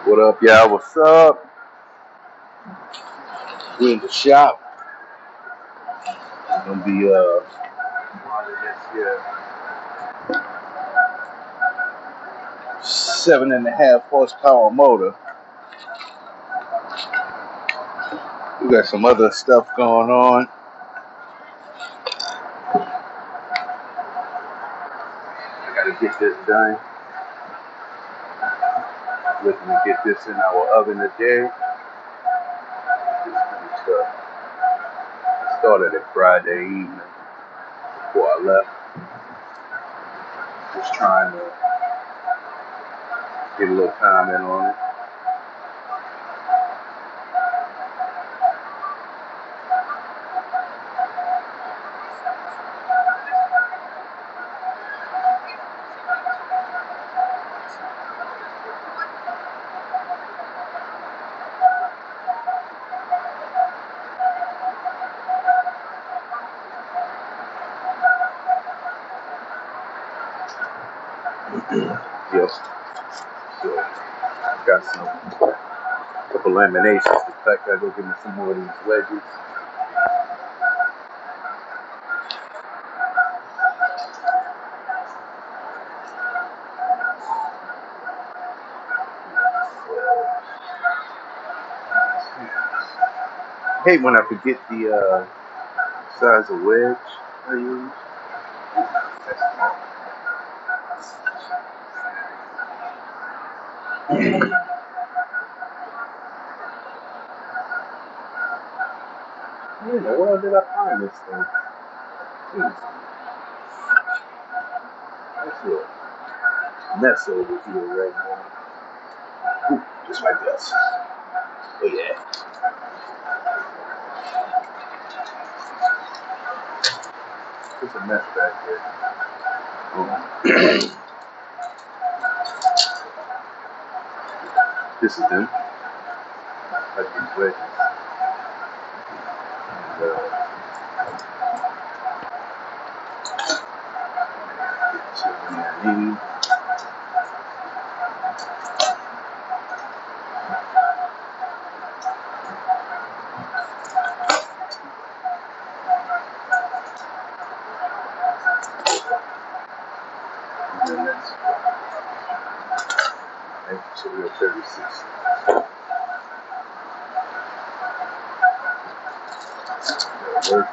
What up, y'all? What's up? We in the shop. It's gonna be this here 7.5 horsepower motor. We got some other stuff going on. I gotta get this done. Looking to get this in our oven today. Just finished up. I started it Friday evening before I left. Just trying to get a little time in on it. Yes. So got some couple laminations to cut. Gotta go get me some more of these wedges. I hate when I forget the size of wedge I use. Where did I find this thing? That's a mess over here right now. Ooh, just like this. Oh yeah. There's a mess back there. This is them. Like these wedges. And, then that's material 36. That'll work.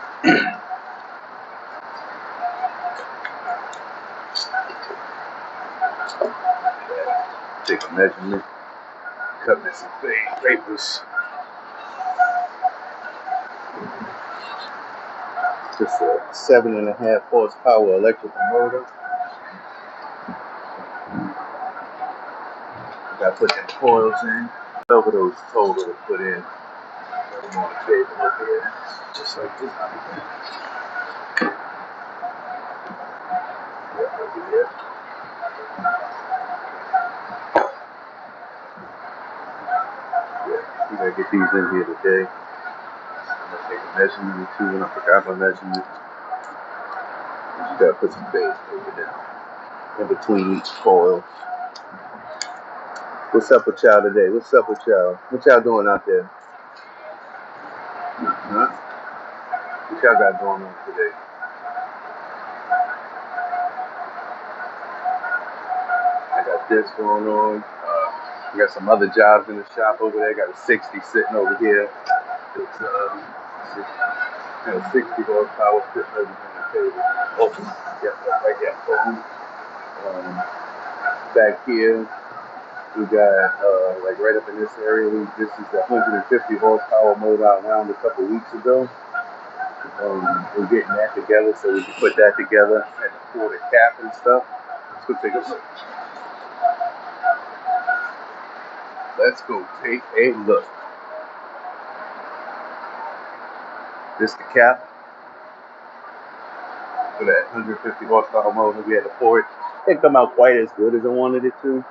Take a measurement. Cut me some papers. Just a 7.5 horsepower electrical motor. Got to put them coils in. Over those total to put in. Put them on the table up here. Just like this. Yeah, over here. Yeah, we gotta get these in here today. I'm gonna take a measurement too, and I forgot my measurement. You gotta put some base over there in between each coil. What's up with y'all today? What's up with y'all? What y'all doing out there? Huh? What y'all got going on today? I got this going on. I got some other jobs in the shop over there. Got a 60 sitting over here. It's got a 60 horsepower sitting over here on the table. Open. Yeah, right there. Open. Back here, we got like right up in this area. This is the 150 horsepower motor I wound a couple weeks ago. We're getting that together so we can put that together and pour the cap and stuff. Let's go take a look. Let's go take a look. This the cap for that 150 horsepower motor. We had to pour it. It didn't come out quite as good as I wanted it to,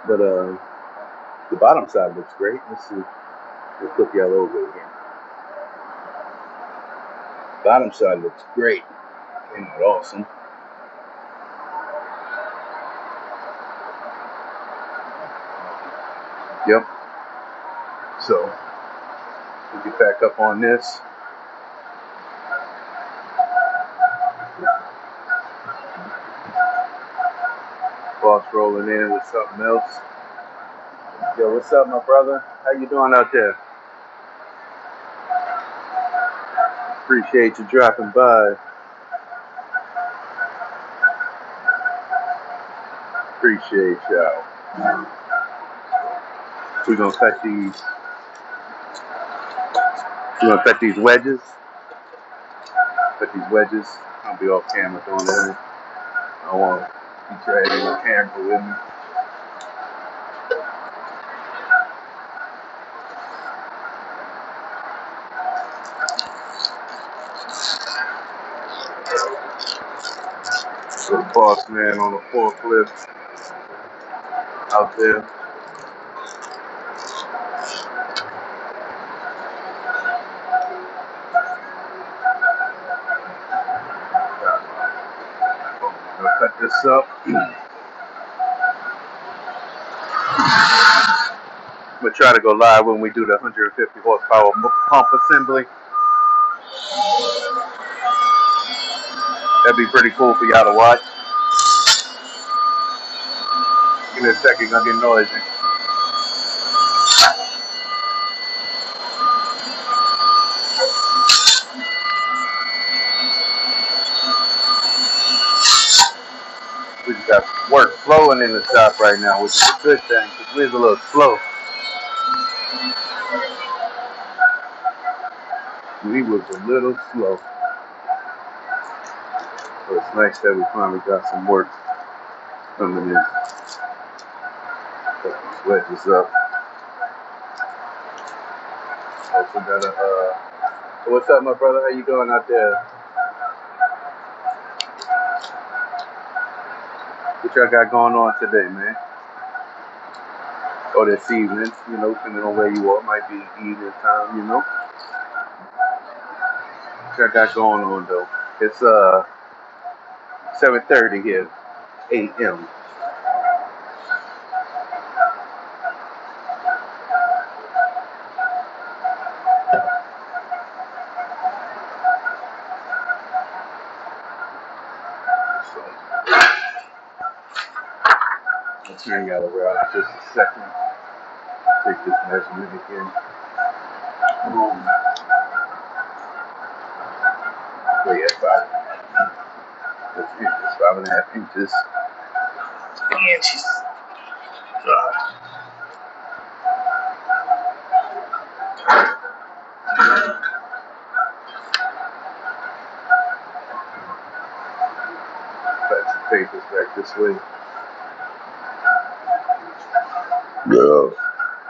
but the bottom side looks great. Let's see. We'll flip y'all over again. Bottom side looks great. Came out awesome. Yep. So we get back up on this. Boss rolling in with something else. Yo, what's up, my brother? How you doing out there? Appreciate you dropping by. Appreciate y'all. We're gonna cut these. We're gonna cut these wedges. Cut these wedges. I'll be off camera doing that. I want to be dragging the camera with me. So the boss man on the forklift out there. I'll cut this up. We'll try to go live when we do the 150 horsepower pump assembly. That'd be pretty cool for y'all to watch. Give me a second, gonna get noisy. We just got work flowing in the shop right now, which is a good thing, because we're a little slow. We was a little slow. So it's nice that we finally got some work coming in. Put these wedges up. Also got a, so what's up, my brother? How you doing out there? What y'all got going on today, man? Or this evening, you know, depending on where you are, might be evening time, you know. What y'all got going on though? It's 7:30 here, a.m. So let's turn y'all around just a second. Take this measurement again. So yeah, 5.5 inches. Put some papers back this way. Yeah.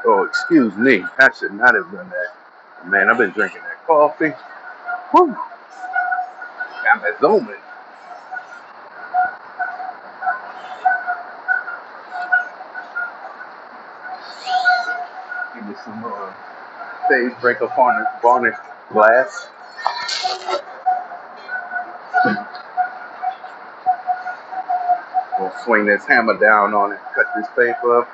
Oh, excuse me. I should not have done that. Man, I've been drinking that coffee. Whew. Got me zooming. Give me some phase breaker varnish glass. We'll swing this hammer down on it, cut this paper up.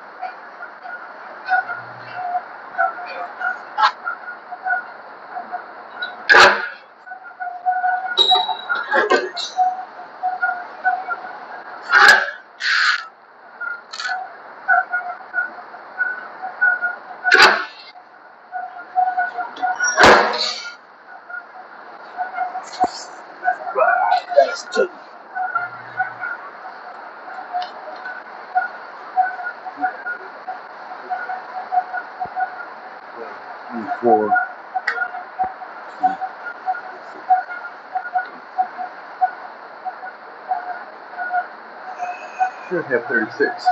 That's two. 4. Should have 36.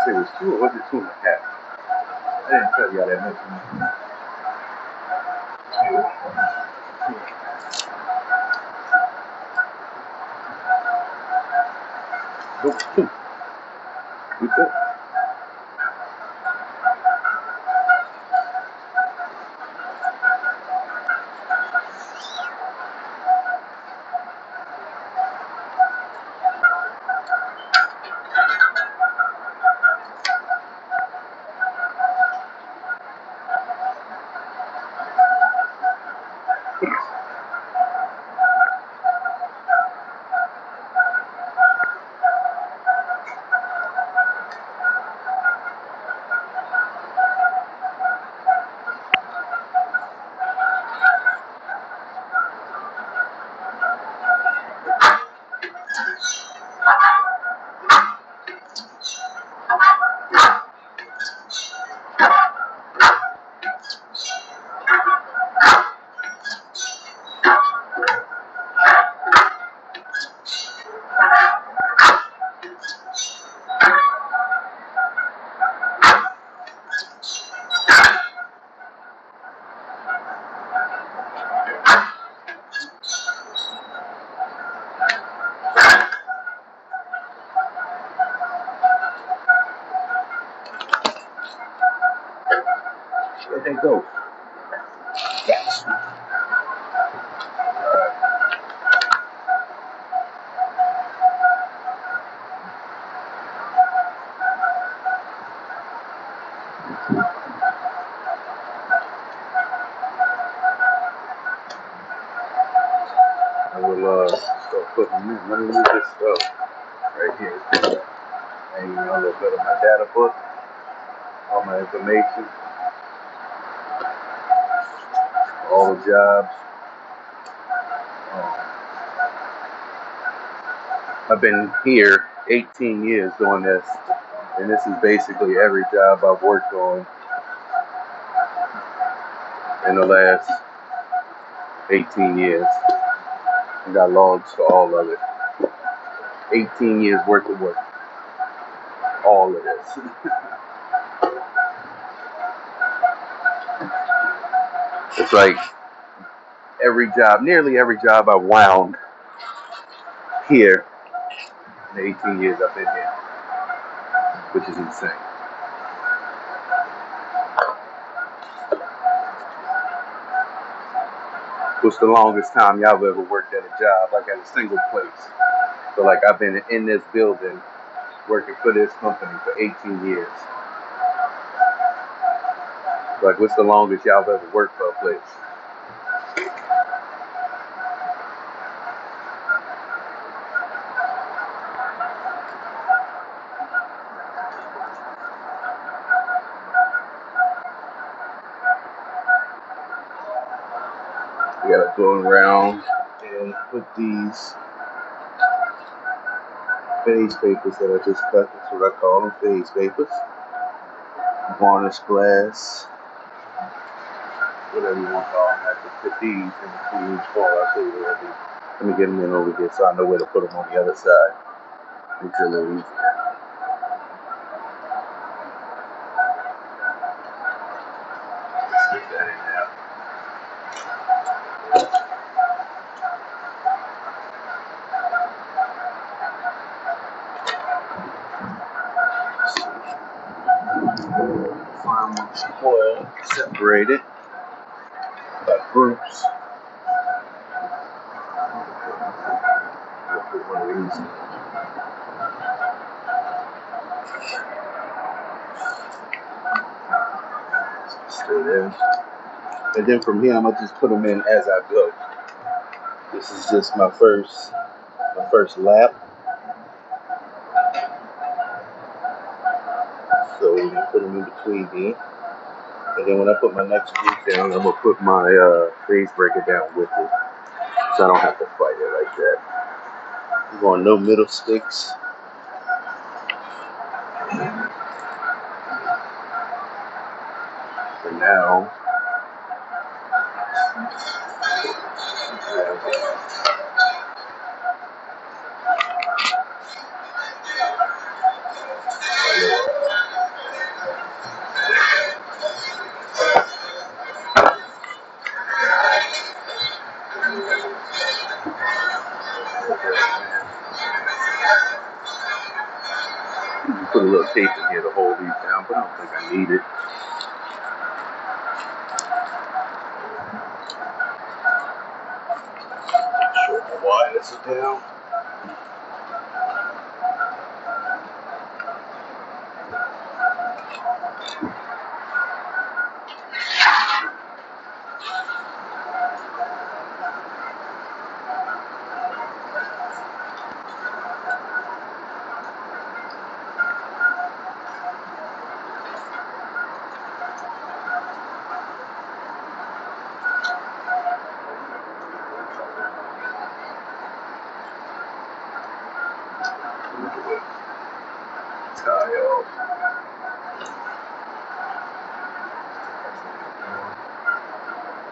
Say it was 2 or was it 2.5? I didn't tell y'all that much. Nope, 2. You good? Hey, go. Yes. I will start putting them in. Let me move this stuff right here. Hanging on a little bit of my data book, all my information, all the jobs. I've been here 18 years doing this, and this is basically every job I've worked on in the last 18 years. I got logs for all of it. 18 years worth of work. All of this. It's like nearly every job I wound here in the 18 years I've been here, which is insane. What's the longest time y'all have ever worked at a job, like at a single place? So like I've been in this building working for this company for 18 years. Like what's the longest y'all have ever worked for a place? We gotta go around and put these phase papers that I just cut. That's what I call them, phase papers. Varnish glass, whatever you want to call them. I have to put these in between each part. I'll show you what I do. Let me get them in over here so I know where to put them on the other side. Makes it a little easier. Stick that in there. Find my coil, separate it by groups. I'll put one of these in. Stay there. And then from here, I'm gonna just put them in as I go. This is just my first lap. So we can put them in between here. And then when I put my next group down, I'm gonna put my phase breaker down with it, so I don't have to fight it like that. I'm going no middle sticks. For now. Put a little tape in here to hold these down, but I don't think I need it. Sure, my wires are down.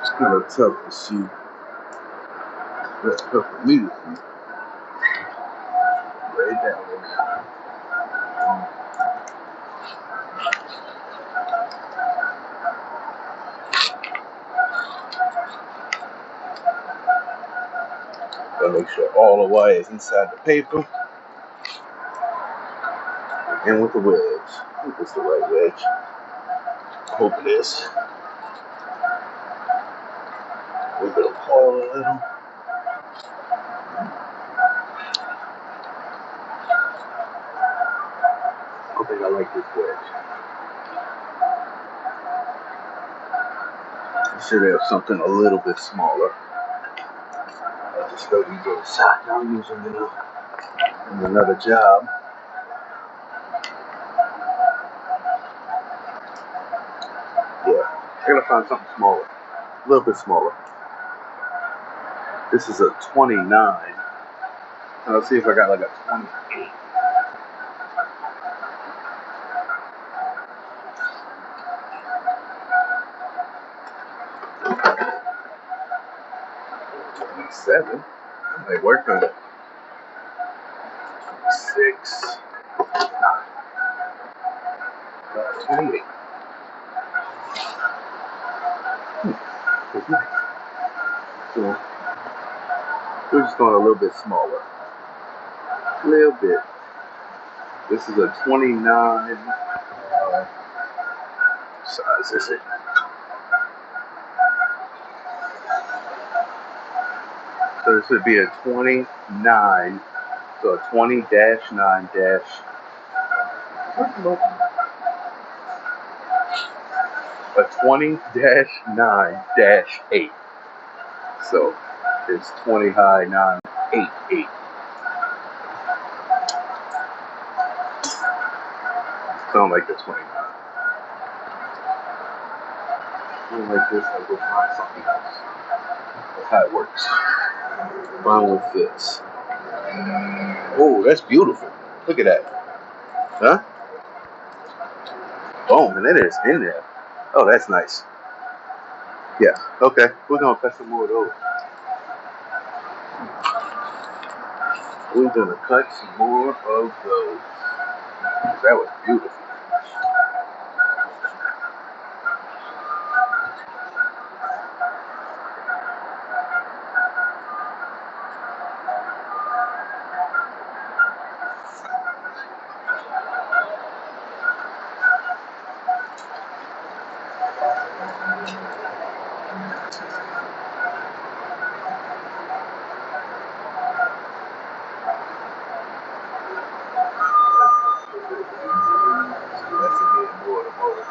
It's kind of tough to see. That's tough for me to see. Right down there. Gotta make sure all the wire is inside the paper. And with the wedge. I think it's the right wedge. I hope it is. We're gonna coil a little. I think I like this wedge. I should have something a little bit smaller. I'll just throw these on the side. I'm using them in another job. Yeah, I gotta find something smaller, a little bit smaller. This is a 29. I'll see if I got like a 28. 27. That might work on it. 6. 28. That's nice. So we're just going a little bit smaller. A little bit. This is a 29. Size is it? So this would be a 29. So a 20-9 dash. A 20-9-8. So it's 20 high, 9, 8, 8. Sound like the 29. I don't like this, I'll go find something else. That's how it works. Fine with this. Oh, that's beautiful. Look at that. Huh? Oh, and it is in there. Oh, that's nice. Yeah, okay. We're gonna cut some more of those. We're gonna cut some more of those. That was beautiful. That's again more of the motor.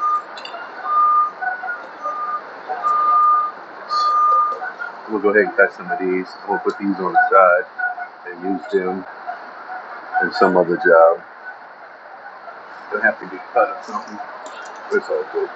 I'm gonna go ahead and cut some of these. I'm gonna put these on the side and use them in some other job. They'll have to get cut or something. But it's all good.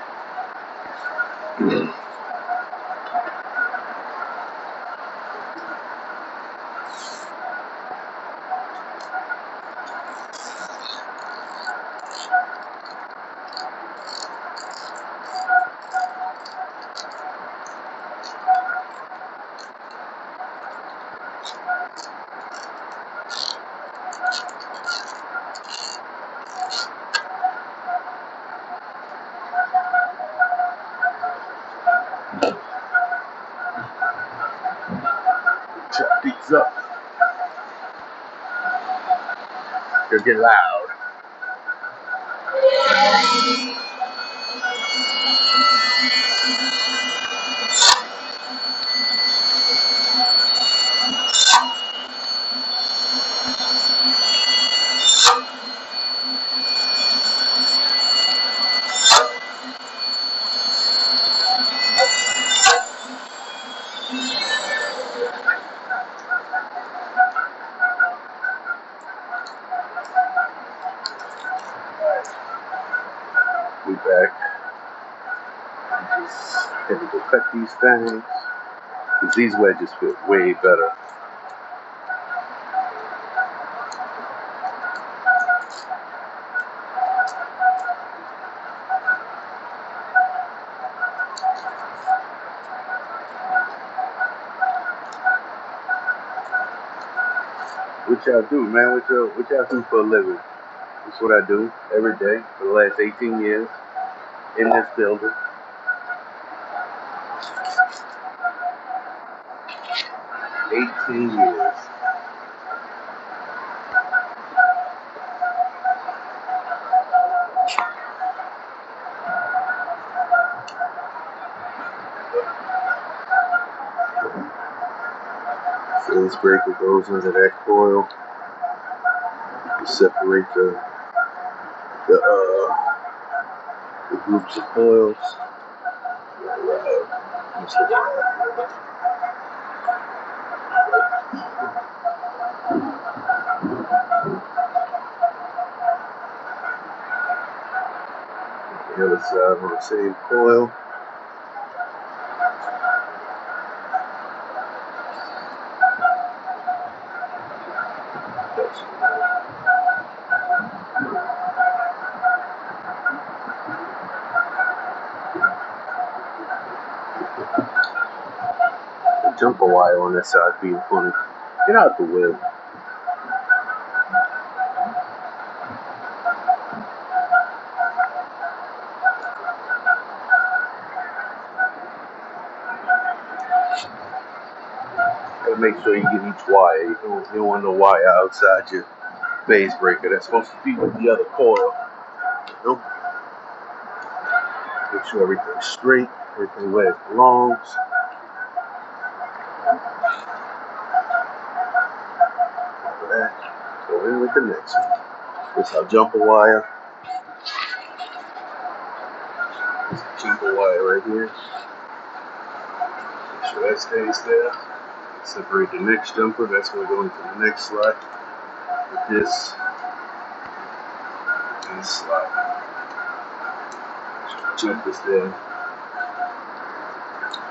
Chop these up. They'll get loud. We back. Just had to go cut these things. Because these wedges fit way better. What y'all do, man? What y'all do for a living? That's what I do every day for the last 18 years in this building. 18 years. This breaker goes into that coil to separate the groups of coils. The other side on the same coil. The jumper wire on that side being funny. Get out the way. Gotta make sure you get each wire. You don't want no wire outside your phase breaker. That's supposed to be with the other coil. Nope. Make sure everything's straight, everything where it belongs. After that, go in with the next one. This is our jumper wire. This is the jumper wire right here. Make sure that stays there. Separate the next jumper. That's going to go into the next slot. With this and this slot. Jumpers there.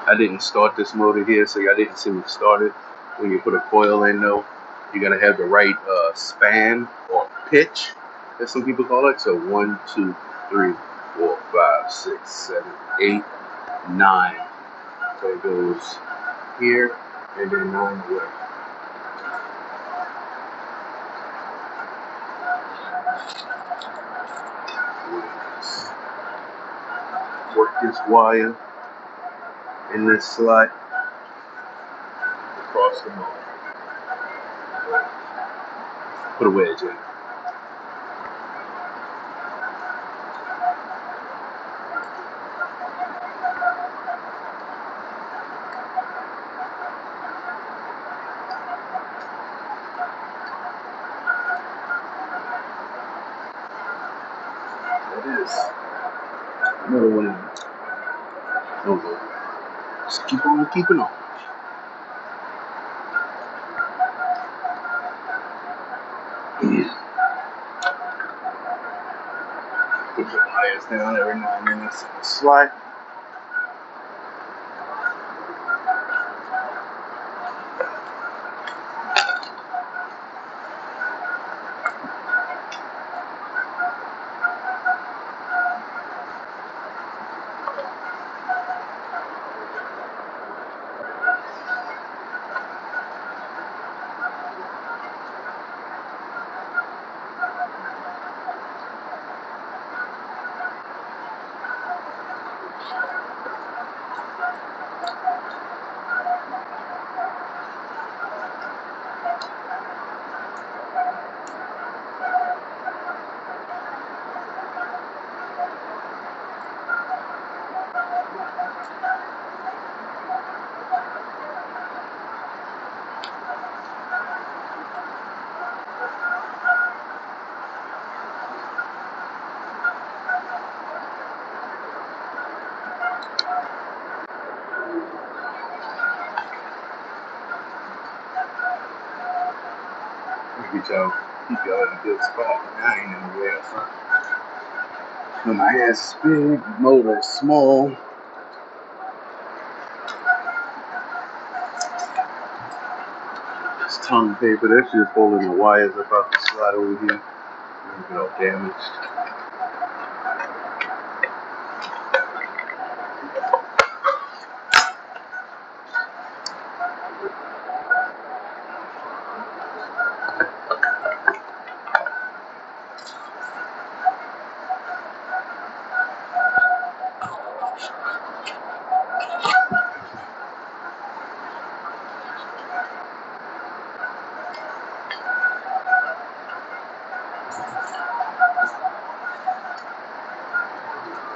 I didn't start this motor here, so y'all didn't see me start it. When you put a coil in, though, you're gonna have the right span or pitch, as some people call it. So 1, 2, 3, 4, 5, 6, 7, 8, 9. So it goes here and then 9 away. Work this wire in this slot across the motor. Put a wedge in. That is another one in there. Don't go. Just keep on keeping on. Put your wires down every now and then. That's a slide. Keep y'all in a good spot. I ain't nowhere, son. When my ass is big, the motor is small. This tongue paper, that's just holding the wires up out the slot over here. Get all damaged.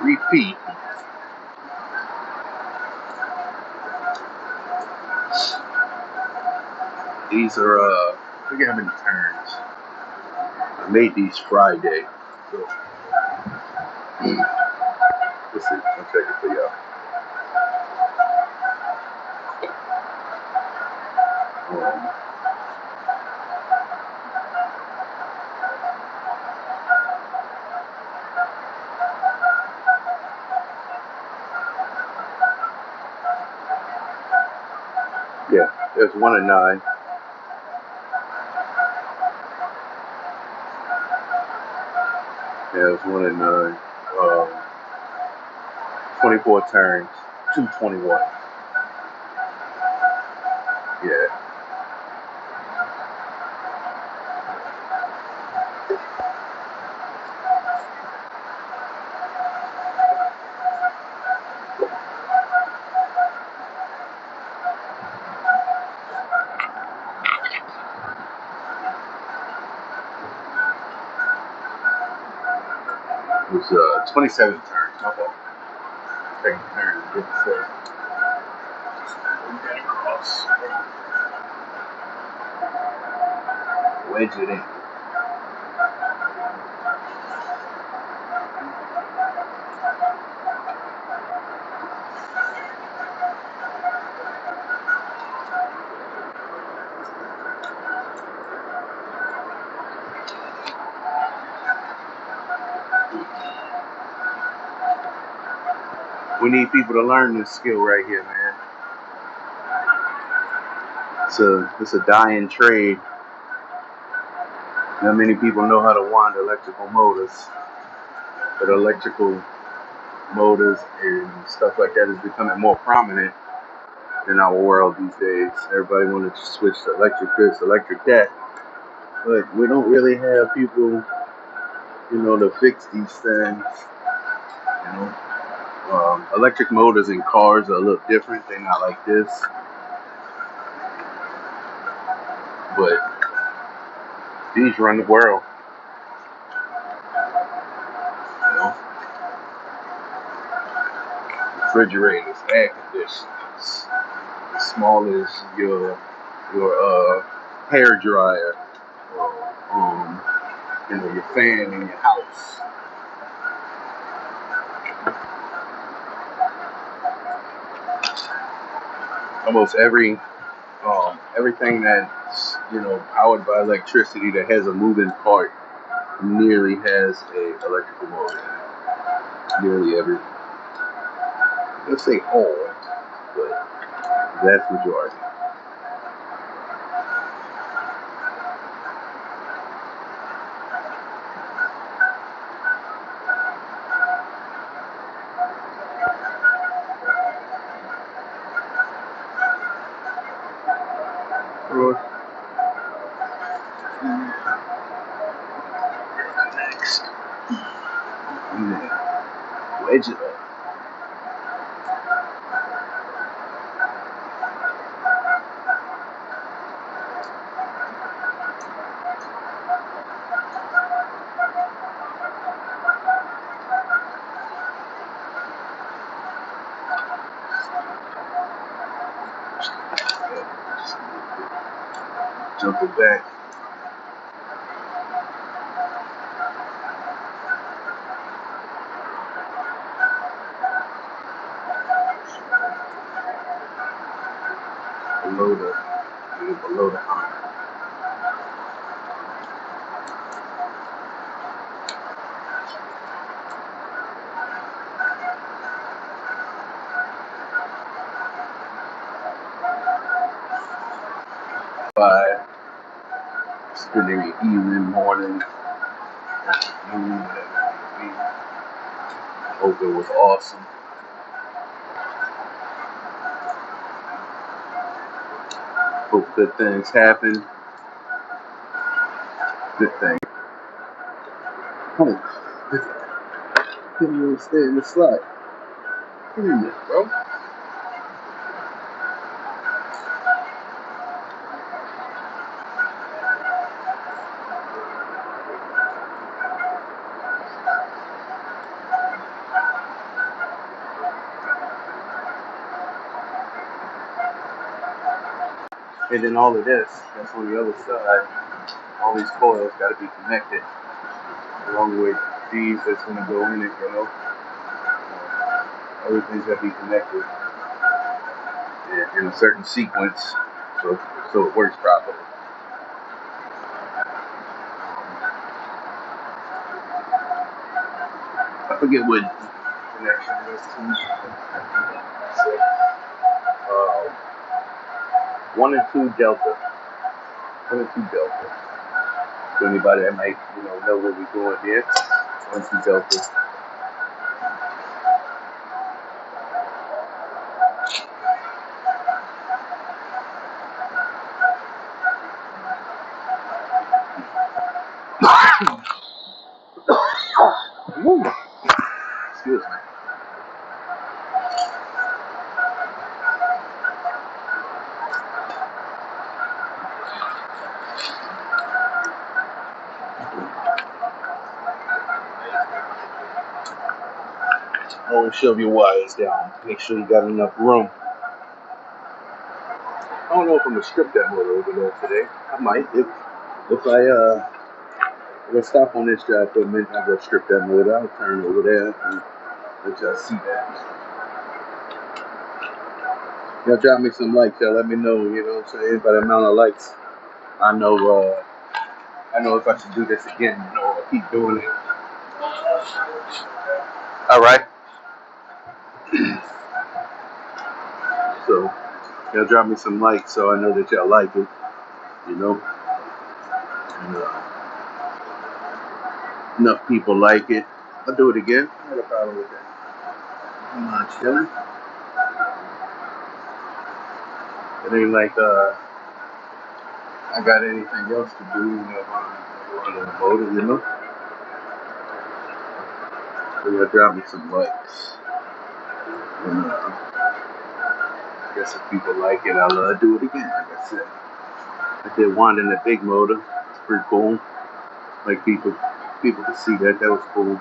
Repeat. These are, I forget how many turns. I made these Friday. So, let's see. I'll check it for y'all. Yeah, there's 1 and 9. Yeah, there's 1 and 9. 24 turns, 221. Yeah. It was 27 turns. My fault. Second turn. Get the cross. Wedge it in. We need people to learn this skill right here, man. It's a dying trade. Not many people know how to wind electrical motors, but electrical motors and stuff like that is becoming more prominent in our world these days. Everybody wants to switch to electric this, electric that, but we don't really have people, to fix these things. Electric motors in cars are a little different. They're not like this, but these run the world. Refrigerators, air conditioners, as small as your hair dryer, your fan in your house. Almost everything that's powered by electricity that has a moving part nearly has a electrical motor in it. Nearly everything. Let's say all, but vast majority. Next. Wedge it up. Jump it back. Below the arm. By spending an evening, morning, afternoon, whatever it may be. Hope it was awesome. Hope good things happen. Good thing. Couldn't really stay in the slot. Get in there, bro. And then all of this, that's on the other side. All these coils got to be connected along with these that's going to go in it, you know. Everything's got to be connected in a certain sequence so it works properly. I forget what connection it is to. 1 and 2 delta. 1 and 2 delta. So anybody that might, know what we're doing here. 1 and 2 delta. Excuse me. Always shove your wires down. Make sure you got enough room. I don't know if I'm gonna strip that motor over there today. I might. If I stop on this job for a minute, I'll go strip that motor. I'll turn over there and let y'all see that. Y'all drop me some likes. Y'all let me know. You know what I'm saying? By the amount of likes, I know if I should do this again. Or keep doing it. All right. So y'all drop me some likes so I know that y'all like it. You know. And, enough people like it. I'll do it again. I got a problem with that. I'm not chilling. It ain't like I got anything else to do on the motor, you know. So y'all drop me some likes. And, I guess if people like it, I'll do it again. Like I said, I did one in the big motor. It's pretty cool. Like people could see that. That was cool.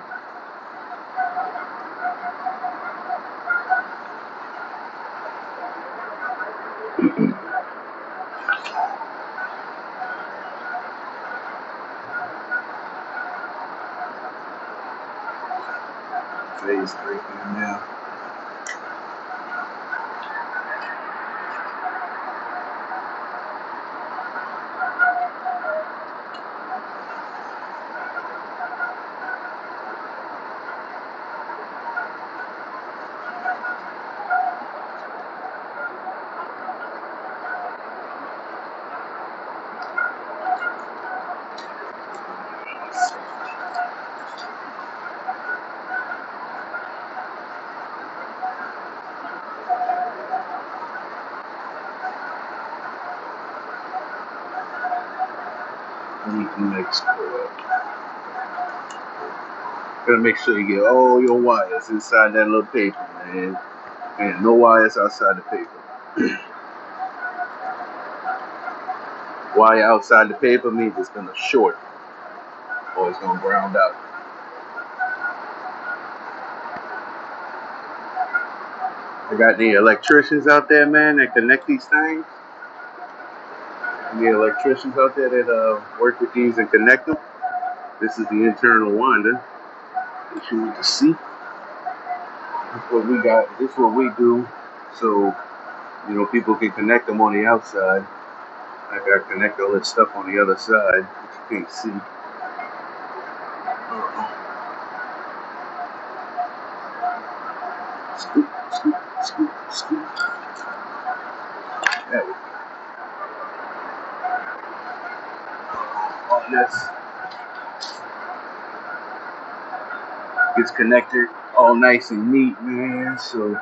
Phase breaking now. Next, gotta make sure you get all your wires inside that little paper, man. And no wires outside the paper. Wire outside the paper means it's gonna short or it's gonna ground out. I got the electricians out there, man, that connect these things. The electricians out there that work with these and connect them. This is the internal winder that you need to see. That's what we got. This is what we do. So, people can connect them on the outside. I got to connect all this stuff on the other side, which you can't see. Scoop, scoop, scoop, scoop. There we go. All this gets connected all nice and neat, man. So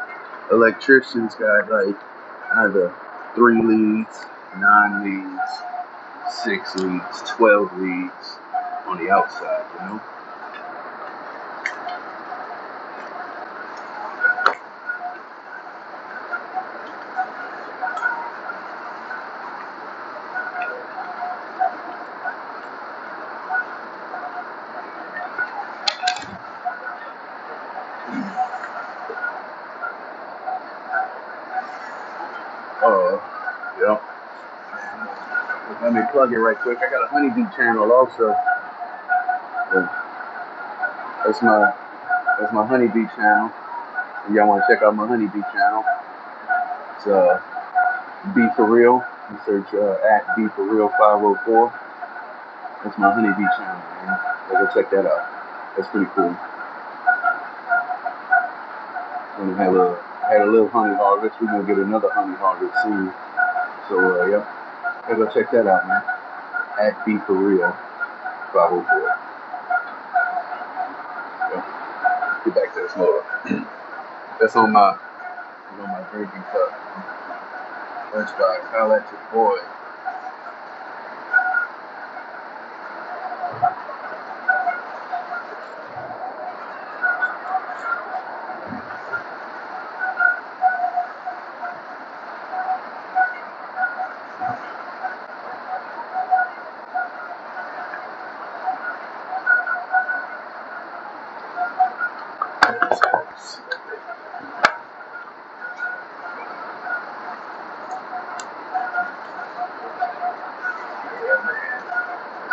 electricians got like either 3 leads, 9 leads, 6 leads, 12 leads on the outside, you know. Yeah. let me plug it right quick. I got a honeybee channel also. So that's my honeybee channel. If y'all want to check out my honeybee channel, it's B for real. You search at B for real 504. That's my honeybee channel, man. Go check that out. That's pretty cool. And had a little honey harvest. We're gonna get another honey harvest soon. So yeah, go check that out, man. At B for real 504. Yeah. Get back to this motor. That's on my drinking cup. LunchBox, holla at your boy.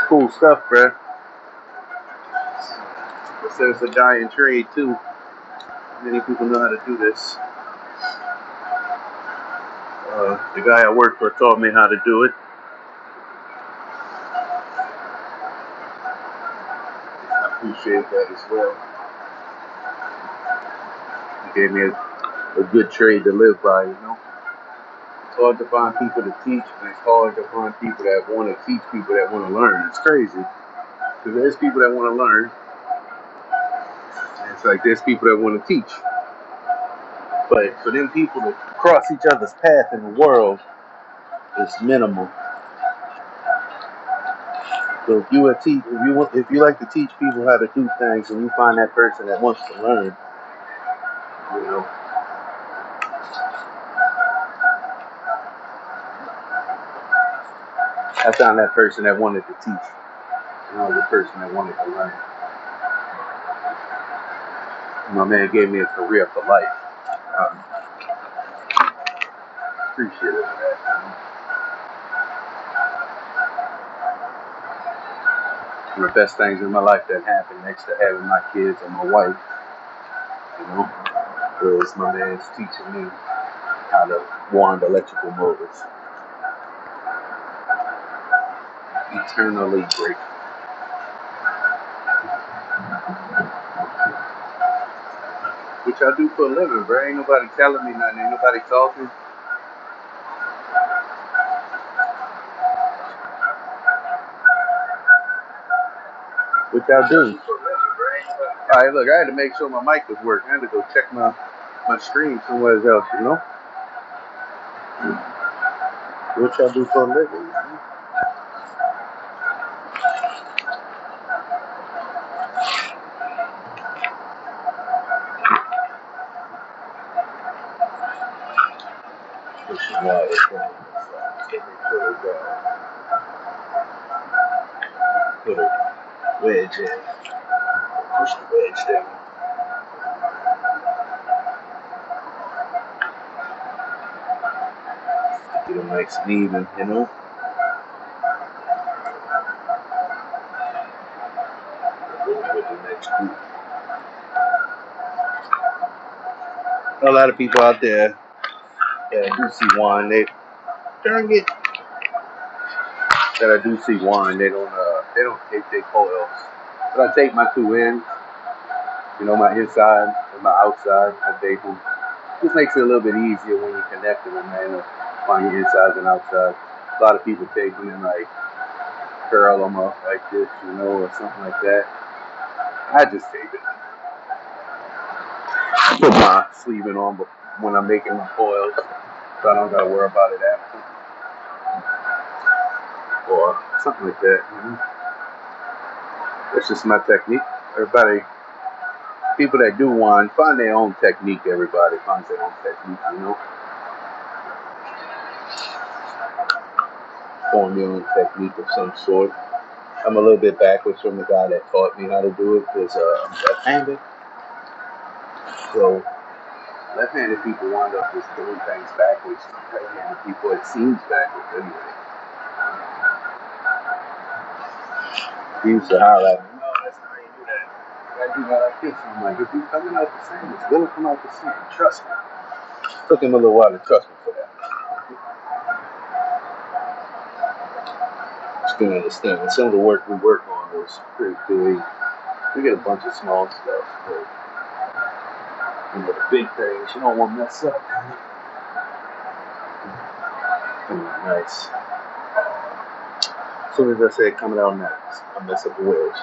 Cool stuff, bruh. It says it's a dying trade too. Many people know how to do this. The guy I work for taught me how to do it. I appreciate that as well. He gave me a good trade to live by, you know. It's hard to find people to teach, and it's hard to find people that want to teach people that want to learn. It's crazy. Because there's people that want to learn, and it's like there's people that want to teach. But for them people to cross each other's path in the world is minimal. So if you like to teach people how to do things, and you find that person that wants to learn, you know, I found that person that wanted to teach, and I was the person that wanted to learn. My man gave me a career for life. Appreciate it for that. One of the best things in my life that happened next to having my kids and my wife, you know, was my man's teaching me how to wind electrical motors. Eternally grateful. Which I do for a living, bro. Ain't nobody telling me nothing. Ain't nobody talking. Which I do. Alright, look, I had to make sure my mic was working. I had to go check my stream somewhere else, you know? Which I do for a living. Pushing wires down. Put a wedge in. Push the wedge down. Get them nice and even, you know? A lot of people out there that I do see wine, they darn it. That I do see wine, they don't take their coils. But I take my two ends, you know, my inside and my outside. I take them. Just makes it a little bit easier when you connect them, man, to find your insides and outsides. A lot of people take them and like curl them up like this, you know, or something like that. I just take it. I put my sleeving on when I'm making my coils, so I don't gotta worry about it after. Or something like that, you know. That's just my technique. Everybody, people that do wine, find their own technique. Everybody finds their own technique, you know. Form your own technique of some sort. I'm a little bit backwards from the guy that taught me how to do it because I'm left-handed. So left-handed people wind up just doing things backwards. Right-handed people, it seems backwards anyway. He used to holler at me, no, that's not how you do that. You gotta do that like this. I'm like, if you coming out the same, it's gonna come out the same. Trust me. Took him a little while to trust me for that. Still understand. Some of the work we work on was pretty big. We get a bunch of small stuff, but you know, the big things you don't want to mess up. Nice. As soon as I say coming out next, I mess up the wedge.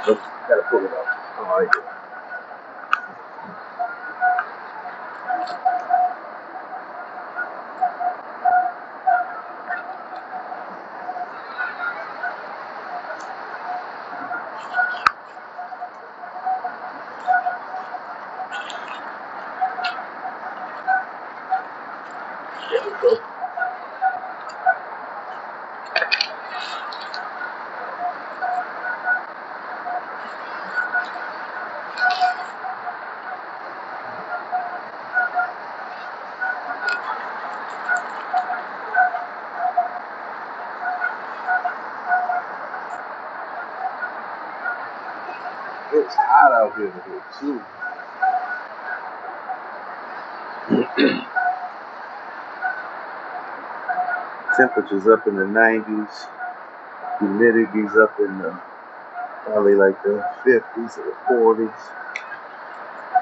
Look, gotta pull it out. Oh, I do. There we go. It's hot out here today, too. Temperatures up in the 90s. Humidity's up in the probably like the 50s or the 40s.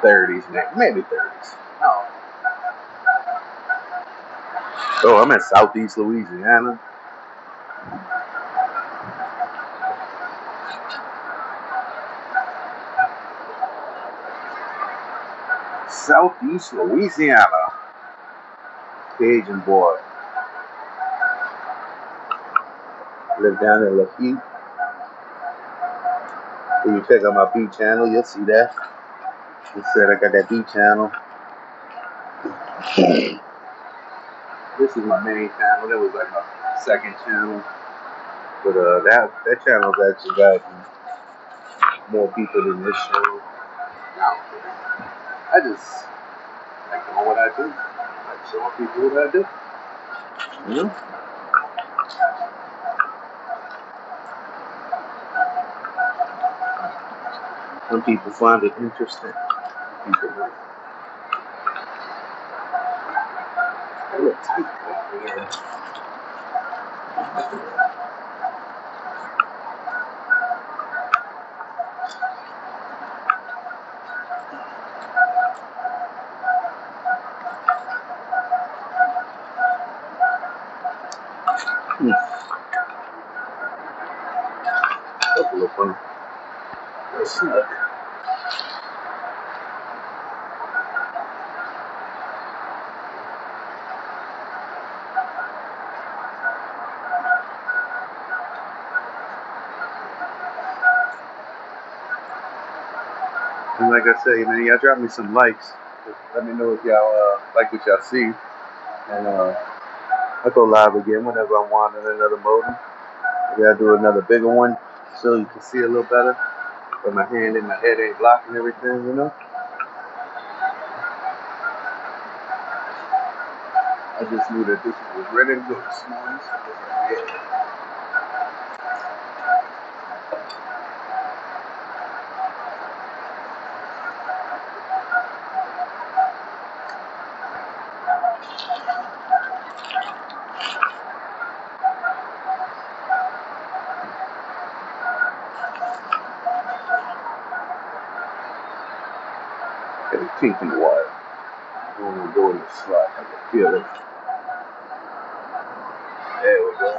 30s, maybe 30s. Oh, I'm in Southeast Louisiana. Southeast Louisiana. Cajun boy. Live down in Lafitte. When you check out my B channel, you'll see that. It said I got that B channel. This is my main channel. That was like my second channel. But that channel's actually got more people than this channel. I just like doing what I do. Like showing people what I do. You know? Some people find it interesting. People like, I look tight over here. That's a little funny. Let's see. And like I say, man, y'all drop me some likes. Just let me know if y'all like what y'all see. And I'll go live again whenever I'm wanting another modem. Maybe I'll do another bigger one so you can see a little better. But my hand and my head ain't blocking everything, you know? I just knew that this was ready to go this morning. So yeah. Got a kink in the wire. I don't want to go in the slot. I can feel it. There we go.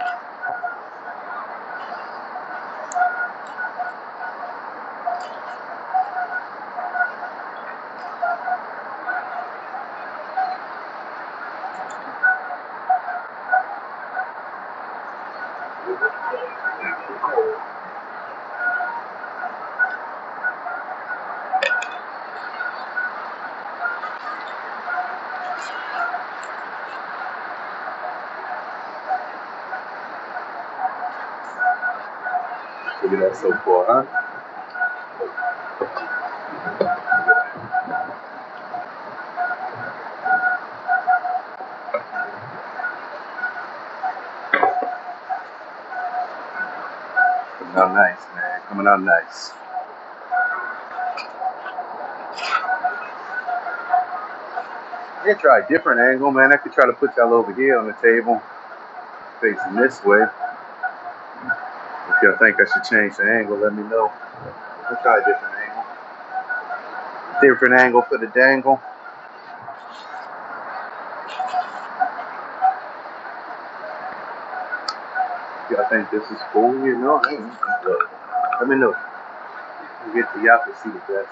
Look at that so far, huh? Coming out nice, man. Coming out nice. I could try a different angle, man. I could try to put y'all over here on the table, facing this way. If y'all think I should change the angle, let me know. I'll try a different angle. Different angle for the dangle. Y'all think this is cool? You know, I ain't look. Let me know. We'll get to y'all can see the best.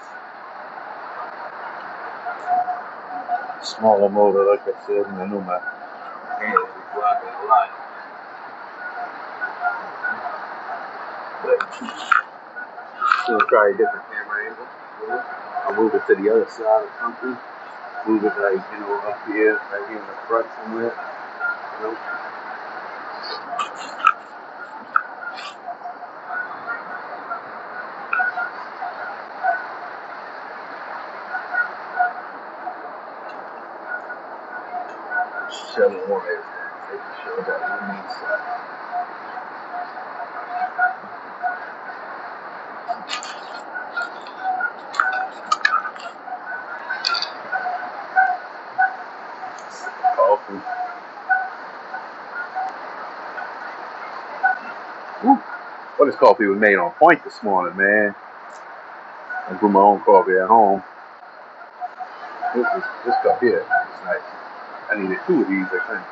Smaller motor, like I said, and I know my hand is blocking a lot. But we'll try a different camera angle. You know? I'll move it to the other side or something. Move it like, you know, up here, right here in the front somewhere. You know? Showing more everything. Making sure that one needs coffee. Woo. Well, this coffee was made on point this morning, man. I brew my own coffee at home. This cup here is nice. I needed 2 of these, I think.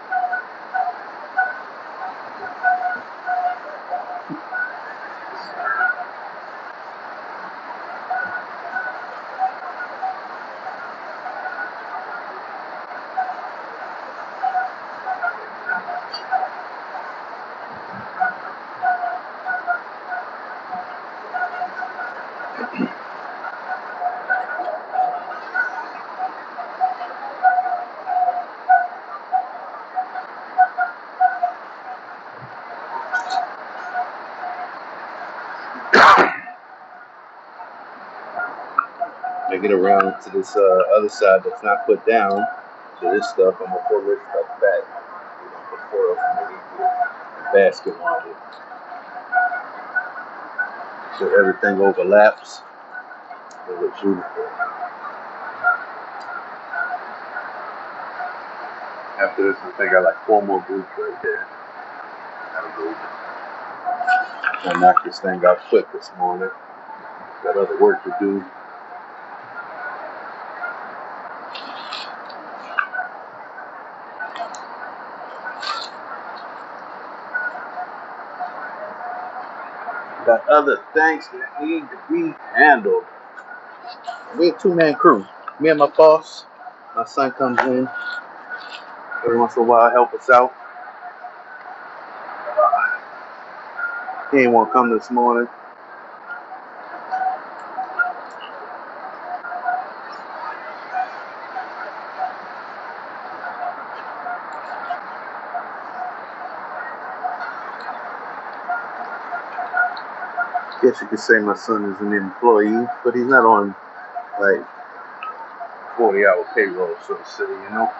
I get around to this other side that's not put down. So this stuff, I'm gonna pull this stuff back. You know, put foils underneath the basket on it. So everything overlaps. It looks beautiful. After this, I think I got like 4 more groups right there. I knocked this thing out quick this morning. Got other work to do. Got other things that need to be handled. We're a 2-man crew. Me and my boss. My son comes in every once in a while, help us out. He ain't want to come this morning. Guess you could say my son is an employee, but he's not on like 40-hour payroll, so to say, you know.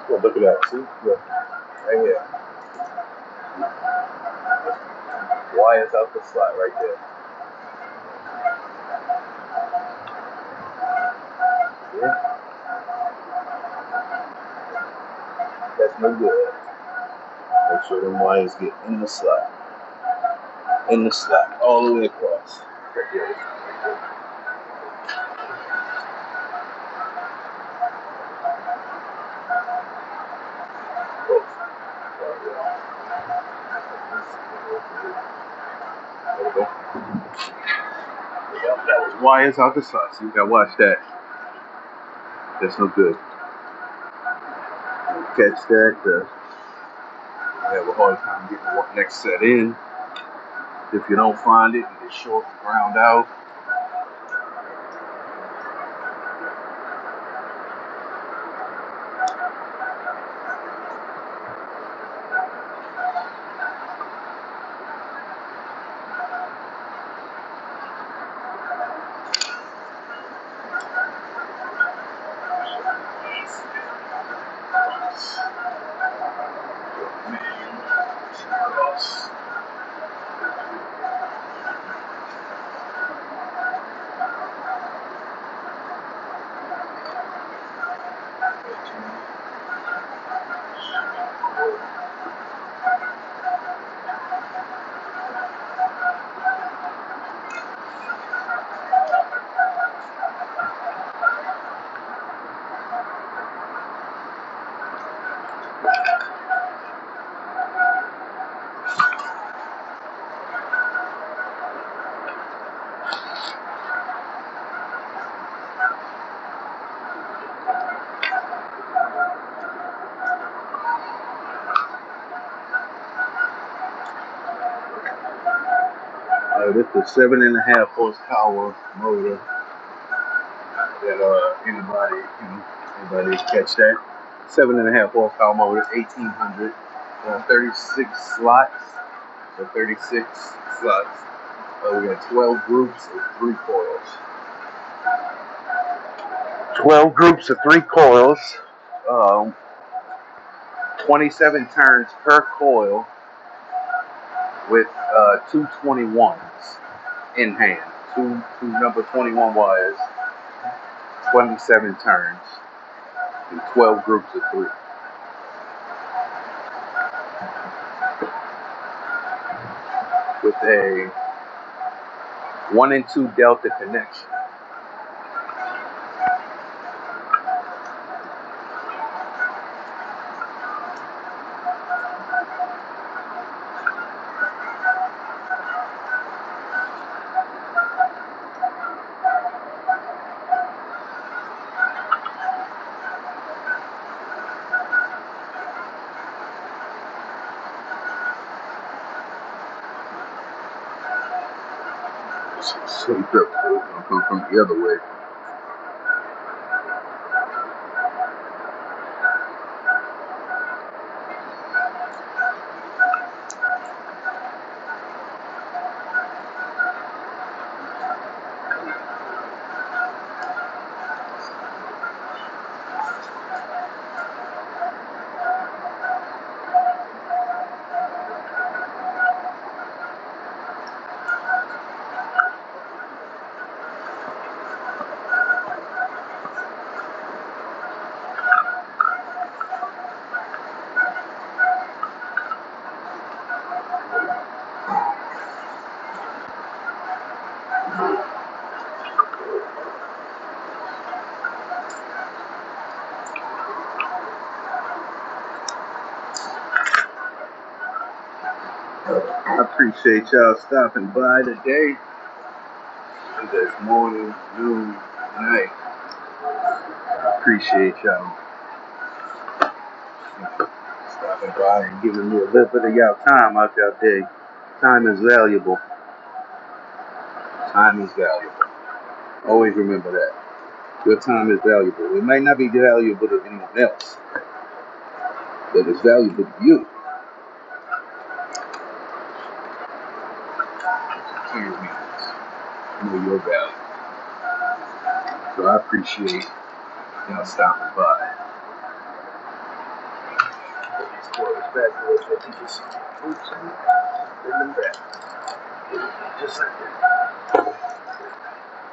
Well, look at that. See? Look. Right here. Wires out the slot right there. Yeah. That's no good. Make sure them wires get in the slot. In the slot. All the way across. Right there. There we go. Yeah, that was wires out the slot. So you gotta watch that. That's no good. Catch that. I have a hard time getting the next set in. If you don't find it, you get short and ground out. It's a 7.5 horsepower motor that anybody catch that. 7.5 horsepower motor, 1800, 36 slots. So 36 slots. We got 12 groups of 3 coils. 12 groups of 3 coils. 27 turns per coil with 221s in hand. Two number 21 wires, 27 turns, and 12 groups of 3. With a 1 and 2 delta connection. Some drip will come from the other way. I appreciate y'all stopping by today. This morning, noon, night. I appreciate y'all stopping by and giving me a little bit of y'all time out y'all day. Time is valuable. Time is valuable. Always remember that. Your time is valuable. It might not be valuable to anyone else, but it's valuable to you. To your needs. Know your value. So I appreciate y'all stopping by. Put these coils back a little bit. Just oops, bring them back. Just like that.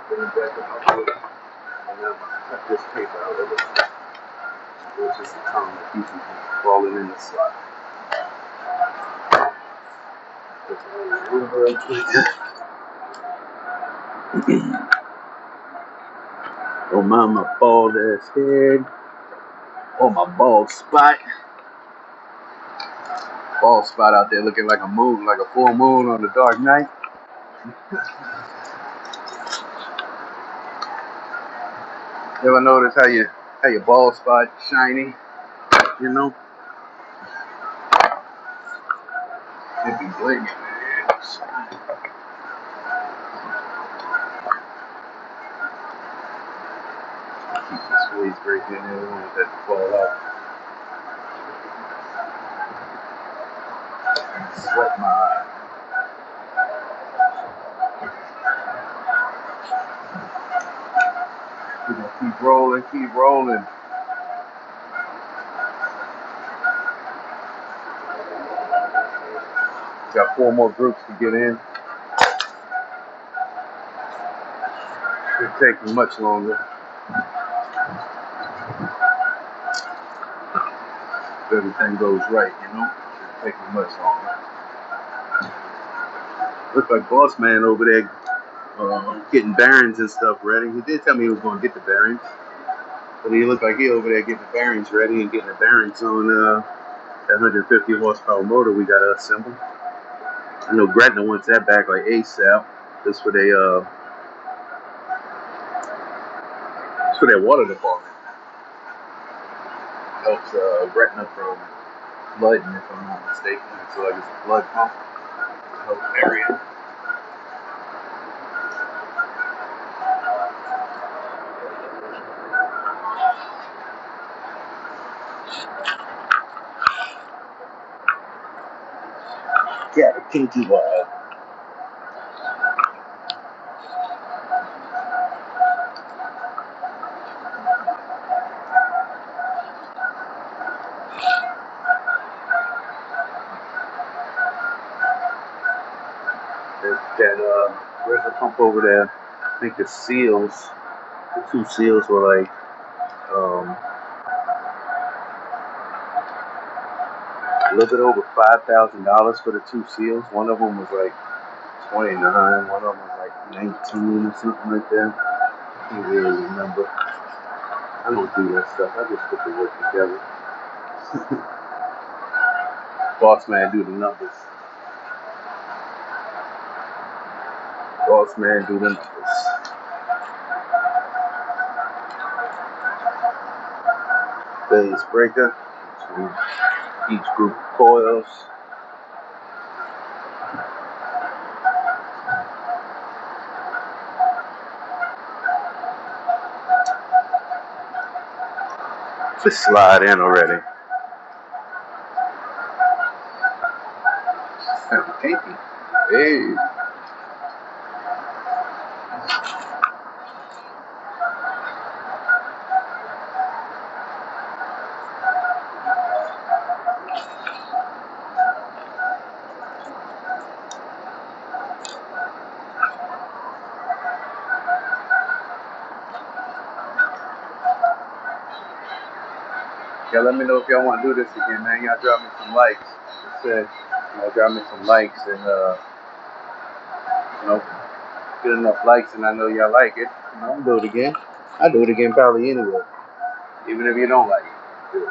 Bring them back a couple of, and then cut this paper out of it. It's just a tongue to keep them from falling in the slot. Just real quick. Don't mind my bald ass head. Or my bald spot. Bald spot out there looking like a moon, like a full moon on the dark night. You ever notice how your bald spot shiny? You know? It be blinking, man. Keep this squeeze break in there. I don't want that to fall out. Sweat my eye. We're gonna keep rolling, keep rolling. Got 4 more groups to get in. Shouldn't take me much longer. If everything goes right, you know? Shouldn't take me much longer. Looks like Boss Man over there getting bearings and stuff ready. He did tell me he was going to get the bearings. But he looked like he over there getting the bearings ready and getting the bearings on that 150 horsepower motor we got to assemble. I know Gretna wants that back like ASAP. That's for their water department. Helps Gretna from flooding, if I'm not mistaken. So like it's a flood pump. Helps area. Got a kinky wire. There's a pump over there. I think the seals, the two seals were like a little bit over $5,000 for the two seals. One of them was like 29, one of them was like 19 or something like that. I can't really remember. I don't do that stuff. I just put the work together. Boss man do the numbers. Boss man do the numbers. Base breaker. Each group of coils. Just slide in already. Kinky. Hey. Yeah, let me know if y'all want to do this again, man. Y'all drop me some likes. Y'all drop me some likes and get enough likes and I know y'all like it. I'll do it again. I'll do it again probably anyway. Even if you don't like it.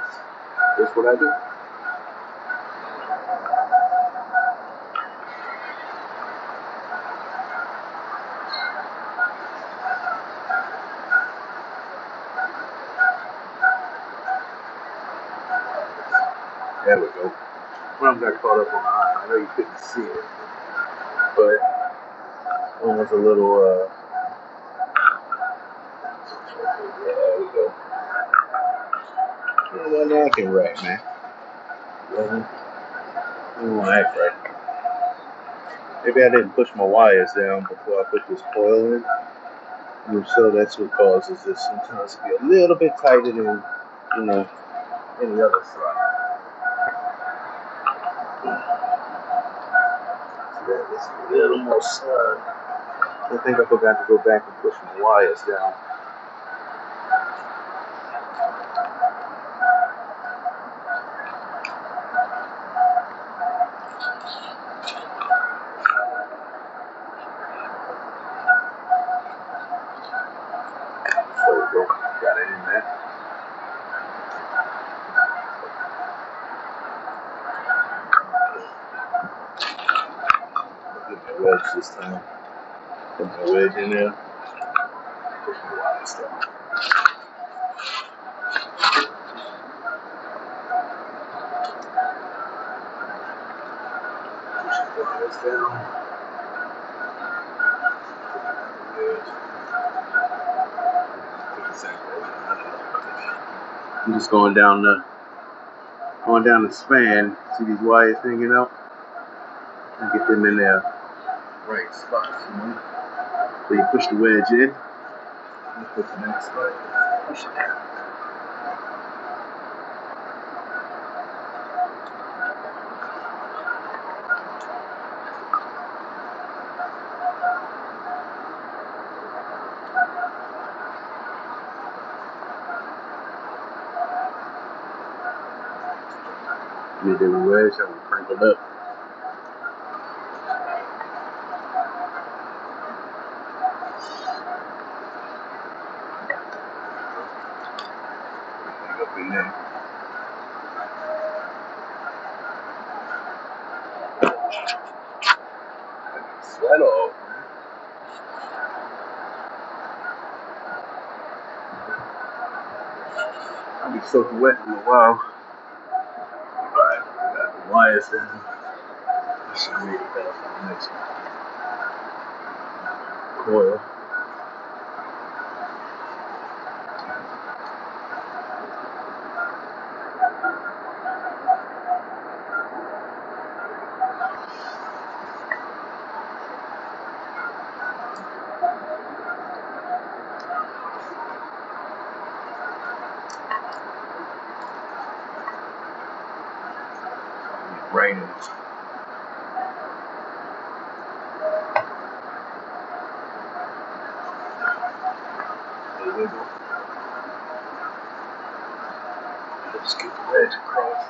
That's what I do. There we go. One got caught up on the eye. I know you couldn't see it. But one was a little there we go. You don't want to act right, man. You don't want to act right. Maybe I didn't push my wires down before I put this coil in. And so that's what causes this sometimes to be a little bit tighter than, any other slot. So that is a little more snug. I think I forgot to go back and push my wires down. There we go. Got it in there. Get my wedge this time. Put my wedge in there. Push my wires down. Push the wires down. I'm just going down the span. See these wires hanging out? And get them in there right spots, So you push the wedge in. You put the next spot. Push it down. Get the wedge, I will crank it up. Up in there. Sweat off. I'll be soaking wet in a while. Alright, got the wires down. I should make it better for the next coil. raining. Let's get the wedge across.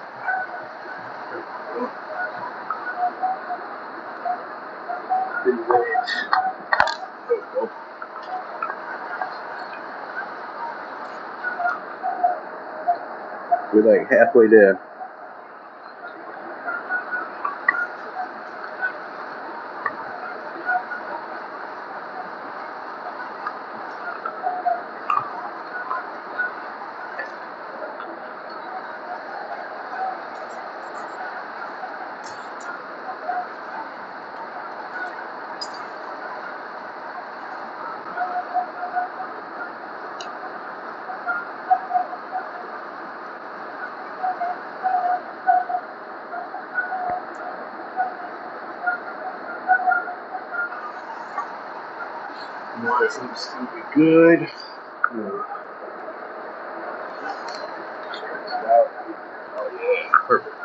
The wedge. There we go. We're like halfway there. This looks to be good. Stretch it out. Oh yeah, perfect.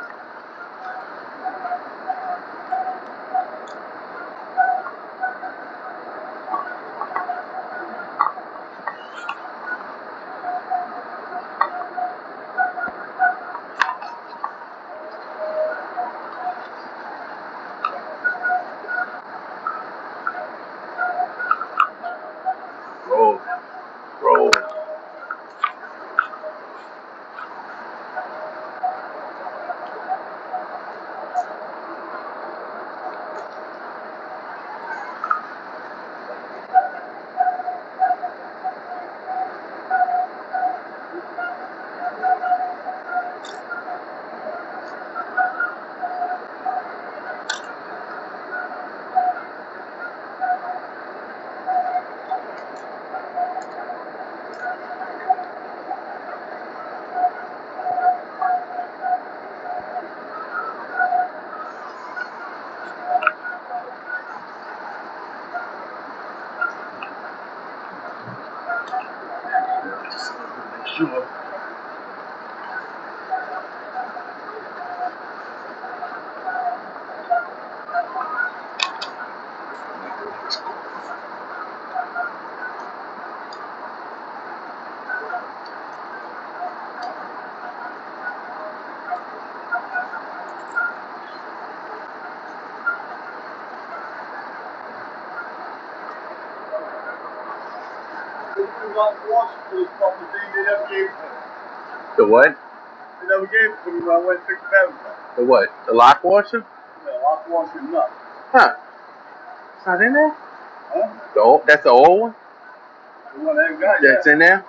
Roll, roll. Sure. The what? They never gave it to me when I went to fix the battery. The what? The lock washer? Yeah, lock washer nut. Huh. It's not in there? Huh? That's the old one? The one they got, That's in there?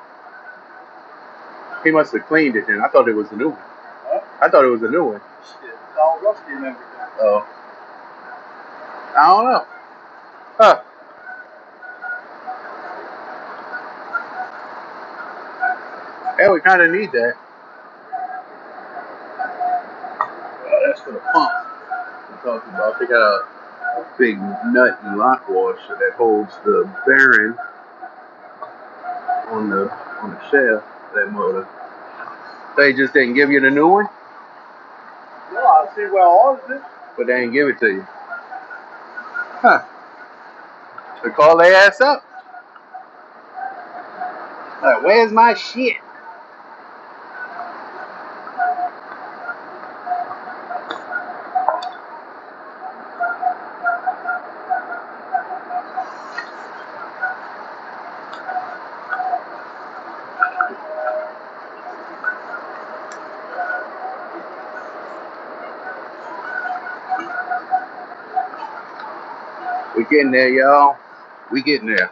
He must have cleaned it then. I thought it was a new one. Huh? I thought it was a new one. Shit, it's all rusty and everything. Oh. I don't know. Huh. Yeah, we kind of need that. That's for the pump I'm talking about. They got a big nut and lock washer that holds the bearing on the shaft of that motor. They just didn't give you the new one? No, I see where I ordered it. But they didn't give it to you. Huh. So call their ass up. Like, where's my shit? We getting there, y'all. We getting there.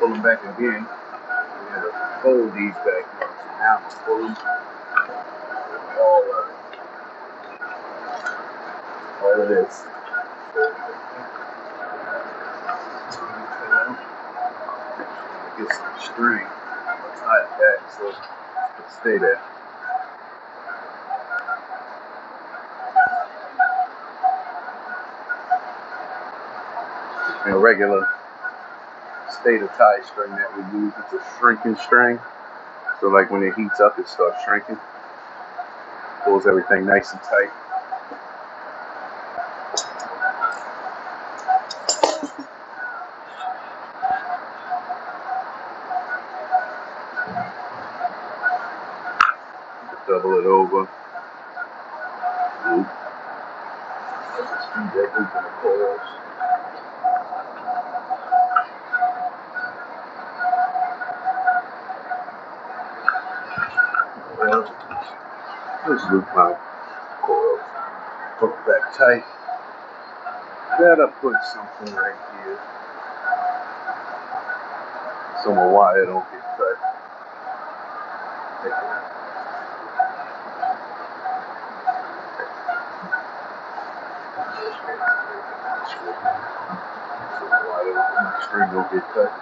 pull them back again. We had to fold these back. So now I'm pull them all of this. Get some string, tie it back so it stay there. And a regular state of tie string that we use, it's a shrinking string. So like when it heats up, it starts shrinking. Pulls everything nice and tight. Double it over. Loop. Just feed that loop in the coils. Just loop my coils. Hook back tight. Gotta put something right here so my wire don't get cut. So my string don't get cut.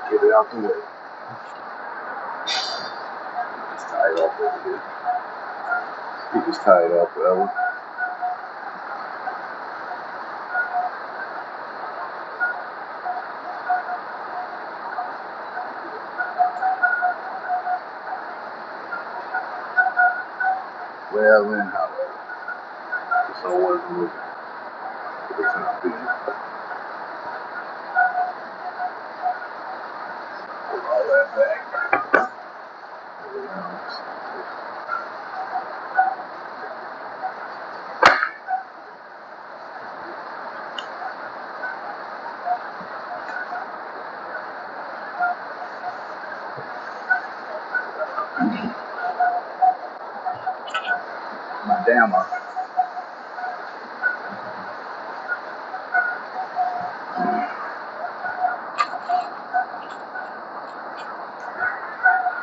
Get it out the way. Just tie it off over here. You just tie it off forever. Well, and however. Just don't want to move it. It's not big. Put all that back. My dammer.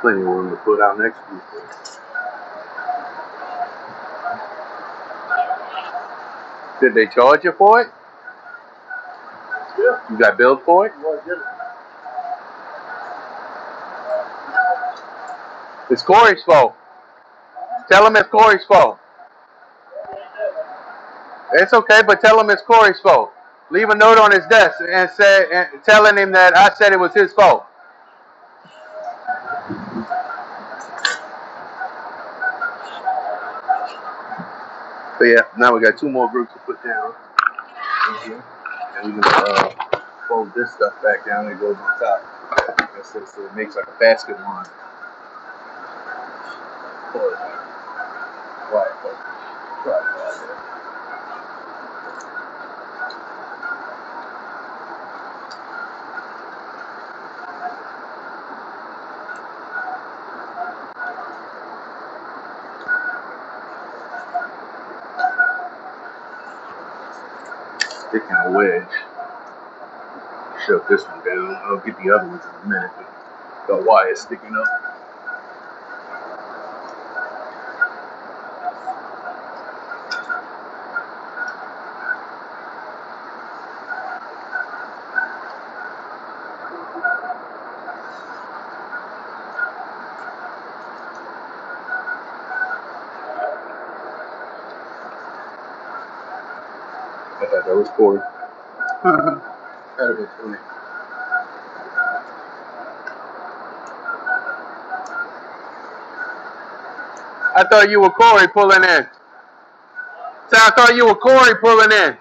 Plenty of room to put out next week. Did they charge you for it? Yeah. You got billed for it? Well, I did it. It's Corey's fault. Tell him it's Corey's fault. It's okay, but tell him it's Corey's fault. Leave a note on his desk and telling him that I said it was his fault. So yeah, now we got two more groups to put down. And we can fold this stuff back down and it goes on top. So it makes like a basket line. Sticking a wedge. Shove this one down. I'll get the other ones in a minute. The wire sticking up. I thought that was Corey. That'd be funny. I thought you were Corey pulling in. So I thought you were Corey pulling in.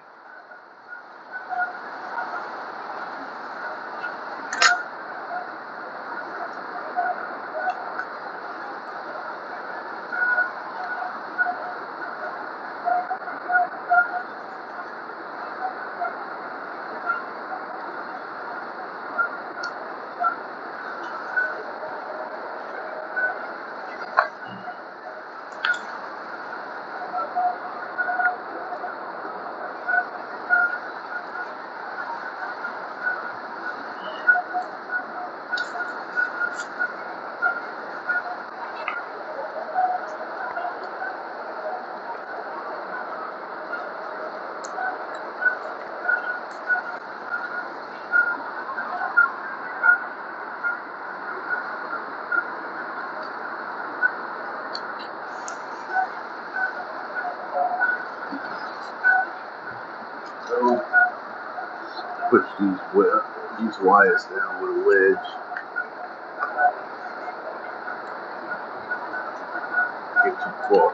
push these wires down with a wedge. Get too far.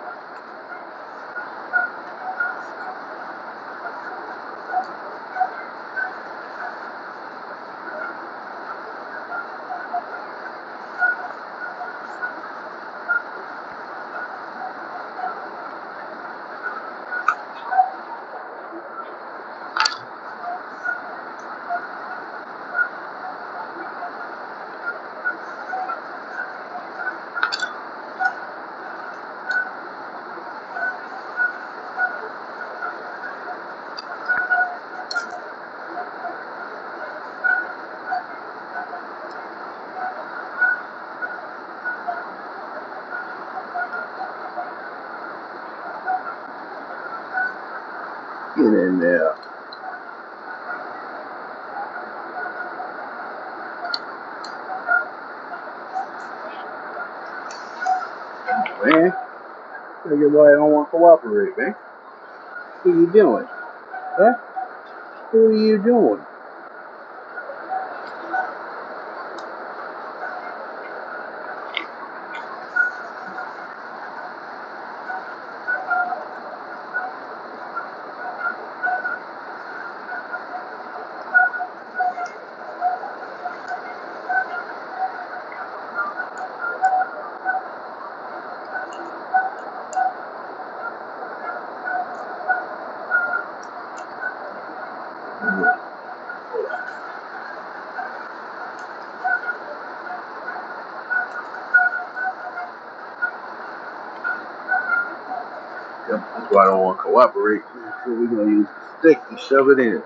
Get in there. Man, look at why I don't want to cooperate, man. What are you doing? Huh? What are you doing? Yep, that's why I don't want to cooperate. So we're going to use the stick and shove it in.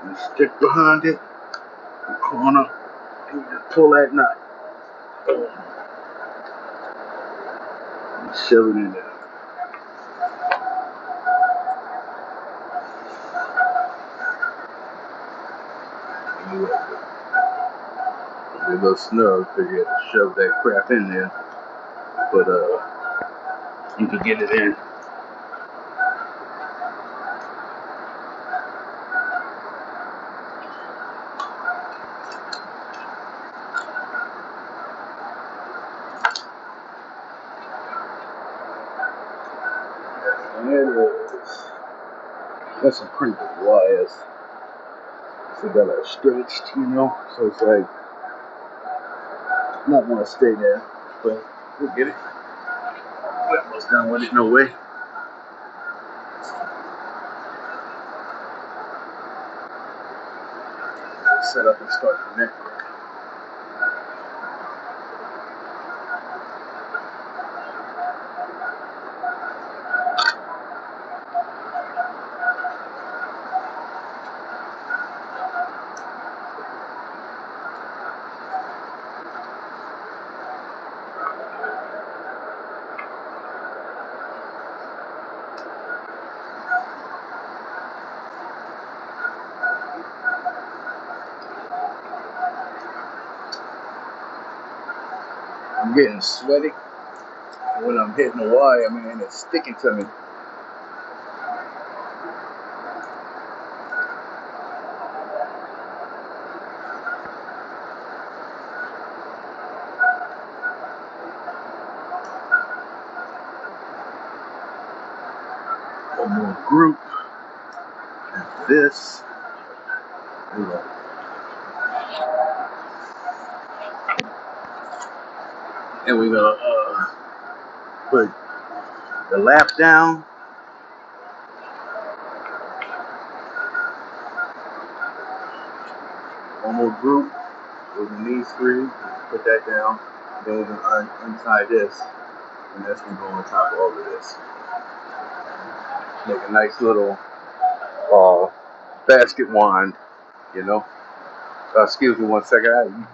And the stick behind it, the corner, and you just pull that nut. And shove it in there. And you have to be a little snug because you have to shove that crap in there. But you can get it in. And it is. That's some pretty good wires. So got it stretched, you know. So it's like not want to stay there, but we'll get it. We're almost done with it, no way. Set up and start connecting. I'm getting sweaty. When I'm hitting the wire, man, it's sticking to me. One more group. After this, and we're gonna put the lap down. One more group. Using these three, put that down. Then we're gonna untie this, and that's gonna go on top of all of this. Make a nice little basket wand, you know. Excuse me one second.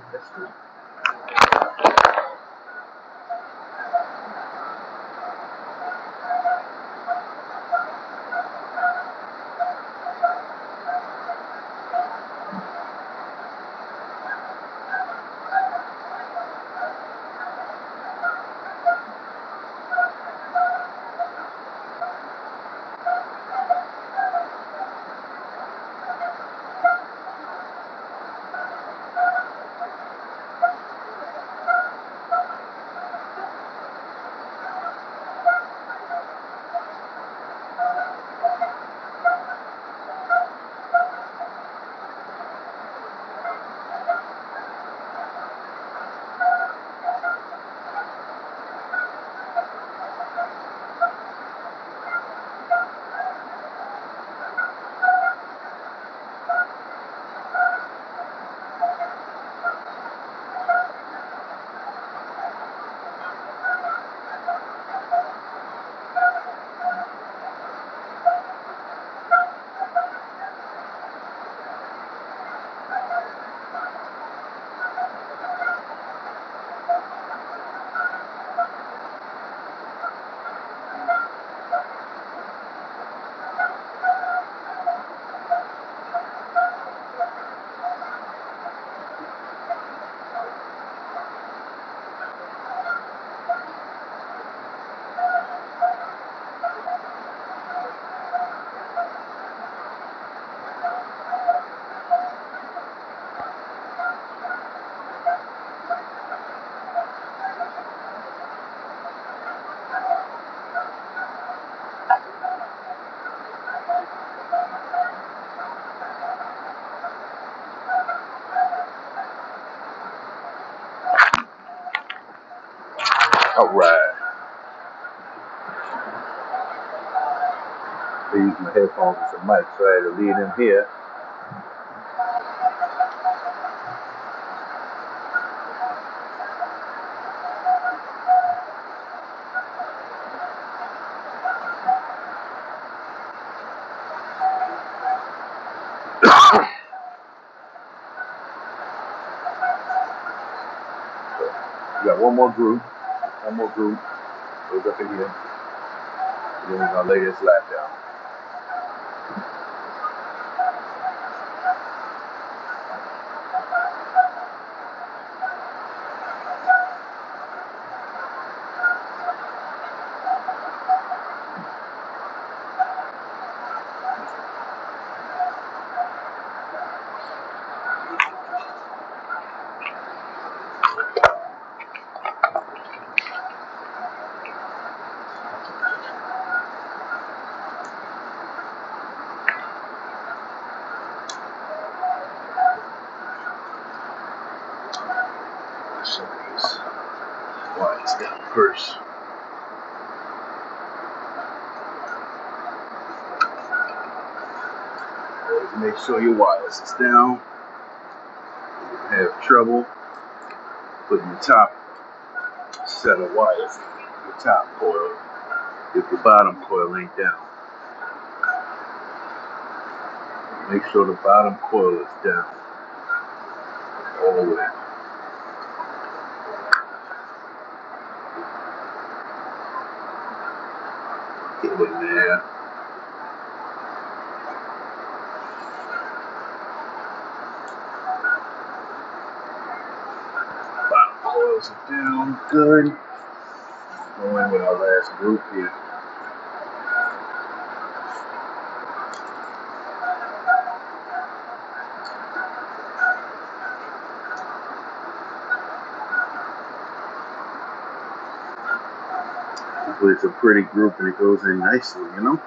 Alright. I use my headphones as a mic, so I had to leave them here. We got one more group. Goes up in here. And then we're gonna lay this lap down. Some of these wires down first. Always make sure your wires is down. If you have trouble putting the top set of wires in your top coil if the bottom coil ain't down. Make sure the bottom coil is down all the way. Get in there. Bottom coils are down good. Going with our last group here. Hopefully it's a pretty group and it goes in nicely, you know?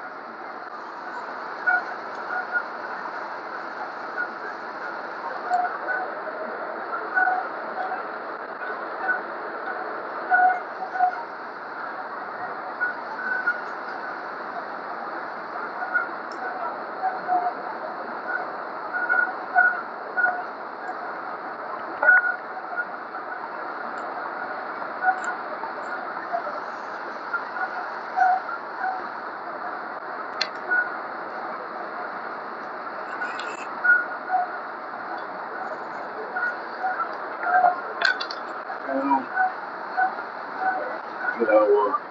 Get our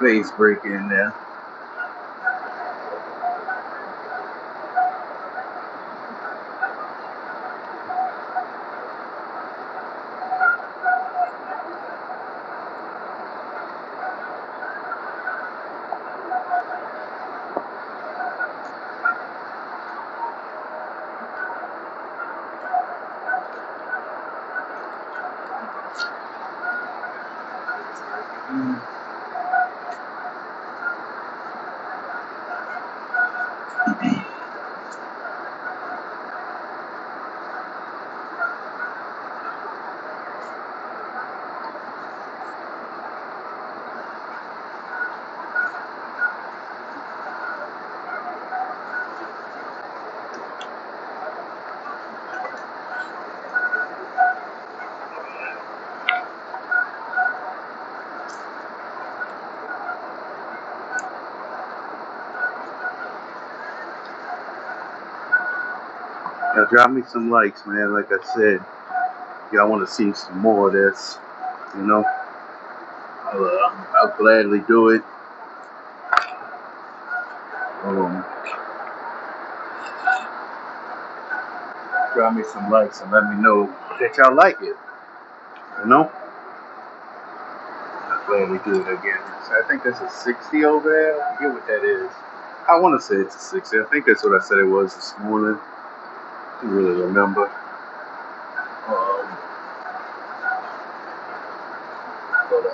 base breaker in there. Now drop me some likes, man. Like I said, y'all want to see some more of this, you know? I'll gladly do it. Drop me some likes and let me know that y'all like it, you know? I'll gladly do it again. So I think that's a 60 over there. I forget what that is. I want to say it's a 60. I think that's what I said it was this morning. I don't really remember. But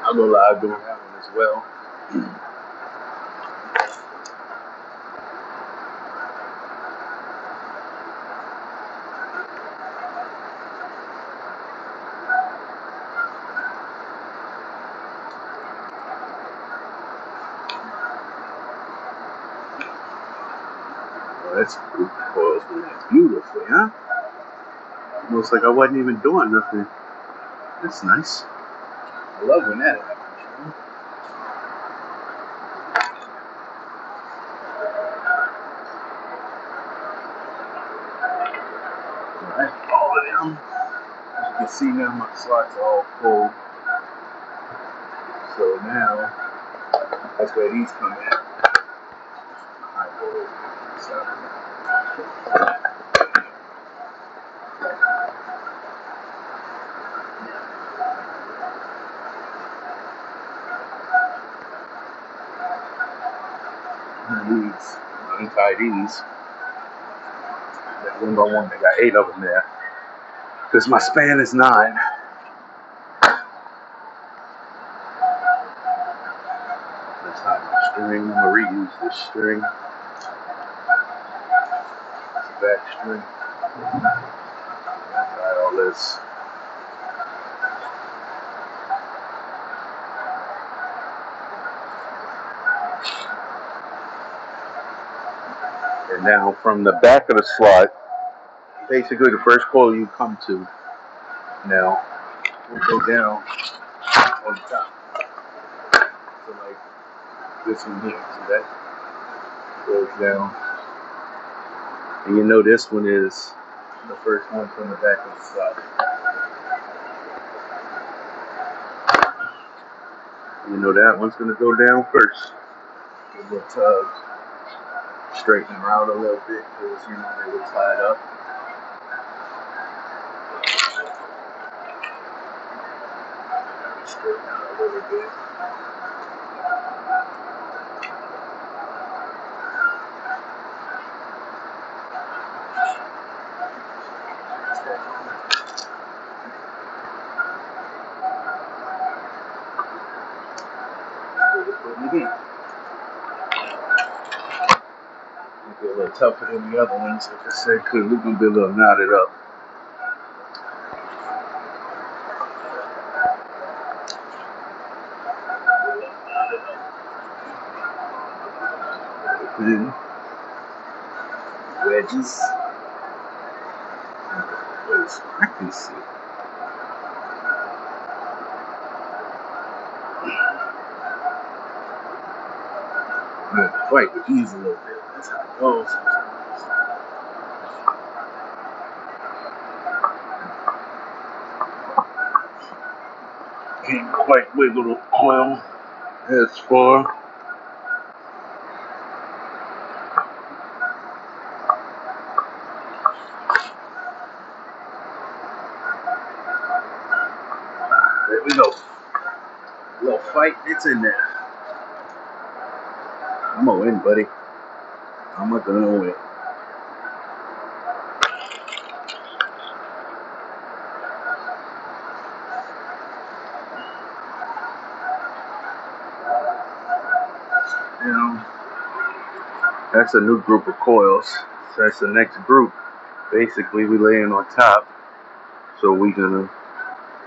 I'll go live doing that one as well. That's good coils beautifully, huh? Looks like I wasn't even doing nothing. That's nice. I love when that happens. Alright, all of them. As you can see now, my slots are all full. So now, that's where these come in. These, untie these. That one by one, they got 8 of them there. Because my span is 9. That's not my string. I'm gonna reuse this string. Back string. Try all this. And now from the back of the slot, basically the first coil you come to, now we'll go down on the top. So like this one here, see that? Goes down. And you know this one is the first one from the back of the slot. You know that one's gonna go down first. Give it a tug. Straighten them out a little bit because you know they were tied up. Straighten out a little bit. It'll be a little tougher than the other ones, like I said, because we're gonna be a little knotted up. Put in wedges. I can see. I'm gonna fight with these a little bit. That's how it goes. Can't quite wiggle the coil as far. There we go. Little fight, it's in there. I'm gonna win, buddy. I'm gonna win. Now, that's a new group of coils. So that's the next group. Basically, we laying on top. So we're gonna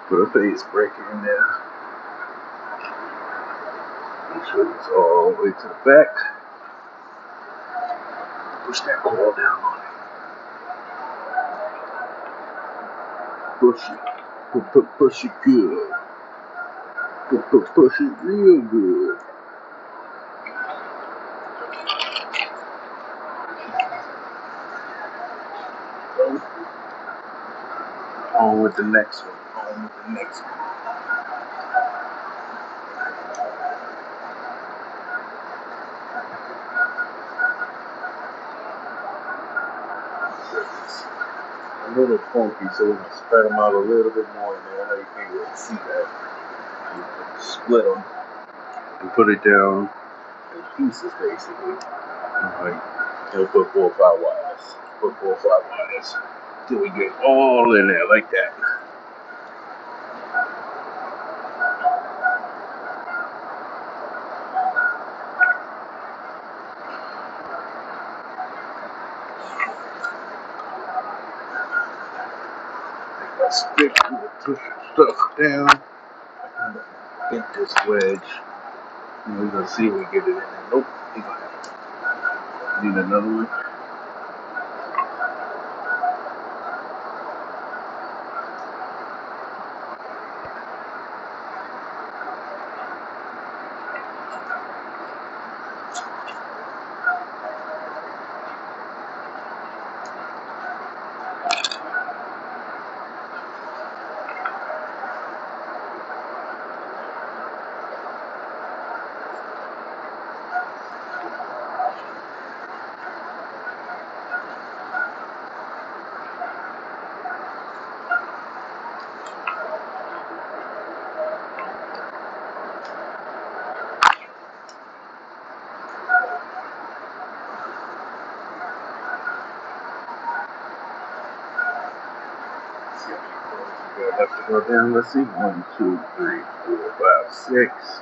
put a phase breaker in there. Make sure it's all the way to the back. Push that coil down on it. Push it. Push it good. Push it real good. On with the next one. On with the next one. A little funky, so we're gonna spread them out a little bit more in there. I know you can't really see that. Split them and put it down in pieces, basically. Alright, and we'll put 4 or 5 wires. Put 4 or 5 wires till we get all in there like that. Stick to push stuff down. Get this wedge. And we're gonna see if we get it in there. Nope, he's gonna have to need another one. left to go down. Let's see. 1, 2, 3, 4, 5, 6.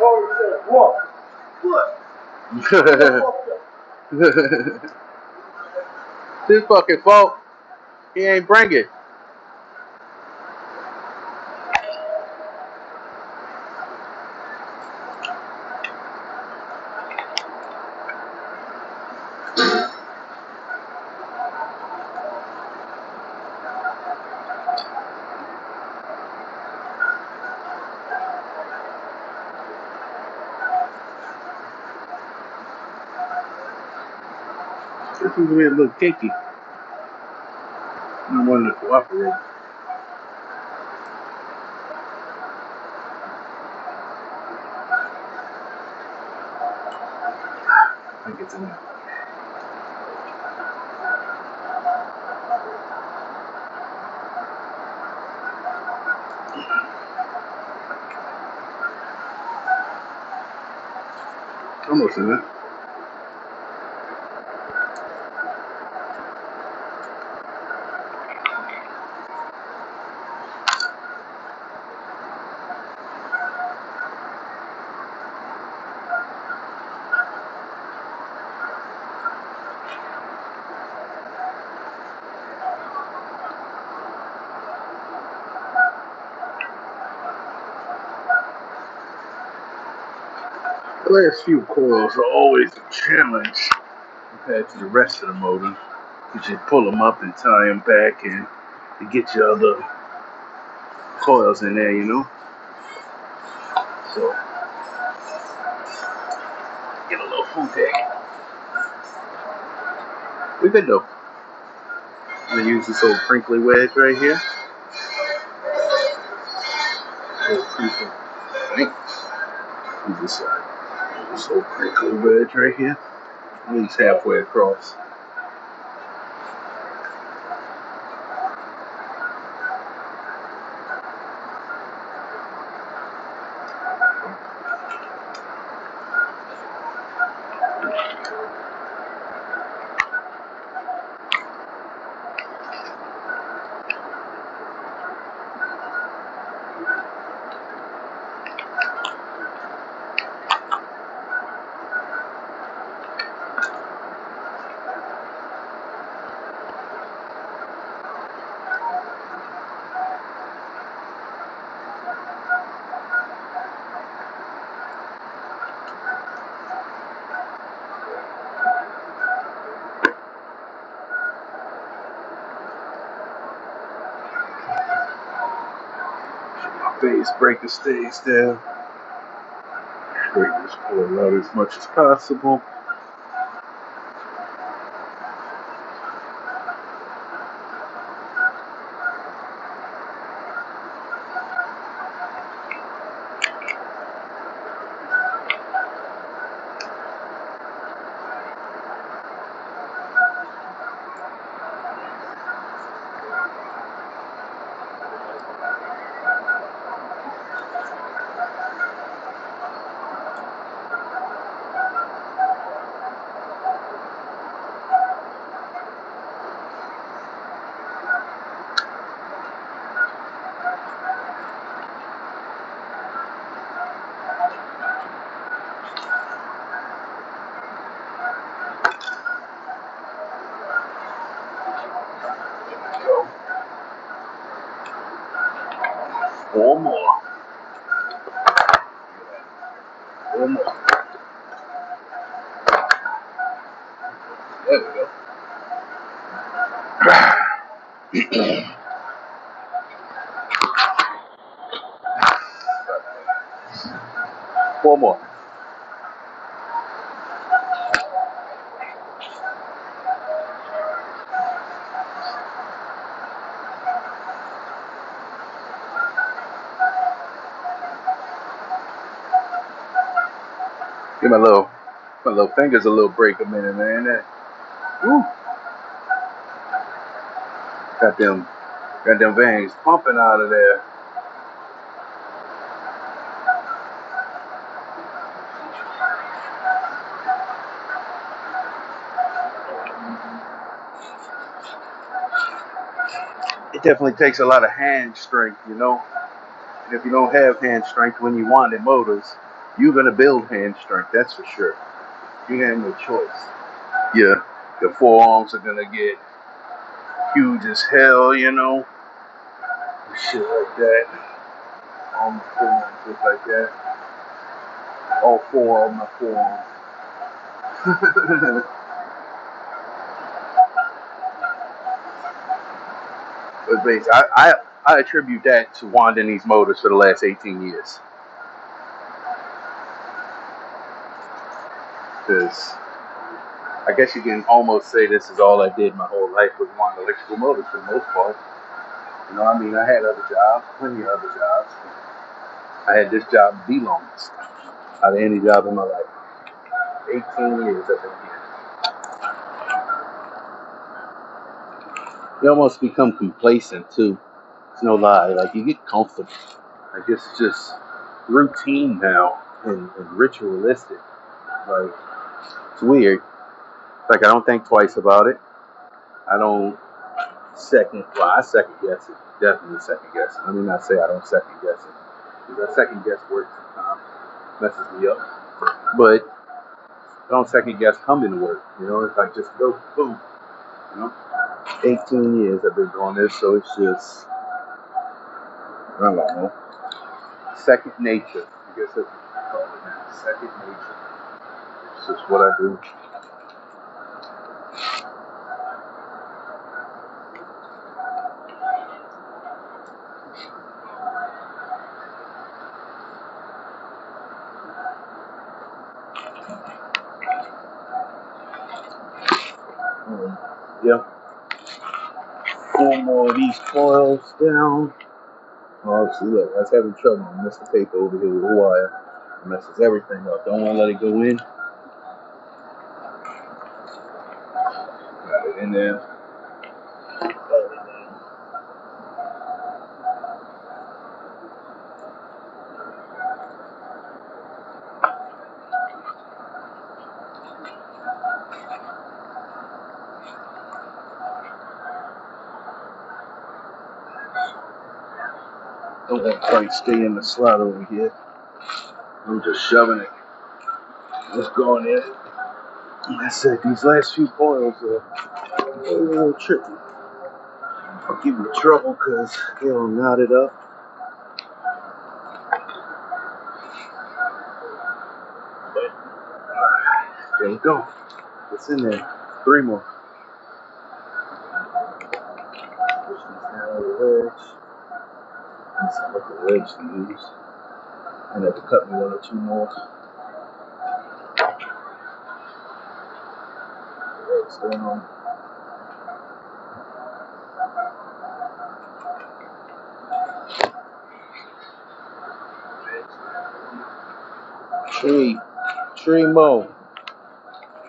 Oh, he said, what? His fucking fault. He ain't bring it. This is weird little cakey. I wanted to cooperate. I think it's in there. Almost in there. The last few coils are always a challenge compared to the rest of the motor. You just pull them up and tie them back and to get your other coils in there, you know? So, get a little food there. We good though. I'm gonna use this old crinkly wedge right here. Old crinkly. Right? Use this old crinkly wedge right here. At least halfway across. Phase breaker stays down. Break this coil out as much as possible. Go. 4 more. 4 more. There we go. 4 more. Give my little fingers a little break a minute, man. Woo, got them veins pumping out of there. It definitely takes a lot of hand strength, you know. And if you don't have hand strength when you want in motors, you're gonna build hand strength. That's for sure. You have no choice. Yeah, your forearms are gonna get huge as hell, you know, and shit like that. All my forearms just like that. All four of my forearms. But basically, I attribute that to wanding these motors for the last 18 years. Because I guess you can almost say this is all I did my whole life was wind electrical motors for the most part. You know, I mean, I had other jobs, plenty of other jobs. I had this job the longest out of any job in my life. 18 years I've been here. You almost become complacent too. It's no lie. Like you get comfortable. Like it's just routine now and ritualistic. Like it's weird. Like I don't think twice about it. I don't I second guess it. Definitely second guess it. Let me not say I don't second guess it. Because I second guess work sometimes. Messes me up. But I don't second guess coming to work. You know, it's like just go boom. You know? 18 years I've been doing this, so it's just I don't know. Second nature. I guess that's what you call it now. Second nature. It's just what I do. Yeah. 4 more of these coils down. Oh, see, look, I was having trouble. I messed the paper over here with the wire. It messes everything up. Don't want to let it go in. Got it in there. Don't let quite stay in the slot over here. I'm just shoving it. It's going in. Like I said, these last few coils are a little tricky. I'll give you trouble because they'll knot it up. But, there we go. It's in there. 3 more. Push these down with the wedge. Let's see what the wedge to use. I have to cut me 1 or 2 more. Wedge down.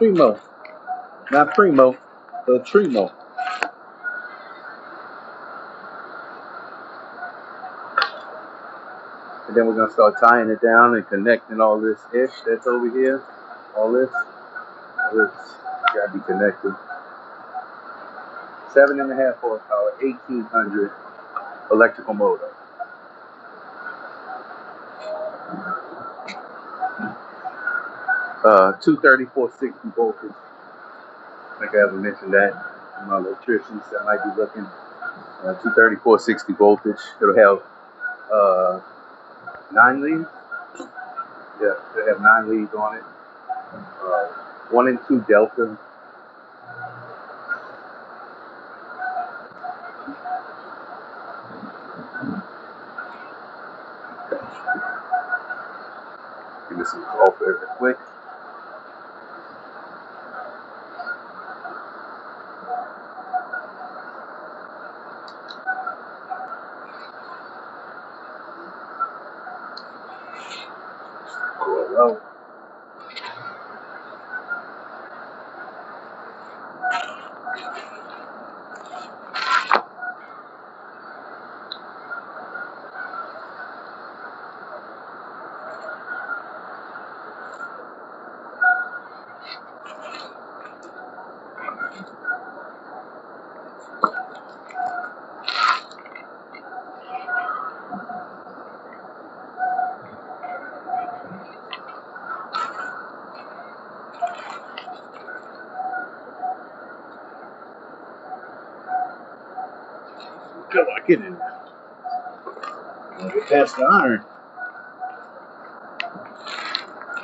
Tremo, not primo, but tremo. And then we're gonna start tying it down and connecting all this ish that's over here. All this gotta be connected. 7.5 horsepower, 1800 electrical motor. 23460 voltage. I think I ever mentioned that. My electricians that might be looking. 23460 voltage. It'll have 9 leads. Yeah, it'll have 9 leads on it. 1 and 2 delta. Give me some off there real quick. Coil out. Get in there. Get past the iron.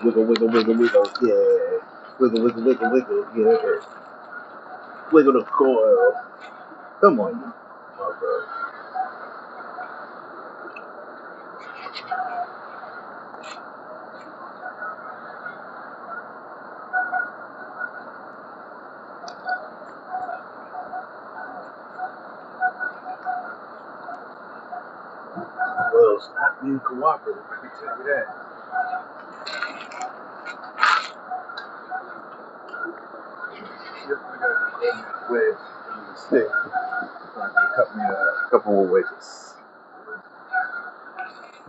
Wiggle, wiggle, wiggle, wiggle. Yeah. Wiggle, wiggle, wiggle, wiggle. Yeah. Wiggle the coil. Come on, you. Okay. Well, it's not being cooperative, I can tell you that. Yep, I got a wedge and a stick. So I can cut me a couple more wedges.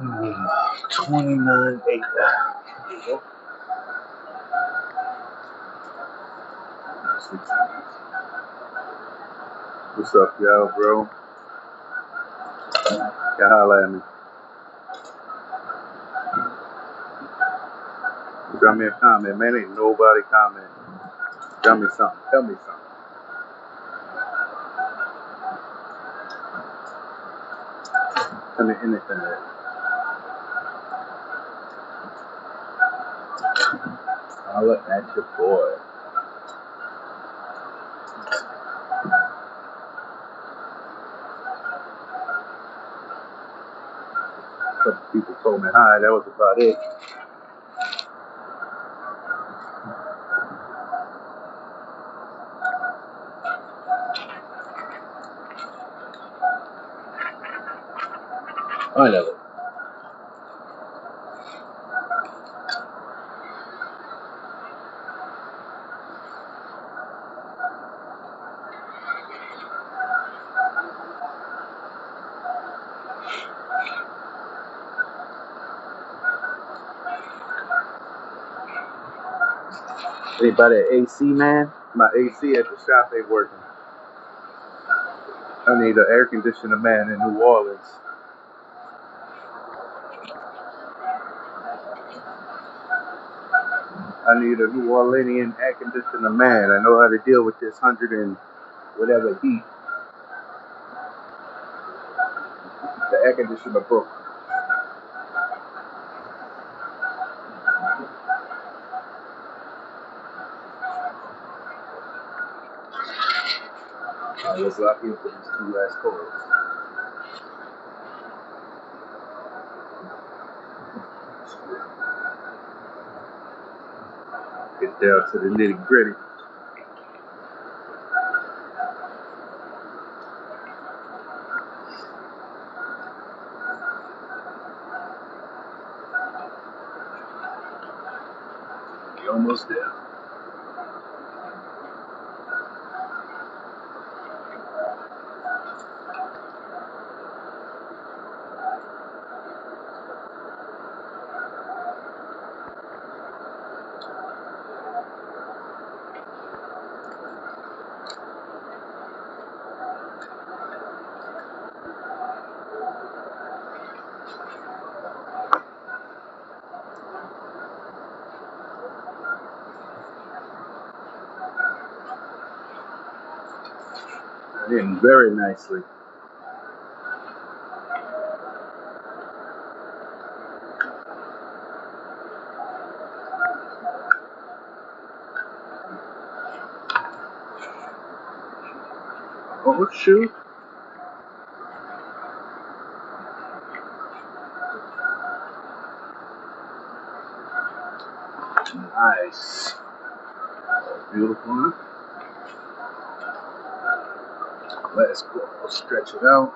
29.8. There you go. What's up, y'all, bro? Y'all holla at me. Drop me a comment, man. Ain't nobody commenting. Drop me something. Tell me something. Tell me anything. Holla at your boy. A couple people told me hi. That was about it. I know it. Anybody at AC, man? My AC at the shop ain't working. I need an air conditioner man in New Orleans. I need a New Orleanian air conditioner man. I know how to deal with this 100 and whatever heat. The air conditioner broke. I was locked in for these two last coils. Get down to the nitty gritty. You're almost there. In very nicely. Oh shoot. Nice. Beautiful. Let's go. Stretch it out.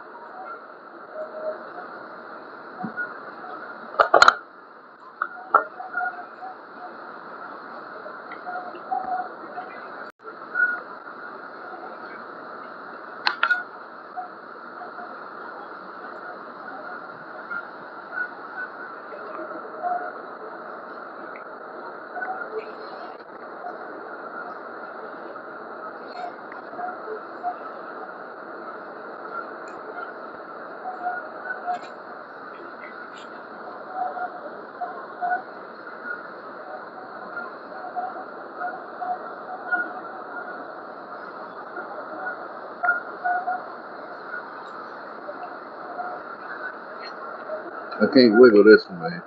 I can't wiggle this one, man.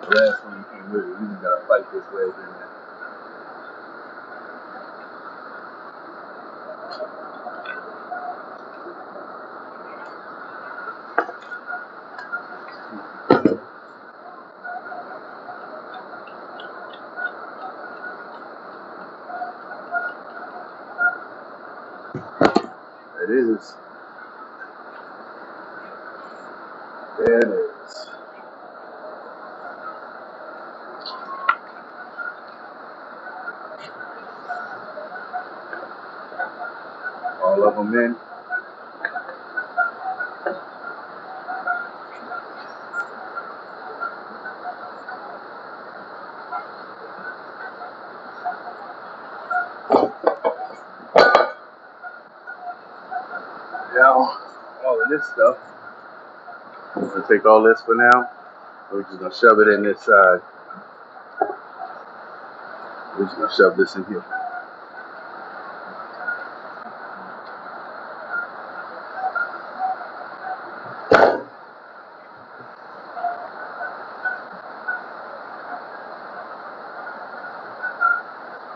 The last one you can't wiggle. You just gotta fight this way in there. It is. There it is. All of them in. Now, all of this stuff. I'm gonna take all this for now. We're just gonna shove it in this side. We're just gonna shove this in here.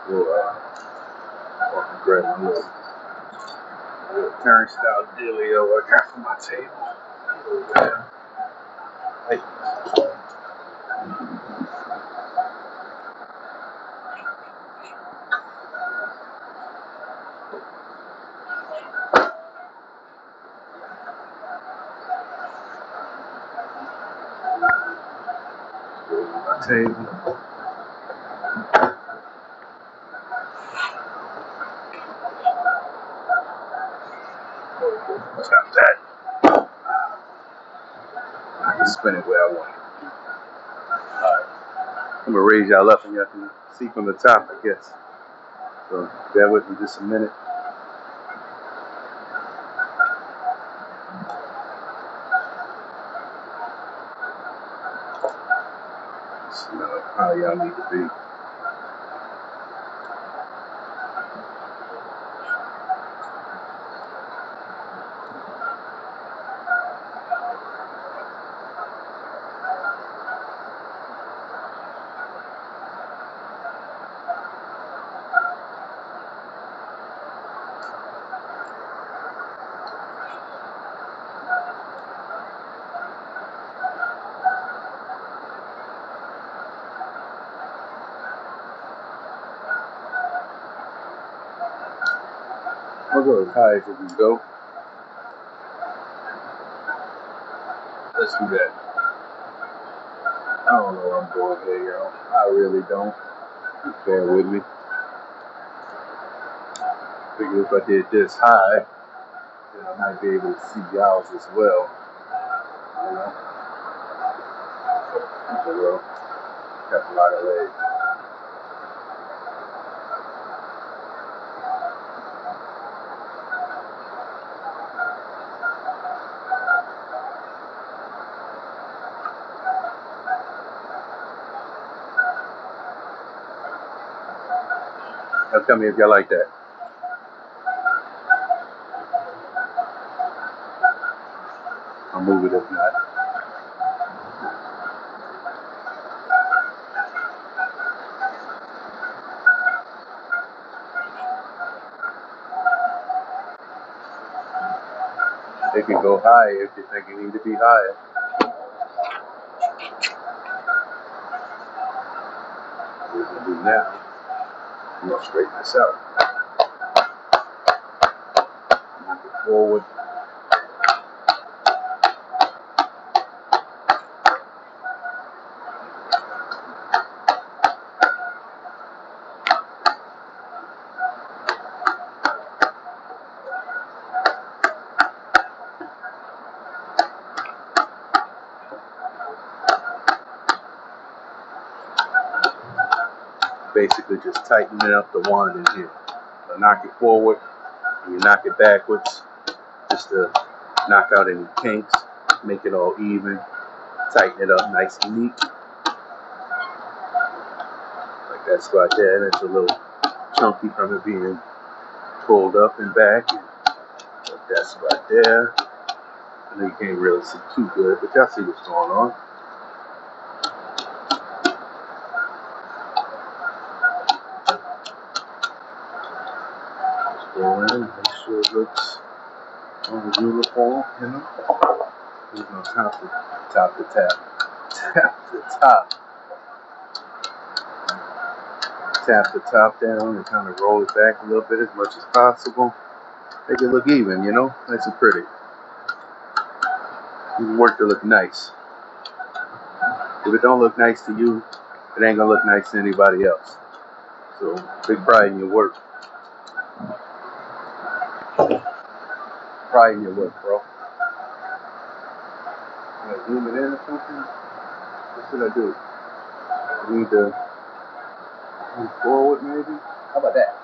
We'll grab my little turnstile dealio I got from my table. Hey. My table. Tap that. I can spin it where I want it. Alright. I'm gonna raise y'all up and y'all can see from the top, I guess. So bear with me just a minute. Smell how y'all need to be. I'll go as high as we can go. Let's do that. I don't know what I'm doing here, y'all. I really don't. Just bear with me. Figure if I did this high, then I might be able to see y'all as well. You know? Well, got a lot of legs. Now tell me if y'all like that. I'll move it if not. They can go high if you think it need to be higher. What we're gonna do now, I'm gonna straighten this out. Move it forward. Basically just tightening up the wand in here. So knock it forward and you knock it backwards just to knock out any kinks, make it all even, tighten it up nice and neat. Like that spot there, and it's a little chunky from it being pulled up and back. And like that spot there. I know you can't really see too good, but y'all see what's going on. Just go in, make sure it looks on the uniform, you know. We're gonna top the tap the top down and kind of roll it back a little bit as much as possible. Make it look even, you know, nice and pretty. You work to look nice. If it don't look nice to you, it ain't gonna look nice to anybody else. So big pride in your work. Pride in your work, bro. You gotta zoom it in or something? What should I do? I need to move forward maybe? How about that?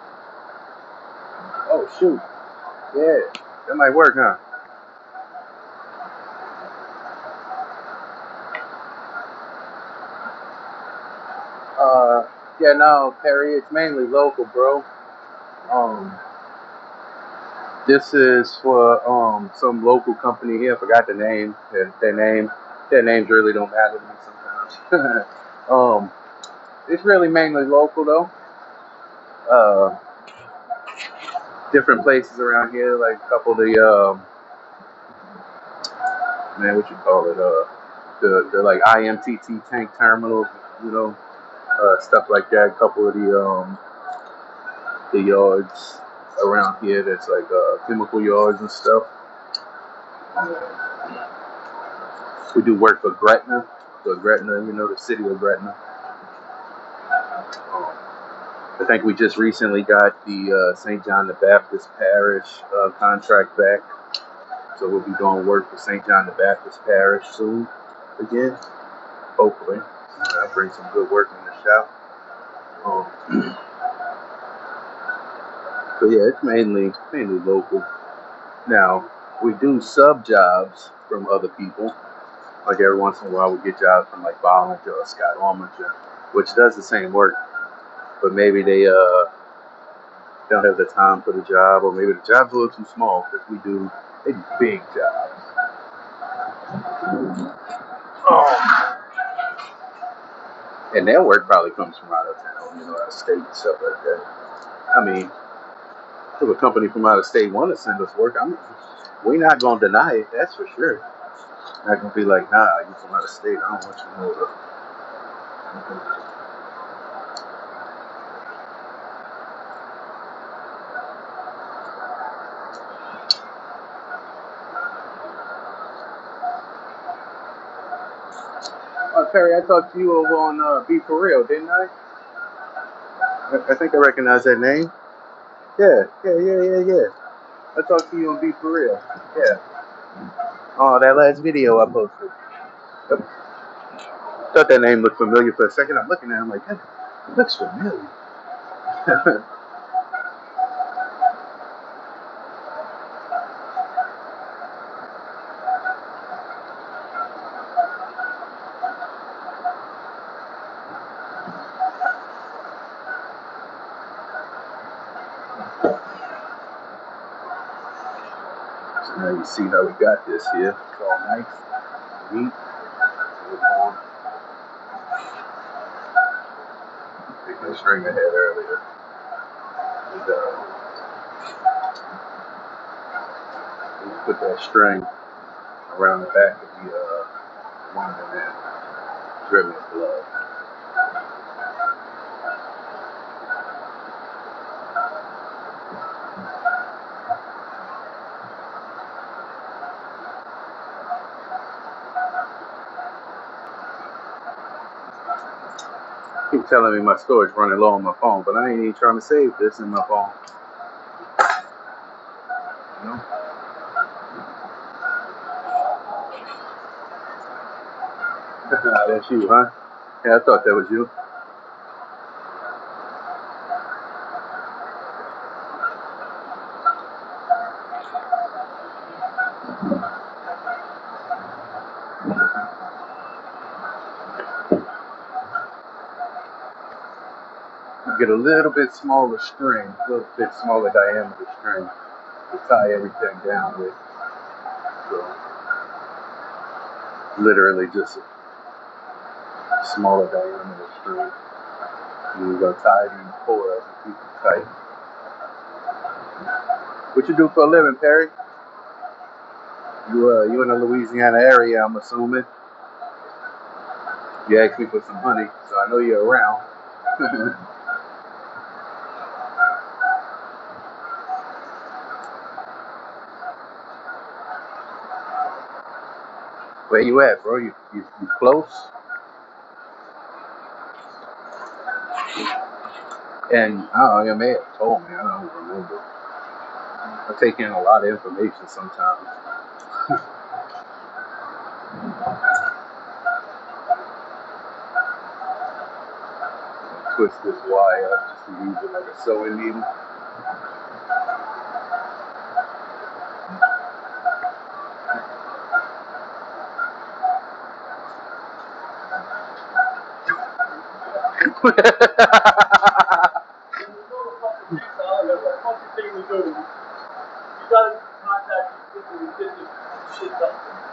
Oh shoot. Yeah, that might work, huh? Yeah, no, Terry, it's mainly local, bro. This is for some local company here. I forgot the name. Their names really don't matter to me sometimes. It's really mainly local though. Different places around here, like a couple of the man, what you call it? The like IMTT tank terminals, you know, stuff like that. A couple of the yards around here that's like chemical yards and stuff. We do work for Gretna. So Gretna, you know, the city of Gretna. I think we just recently got the St. John the Baptist Parish contract back. So we'll be doing work for St. John the Baptist Parish soon again. Hopefully. I'll bring some good work in the shop. So yeah, it's mainly local. Now, we do sub jobs from other people. Like every once in a while we get jobs from like Bollinger or Scott Armiger, which does the same work. But maybe they don't have the time for the job, or maybe the job's a little too small because they do big jobs. And their work probably comes from out of town, you know, out of state and stuff like that. I mean, if a company from out of state want to send us work, we're not gonna deny it. That's for sure. Not gonna be like, nah, you from out of state. I don't want you to know that. Terry, I talked to you over on Be For Real, didn't I? I think I recognize that name. Yeah. I talked to you on Be For Real. Yeah. Oh, that last video I posted. I thought that name looked familiar for a second. I'm looking at it, I'm like, that looks familiar. So now you see how we got this here. It's all nice, neat. Taking the string ahead earlier. And, put that string around the back of the one in that driven glove. Keep telling me my storage running low on my phone, but I ain't even trying to save this in my phone. You know? That's you, huh? Yeah, I thought that was you. Get a little bit smaller string, a little bit smaller diameter string to tie everything down with. So Literally just a smaller diameter screw. You go tie it in coils and keep it tight. What you do for a living, Perry? You in the Louisiana area, I'm assuming. You asked me for some honey, so I know you're around. Where you at, bro? You close? And you may have told me, I don't remember. I take in a lot of information sometimes. Twist this wire up just to use it like a sewing needle.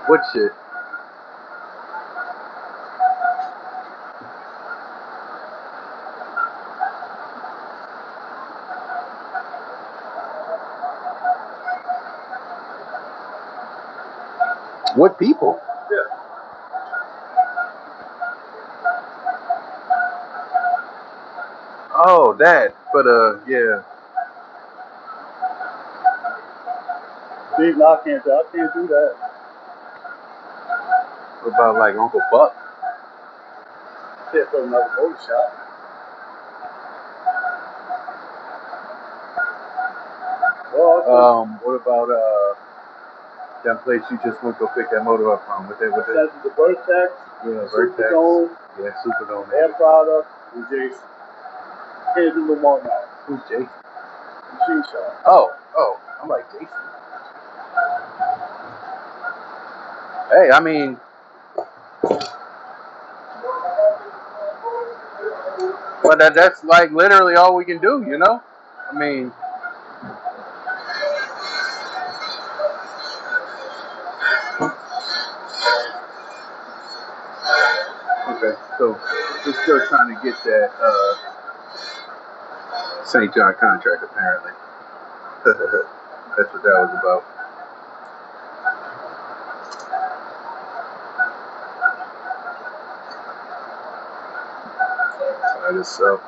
What shit? What people? Yeah. Oh, that. But yeah. See, no, I can't do that. What about like Uncle Buck? Can't put another motor shop. Well, what about that place you just went to pick that motor up from? What they? That's the Vertex. Yeah, Vertex. Superdome. Yeah, Superdome. Air Product. And Jason. Can't do no more now. Who's Jason? Machine shop. Oh, I'm like Jason. Hey, I mean, well, that's like literally all we can do, you know? I mean, okay, so we're still trying to get that St. John contract, apparently. That's what that was about. Try this up.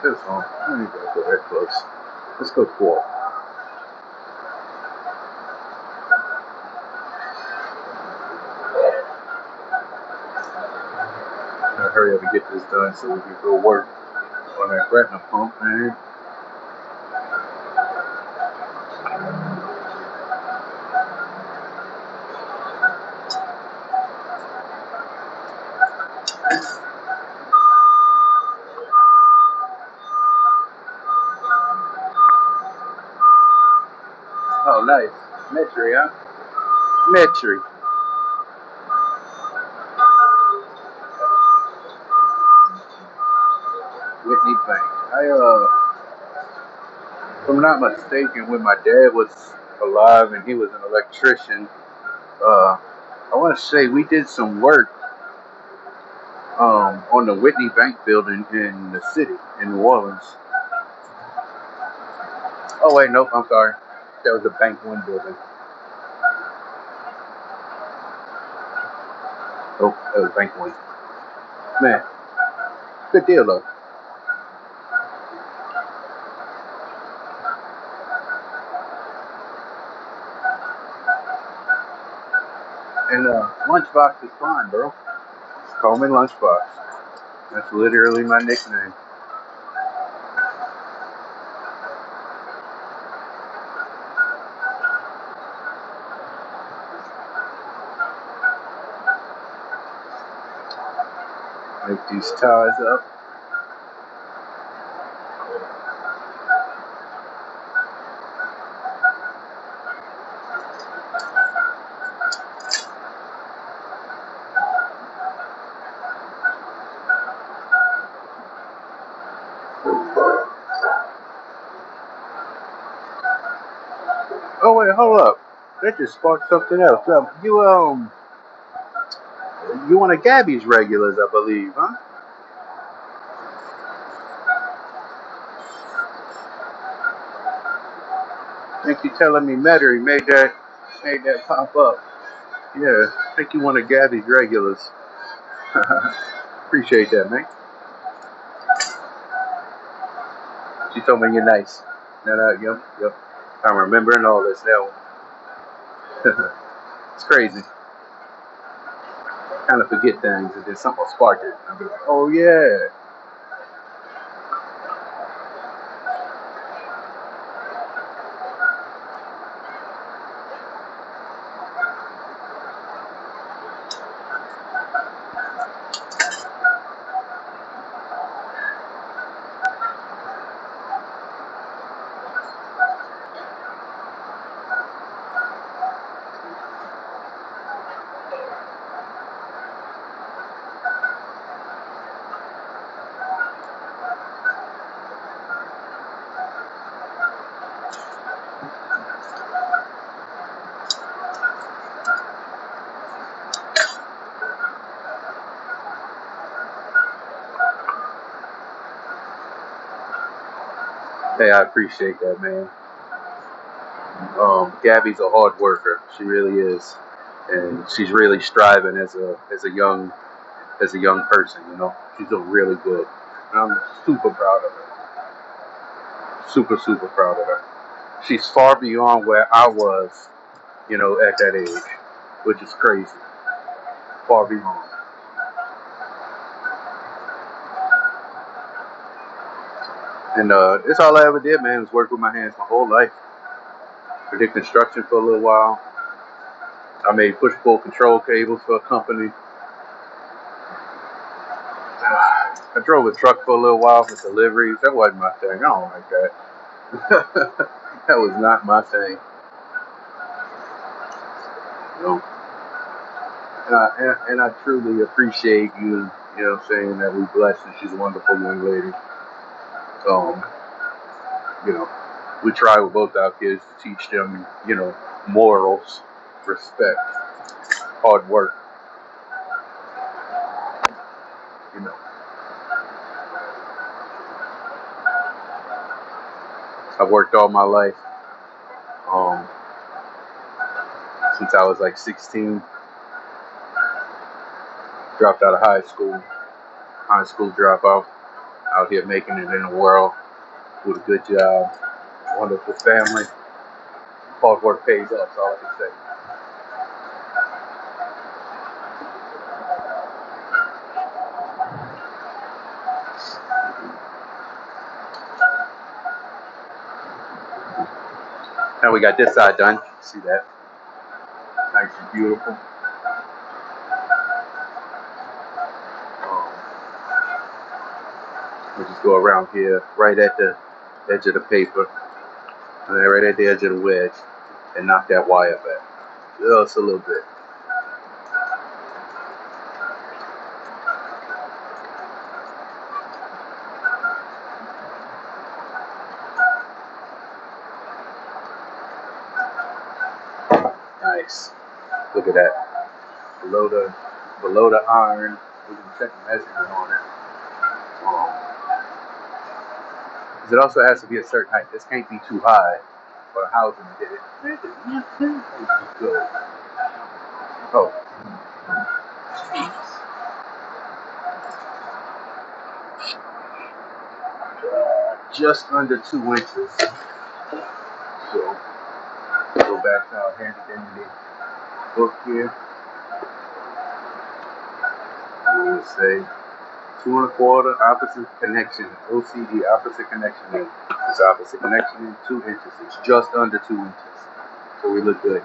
This one. I ain't gonna go that close. Let's go 4. I'm gonna hurry up and get this done so we can go work on that retina pump, man. Oh, nice. Metry, huh? Metry. Whitney Bank. If I'm not mistaken, when my dad was alive and he was an electrician, I want to say we did some work on the Whitney Bank building in the city, in New Orleans. Oh, wait, nope, I'm sorry. That was the Bank 1 building. Oh, that was Bank 1. Man, good deal, though. And Lunchbox is fine, bro. Just call me Lunchbox. That's literally my nickname. Make these ties up. wait, hold up. That just sparked something else. You one of Gabby's regulars, I believe, huh? I think you telling me met her. He made that pop up. Yeah, I think you one of Gabby's regulars. Appreciate that, man. She told me you're nice. Yep. I'm remembering all this now. It's crazy. Kind of forget things, and then something will spark it. I'll be like, oh yeah. Hey, I appreciate that, man. Gabby's a hard worker. She really is, and she's really striving as a young person. She's doing really good, and I'm super proud of her. Super proud of her. She's far beyond where I was, at that age, which is crazy. Far beyond. And it's all I ever did, man, was work with my hands my whole life. I did construction for a little while. I made push-pull control cables for a company. I drove a truck for a little while for deliveries. That wasn't my thing. I don't like that. That was not my thing. You know? And I truly appreciate you, saying that we blessed and she's a wonderful young lady. Um, you know, we try with both our kids to teach them, morals, respect, hard work. You know, I've worked all my life, um, since I was like 16. Dropped out of high school dropout, out here making it in the world with a good job, wonderful family. Hard work pays off, that's all I can say. Now we got this side done. See that? Nice and beautiful. We'll just go around here, right at the edge of the paper, and then right at the edge of the wedge, and knock that wire back. Just a little bit. Nice. Look at that. Below the iron, we can check the measurement on it. Because it also has to be a certain height. This can't be too high for a housing to hit it. Good. Oh. Just under 2 inches. So go back to our handy dandy book here. We will say 2 1/4 opposite connection. OCD opposite connection in. It's opposite connection in 2 inches. It's just under 2 inches. So we look good.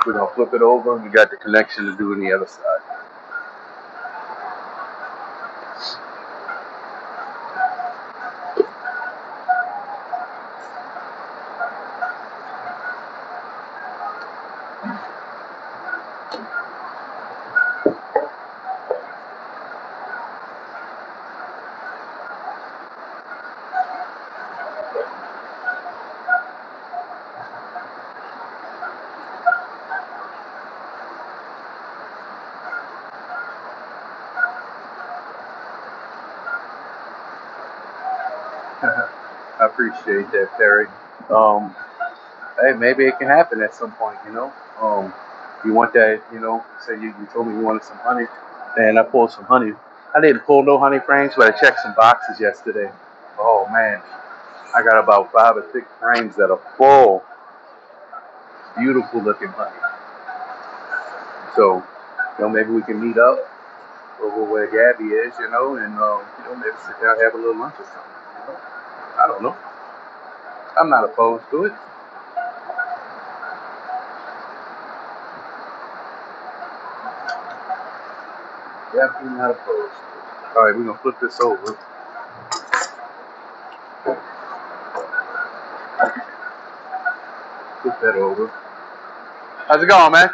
We're gonna flip it over and we got the connection to do on the other side. I appreciate that, Terry. Hey, maybe it can happen at some point, you know. You want that, you know, say you told me you wanted some honey, and I pulled some honey. I didn't pull no honey frames, but I checked some boxes yesterday. Oh man, I got about 5 or 6 frames that are full, beautiful looking honey. So, you know, maybe we can meet up over where Gabby is, you know, and you know, maybe sit down and have a little lunch or something. You know? I don't know. I'm not opposed to it. Definitely not opposed to it. All right, we're gonna flip this over. Flip that over. How's it going, man?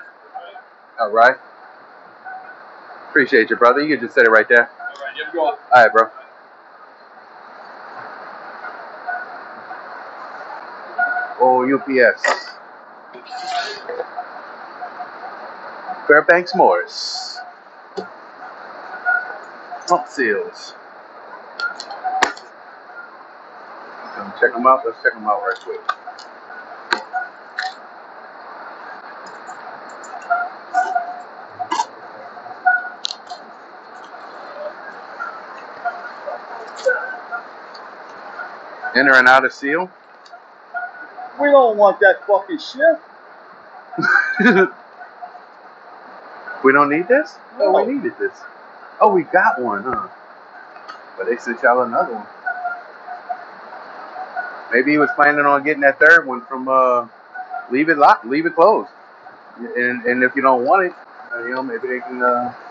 All right. Appreciate you, brother. You can just set it right there. All right, you have a go. All right, bro. Oh, UPS. Fairbanks Morris. Pump seals. Check them out. Let's check them out right quick. Enter and out of seal. We don't want that fucking shit. We don't need this? No. Oh, we needed this. Oh, we got one, huh? But they sent y'all another one. Maybe he was planning on getting that third one from leave it locked, leave it closed. And if you don't want it, you know, maybe they can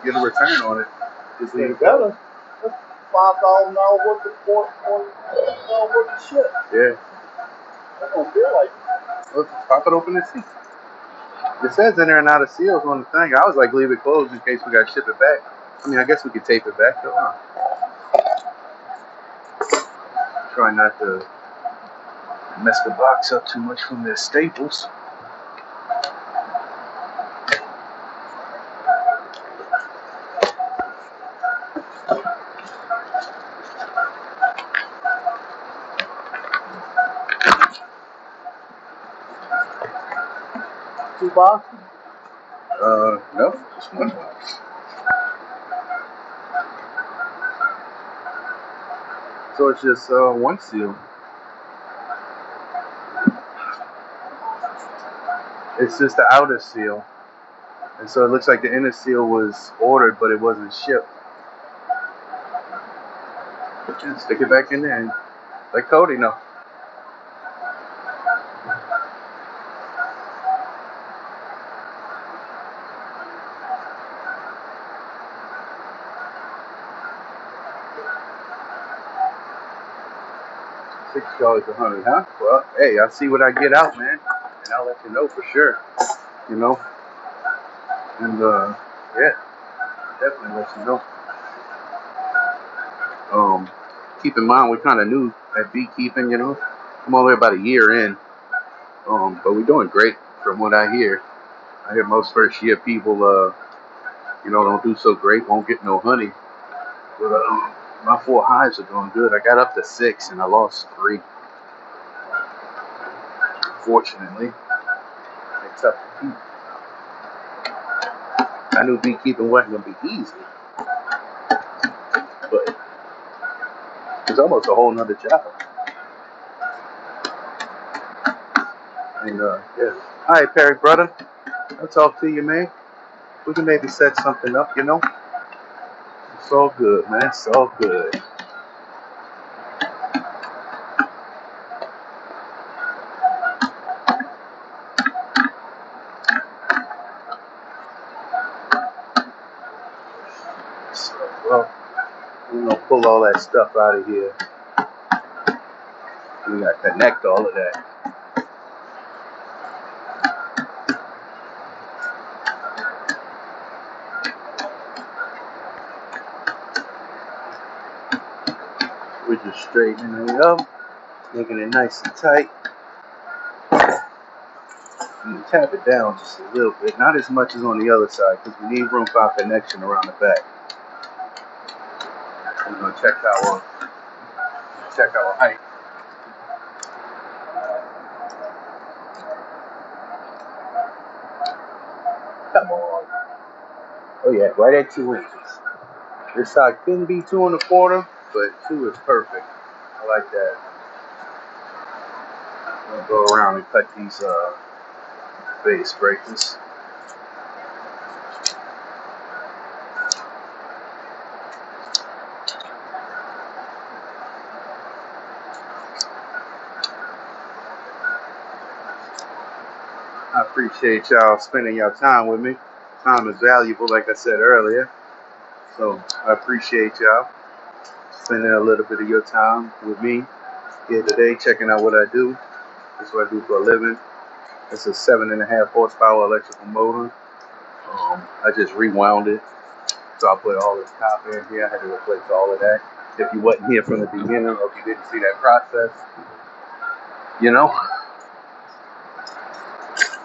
get a return on it. Just leave it closed. That's $5,000 worth of shit. Yeah. I don't feel like it. Let's pop it open and see. It says enter and out of seals on the thing. I was like, leave it closed in case we got to ship it back. I mean, I guess we could tape it back though. Try not to mess the box up too much from their staples. Two boxes? No, just one box. So it's just one seal. It's just the outer seal. And so it looks like the inner seal was ordered, but it wasn't shipped. Just stick it back in there and let Cody know. $6 a honey, huh? Well, hey, I'll see what I get out, man, and I'll let you know for sure. You know, and yeah, definitely let you know. Keep in mind we're kind of new at beekeeping. You know, I'm only about a year in, but we're doing great from what I hear. I hear most first year people, you know, don't do so great, won't get no honey. But my 4 hives are doing good. I got up to 6 and I lost 3. Fortunately, it's tough to keep. I knew beekeeping wasn't going to be easy, but it's almost a whole nother job. And yeah. All right, Perry, brother. I'll talk to you, man. We can maybe set something up, you know. It's all good, man. It's all good. So, well, we're gonna pull all that stuff out of here. We gotta connect all of that. We're just straightening it up, making it nice and tight. You can tap it down just a little bit, not as much as on the other side, because we need room for our connection around the back. We're gonna check our check our height. Come on. Oh yeah, right at 2 inches. This side couldn't be 2 1/4, but 2 is perfect. I like that. I'll go around and cut these base breakers. I appreciate y'all spending your time with me. Time is valuable, like I said earlier. So I appreciate y'all spending a little bit of your time with me here today, checking out what I do. That's what I do for a living. It's a 7.5 horsepower electrical motor. I just rewound it. So I put all this copper in here. I had to replace all of that. If you wasn't here from the beginning or if you didn't see that process, you know,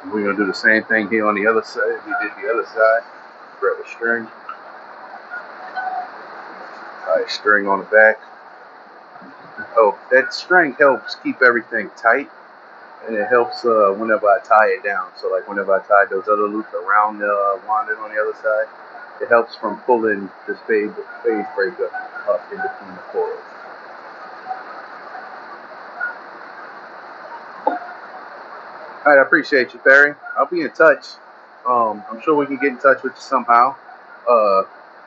we're going to do the same thing here on the other side. We did the other side. Grab a string. String on the back. Oh, that string helps keep everything tight. And it helps whenever I tie it down. So like whenever I tie those other loops around the winding on the other side, it helps from pulling this phase breaker up in between the coils. All right, I appreciate you, Barry. I'll be in touch. I'm sure we can get in touch with you somehow.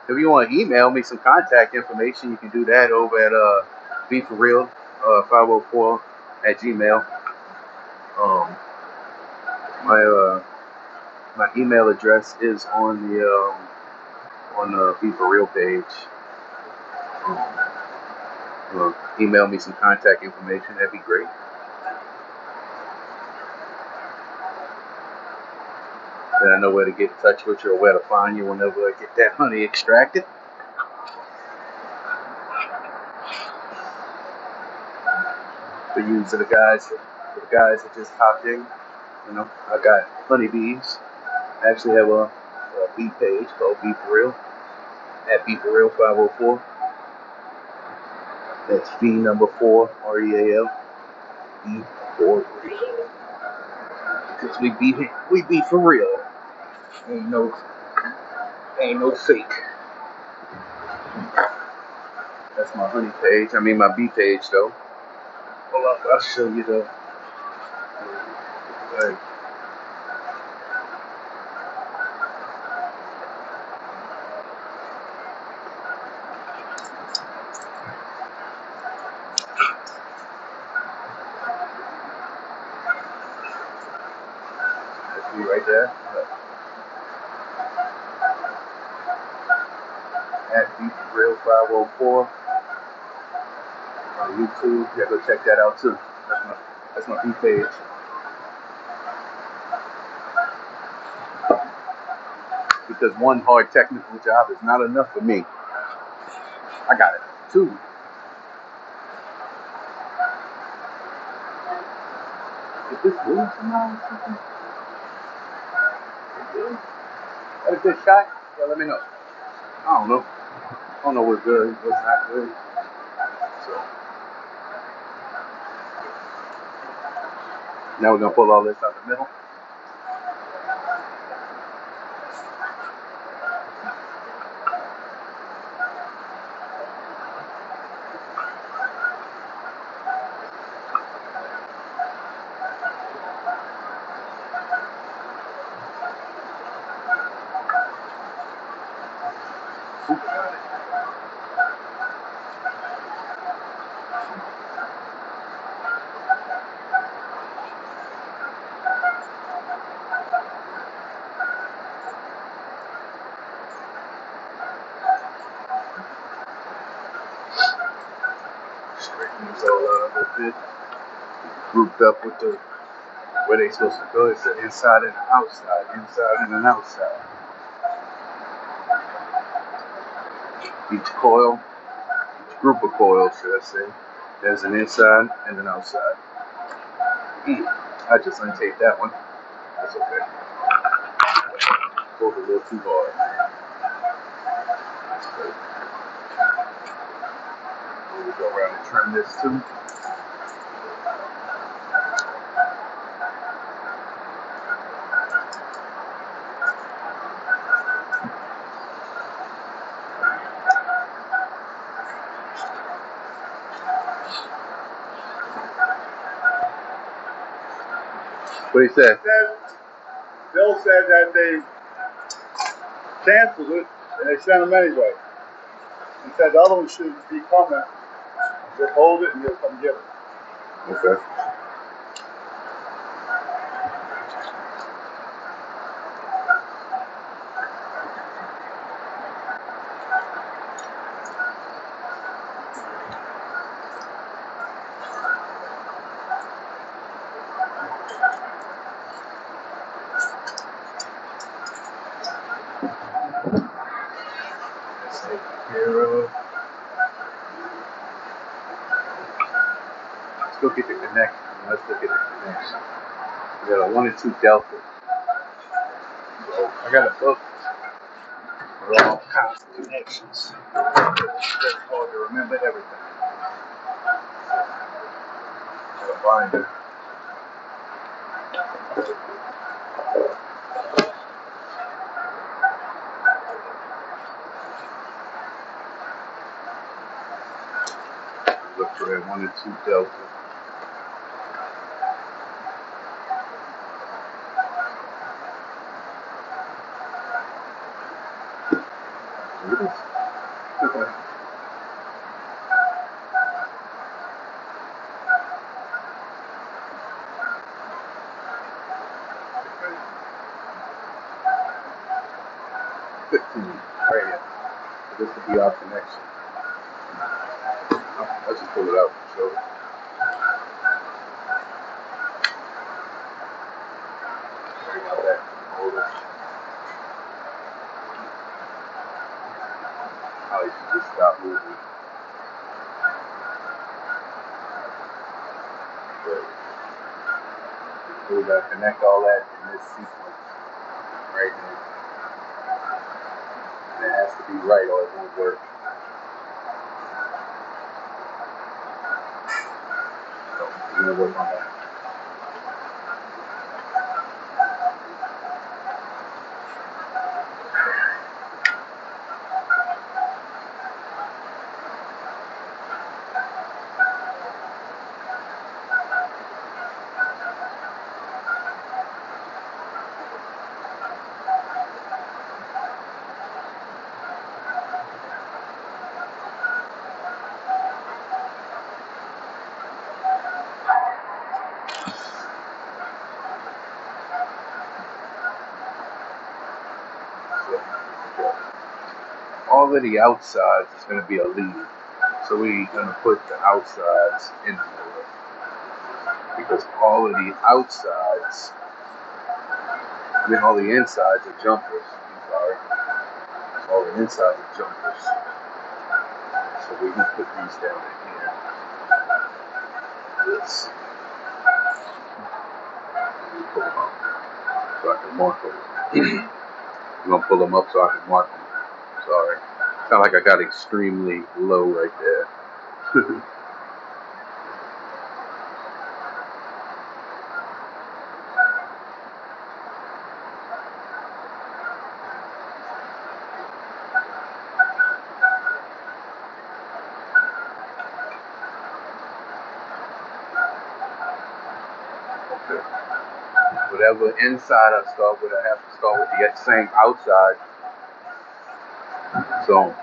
If you want to email me some contact information, you can do that over at beforreal 504 at Gmail. My email address is on the Be For Real page. Email me some contact information. That'd be great. Then I know where to get in touch with you or where to find you whenever I get that honey extracted. For you, to the guys that just hopped in, you know, I got honeybees. I actually have a bee page called Be For Real at Be For Real 504. That's bee number 4 REAL. Be for real. Because we be for real. Ain't no fake. That's my honey page. I mean my bee page though. Hold up, I'll show you the. Like, that's me right there. At Be For Real 504 on YouTube. Yeah, go check that out too. That's my bee page. Because one hard technical job is not enough for me. I got it. 2. Is this moving somehow or something? Got a good shot? Yeah, let me know. I don't know. I don't know what's good, what's not good. So now we're gonna pull all this out the middle. Straighten these all out a little bit. Grouped up with the where they supposed to go. It's the inside and the outside, inside and an outside. Each coil, each group of coils, should I say, there's an inside and an outside. I just untaped that one. That's okay. Pulled a little too hard. We'll go around and trim this too. What he said? Bill said that they canceled it and they sent them anyway. He said the other one should be coming. Just hold it and he'll come get it. Okay. Let's take care of. Let's go get the connection. Let's go get the connection. We got a 1 and 2 delta. So I got a book with all kinds of connections. It's hard to remember everything. Got a binder. Look for that 1 and 2 delta. Look at this. 15 right here. So this will be our connection. Let's just pull it out and show it. Bring out that holder. I should just stop moving. But we gotta connect all that in this sequence right here. And it has to be right or it won't work. So we're gonna work on that. All of the outsides is going to be a lead. So we're going to put the outsides in there. Because all of the outsides, all the insides are jumpers. I'm sorry. All the insides are jumpers. So we're going to put these down in here. Let's see. Let me pull them up so I can mark them. I'm going to pull them up so I can mark them. Sorry. Sound like I got extremely low right there. Okay. Whatever inside I start with, I have to start with the same outside. So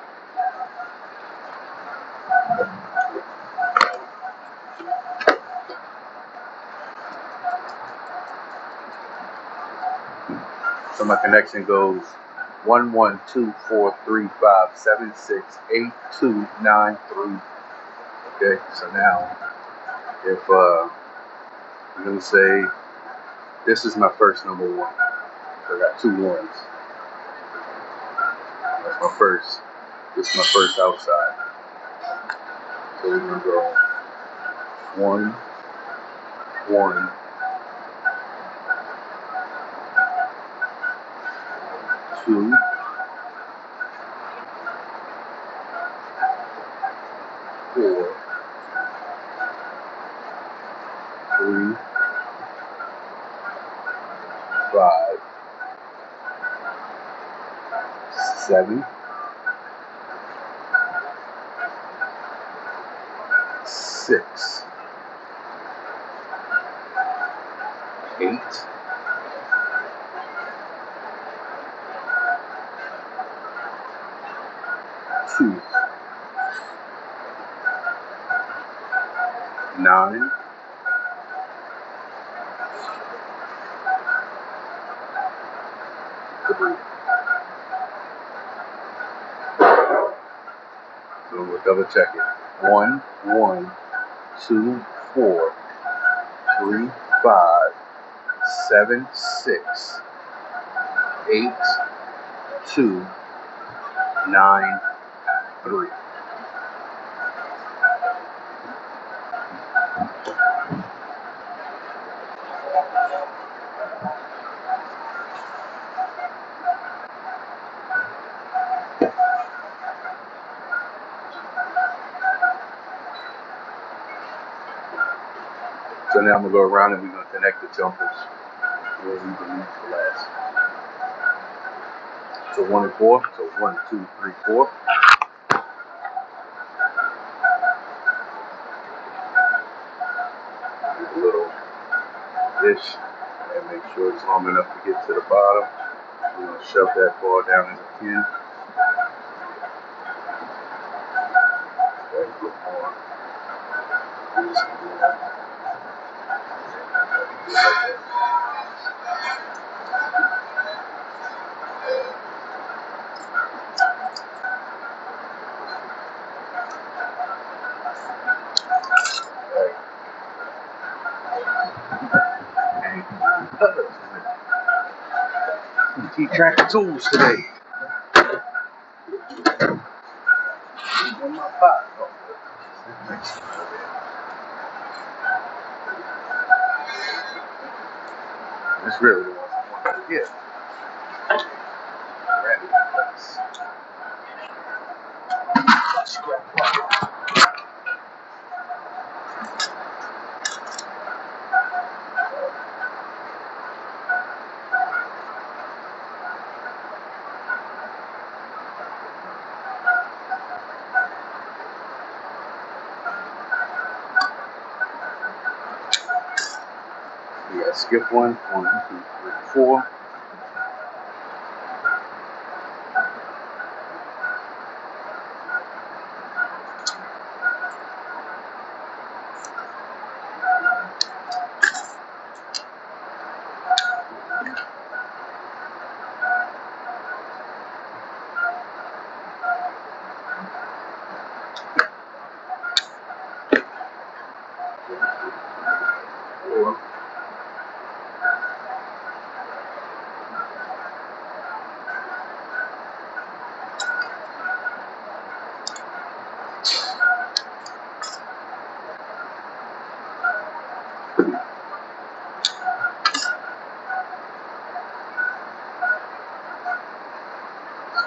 my connection goes 1 1 2 4 3 5 7 6 8 2 9 3. Okay, so now if I'm gonna say this is my first number 1. So I got 2 ones. That's my first. This is my first outside. So we're gonna go 1 1 2 4 7, 6, 8, 2, 9, 3. So we'll double check it. 1, 1, 2, 4, 3, 5, 7, 6, 8, 2, 9, 3. So now I'm going to go around and we're going to connect the jumpers. We'll leave the next to last. So 1 and 4. So 1, 2, 3, 4. A little dish and make sure it's long enough to get to the bottom. We're going to shove that ball down in the pin. That's good more. Keep track of tools today. In my pot. That's really the one I want to get. We got skip 1, 1, 2, 3, 4.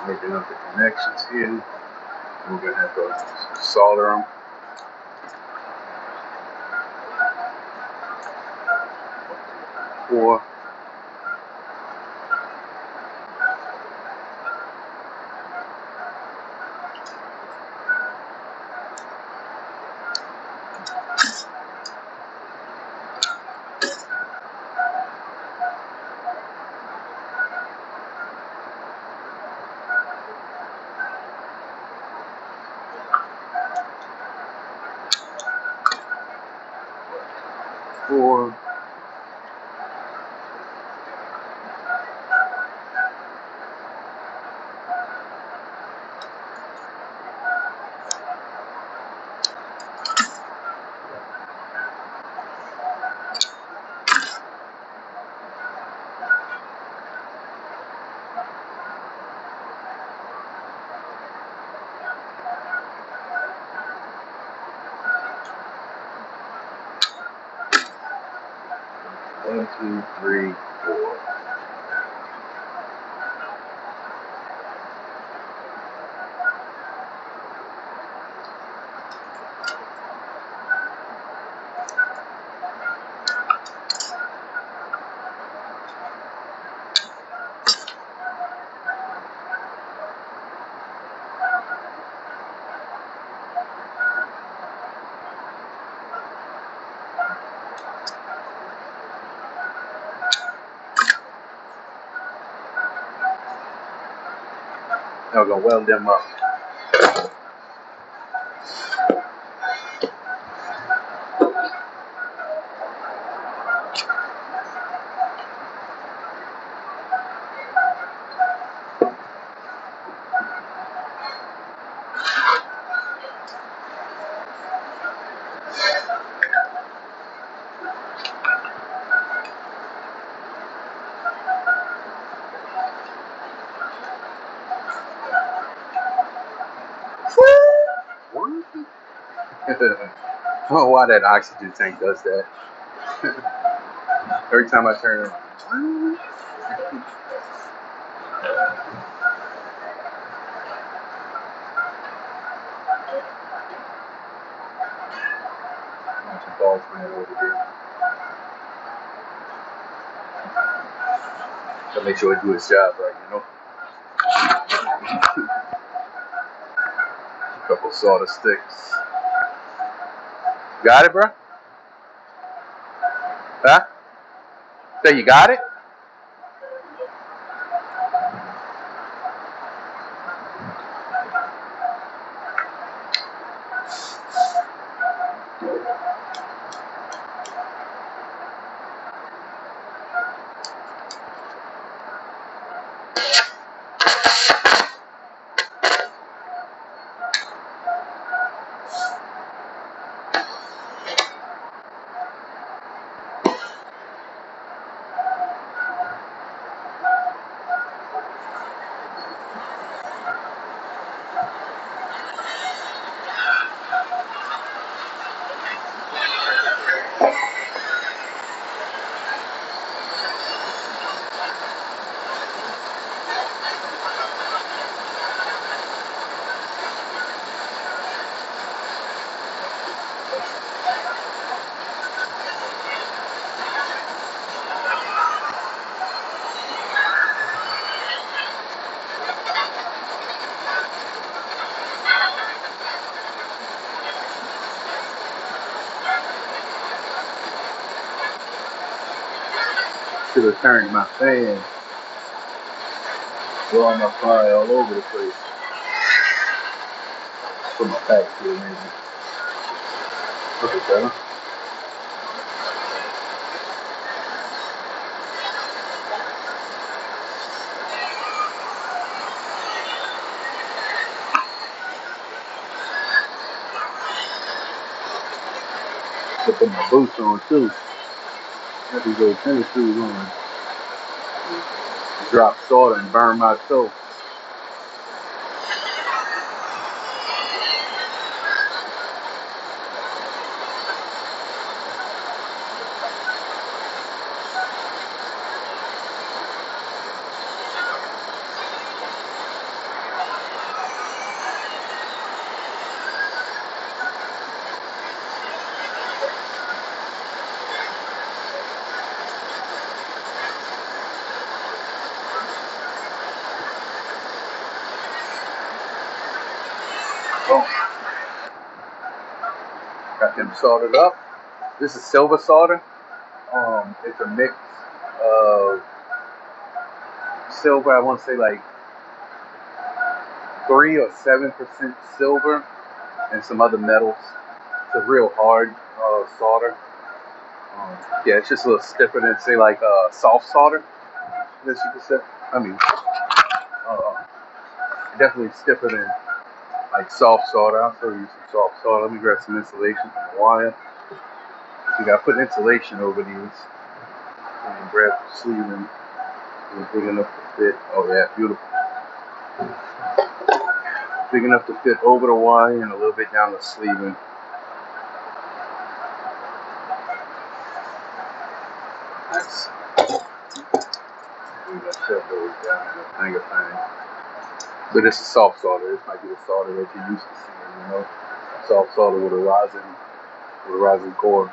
Making up the connections here. We're going to have to solder them. Four. Four. One, two, three, 4. I'm gonna weld them up. I don't know why that oxygen tank does that. Every time I turn it on. Some balls man over there. Gotta make sure I do his job right, you know. A couple solder sticks. Got it, bro? Huh? Say you got it? Should have turned my fan. Blowing my fly all over the place. Put my pack here, maybe. Okay, better. Should put my boots on too. Got these old tennis shoes on. Drop solder and burn my toe. Oh, got them soldered up. This is silver solder. It's a mix of silver. I want to say like 3 or 7% silver and some other metals. It's a real hard solder. Yeah, it's just a little stiffer than say like soft solder. I guess you could say. I mean, definitely stiffer than like soft solder. I'll show you some soft solder. Let me grab some insulation from the wire. You gotta put insulation over these. And grab the sleeving. Big enough to fit. Oh yeah, beautiful. Big enough to fit over the wire and a little bit down the sleeving. Nice. We got shut those down in a finger thing. So this is soft solder. This might be the solder that you're used to seeing, you know. Soft solder with a rosin core.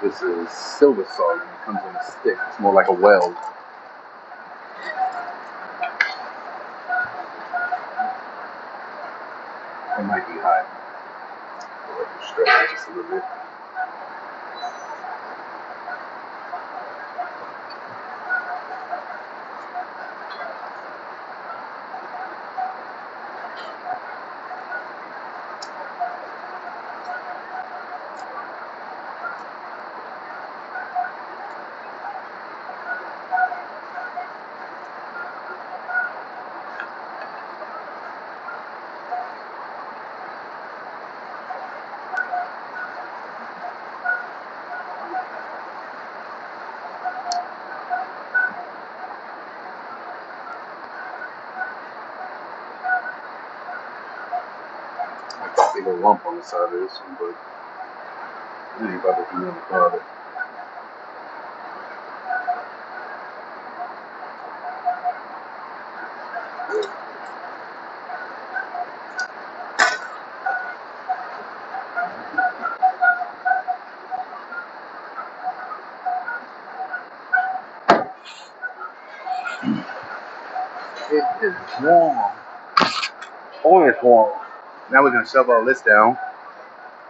This is silver solder. It comes in a stick. It's more like a weld. It might be hot. I'll let you stretch it just a little bit. a big old lump on the side of this one, but I ain't about to do nothing about it. It is warm. Oh, it's warm. Now we're gonna shove all this down.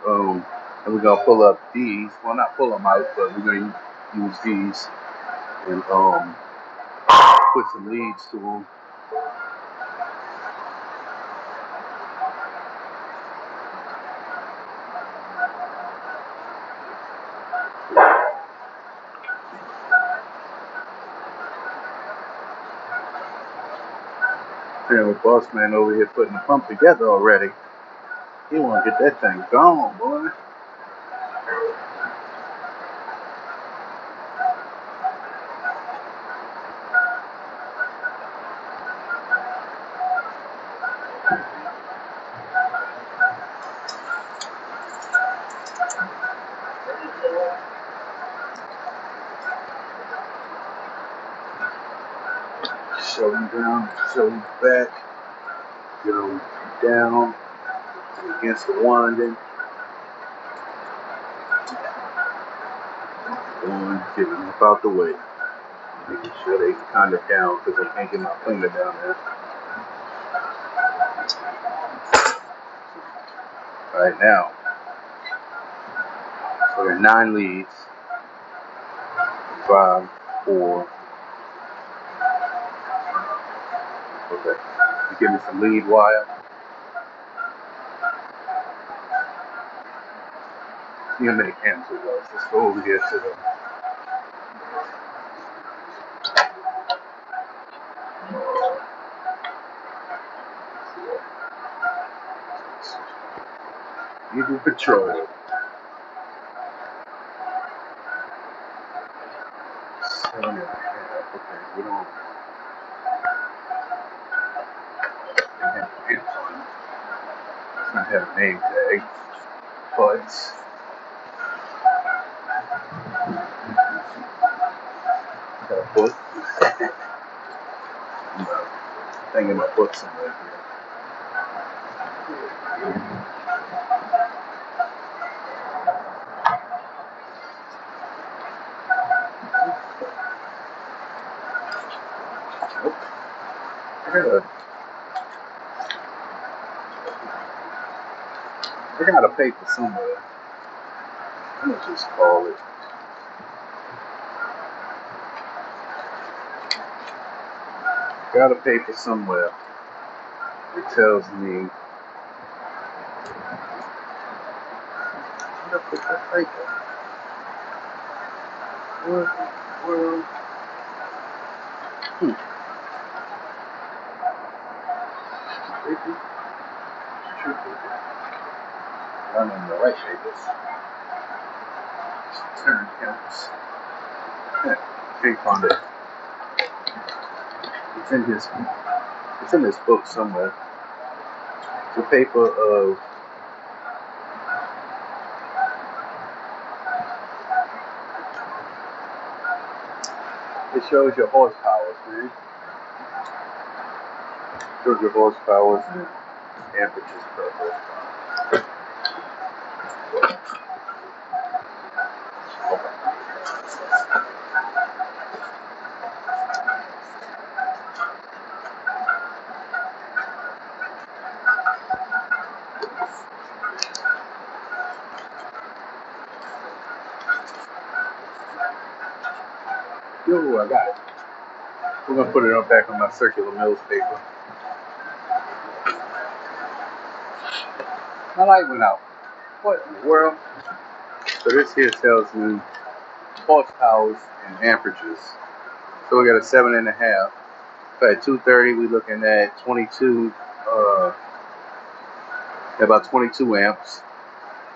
And we're gonna pull up these. Well, not pull them out, but we're gonna use these and put some leads to them. And with boss man over here putting the pump together already. He wanna get that thing gone, boy. Shove him down, shove him back, get him down against the winding. One, get him up out the way. Making sure they kind of down because they can't get my finger down there. Right now, so there are 9 leads. 5, 4. Okay. You give me some lead wire. See how many amps it was. Let's go over here to the. Eagle Patrol. 7.5. Okay, we don't have amps on it. It's not have a name tag, but got a book. Thing in my book somewhere here. Nope. I got a paper somewhere. I'm gonna just call it. Got a paper somewhere. It tells me. Where did I put that paper? Where? I'm in the right papers. Turn counts. Can't find it. It's in this book somewhere. It's a paper of. It shows your horsepower, man. Shows your horsepower and amperes per horsepower. Yo, I got it. We're gonna put it up back on my circular mills paper. My light went out. What in the world? So this here tells me horsepowers and amperages. So we got a 7.5. So at 230, we're looking at 22, about 22 amps.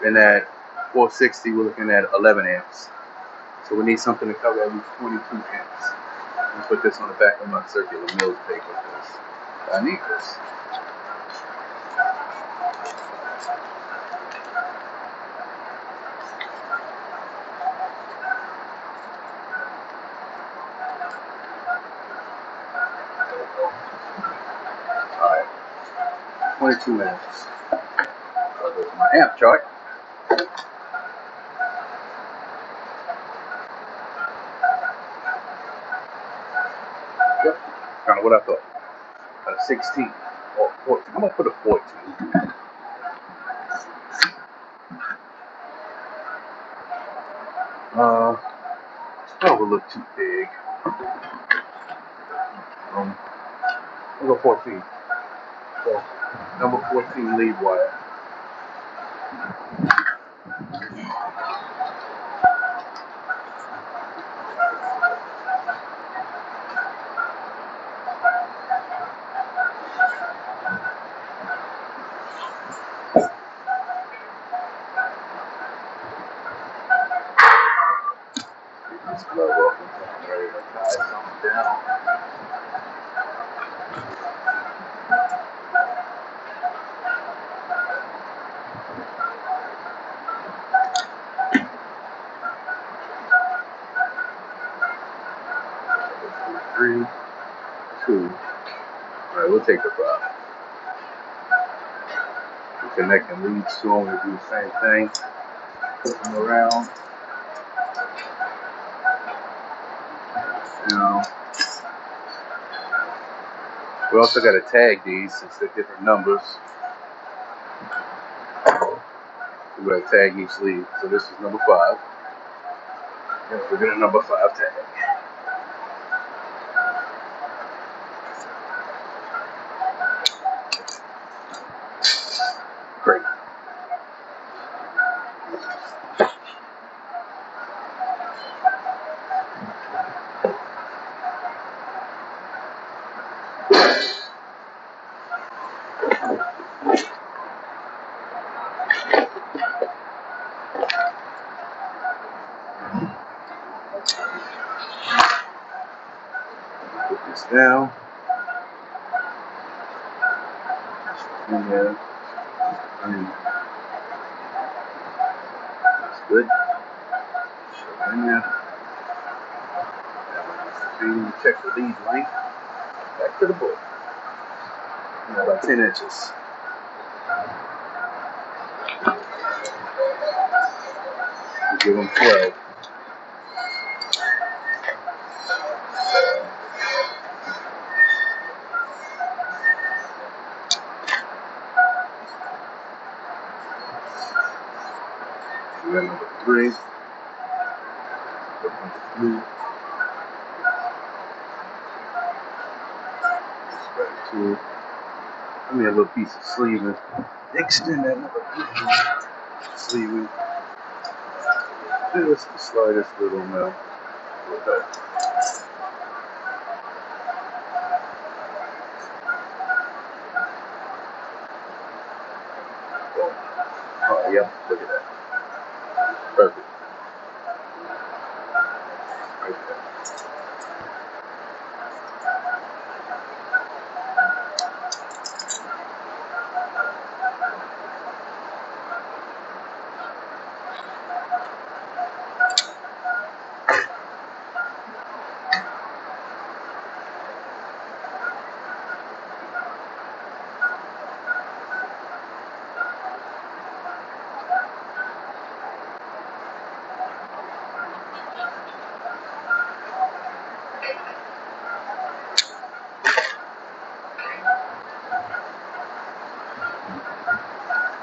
And at 460, we're looking at 11 amps. So we need something to cover at least 22 amps. And put this on the back of my circular mills paper because I need this. Alright, 22 minutes. So there's my amp chart. Yep, kind of what I thought. 16 or 14. I'm gonna put a 14. Probably look too big. We'll go 14. So number 14 lead wire. Get this glove off until I'm ready to tie something down. Three, two. Alright, we'll take the 5. We're connecting leads to them. We do the same thing. Put them around. Now, we also got to tag these since they're different numbers. We're going to tag each lead. So this is number 5. And we're going to number 5 tag. Great. Put this down. And then, that's good. Shove it in there. Check the lead length. Back to the book. About 10 inches. We give them 12. We got number 3. Number 3. Back to, give me a little piece of sleeving. Extend that number 3. Sleeving. Just the slightest little amount. Oh, yeah, look at that. Perfect. Right there.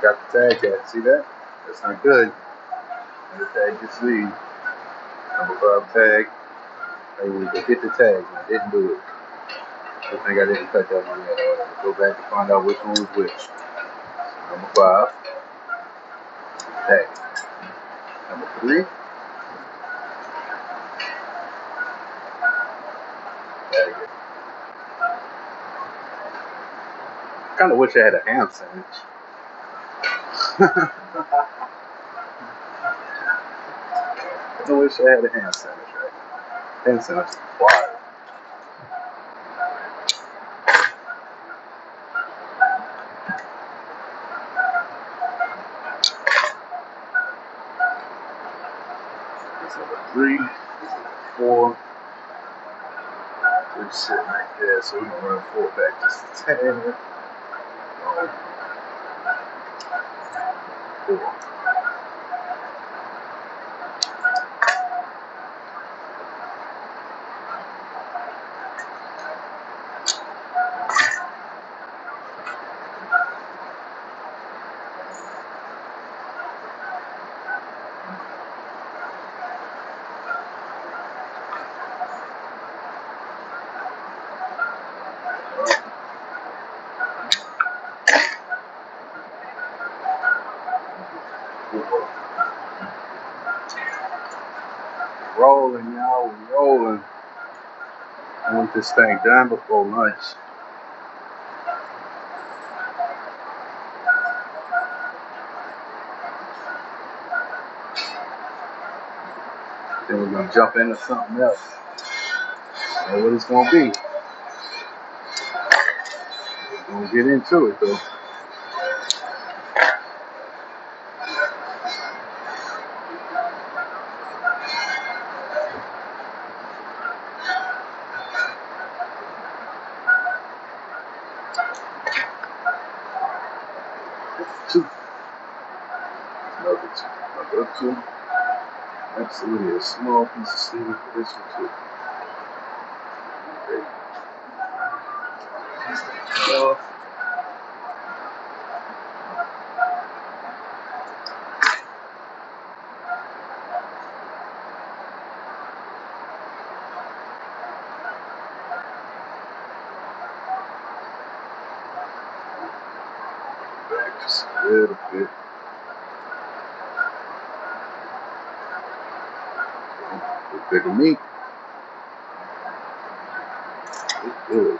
Got the tag at. See that? That's not good. And the tag just leave. Number 5 tag. I need to hit the tag. I didn't do it. I think I didn't cut that one yet. Go back and find out which one was which. Number 5. Tag. Number 3. Tag it. Kind of wish I had a ham sandwich. I wish I had a ham sandwich, right? Ham sandwich is wild. 3, 4. We're sitting right there, so we can run 4 back just a tad. 4. Rolling, y'all, we're rolling. I want this thing done before lunch. Then we're gonna jump into something else. I know what it's gonna be. We're gonna get into it though. Two. Another 2. Another 2. Absolutely a small piece of steel for this one too. Okay. Back just a little bit. A bigger meat. It's good.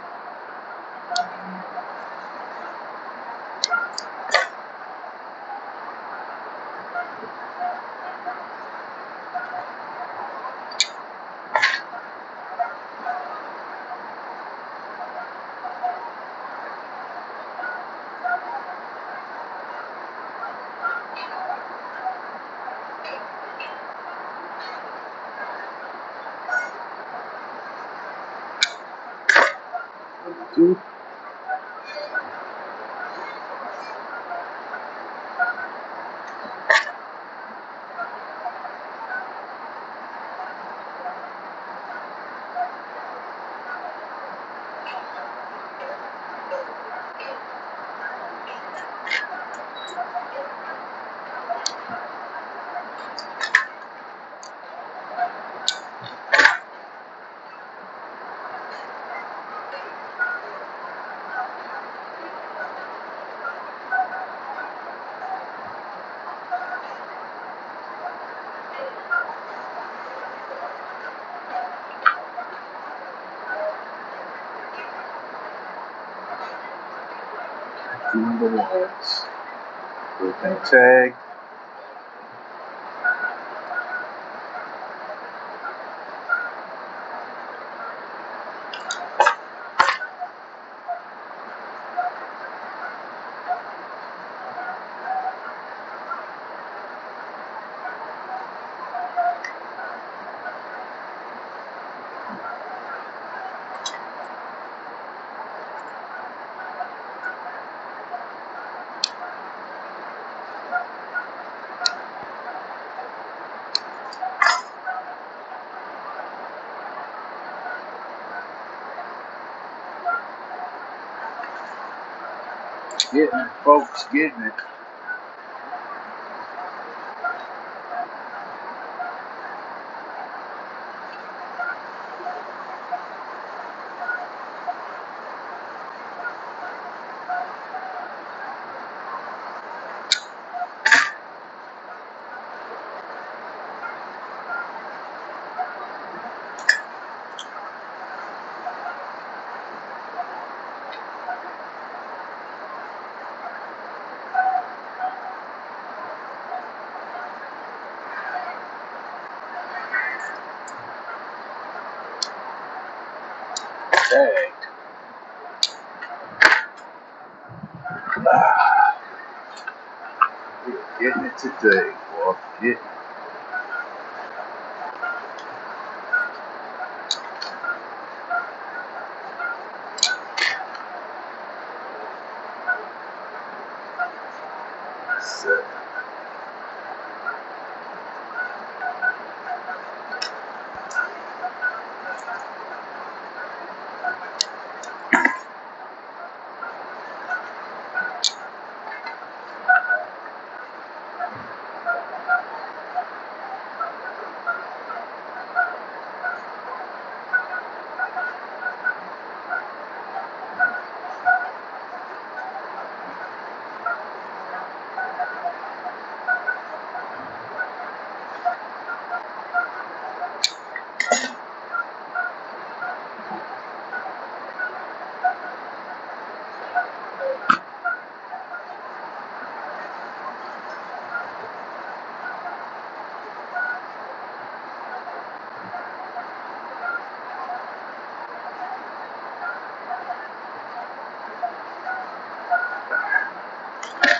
Two. Number 1s. Everything tag. Getting it, folks, getting it. Tagged. We're getting it today, boy. Getting it. So,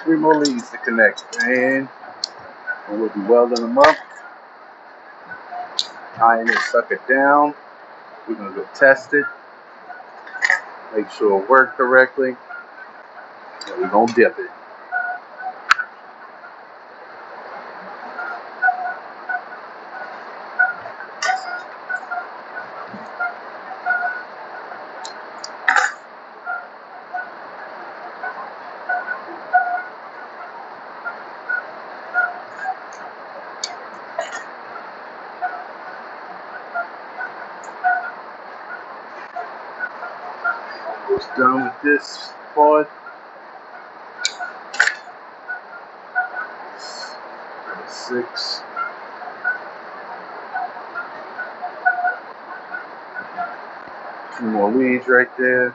three more leads to connect, man. And we'll be welding them up, tying this sucker down. We're gonna go test it, make sure it worked correctly, and we're gonna dip it. Almost done with this part. 6. Two more leads right there.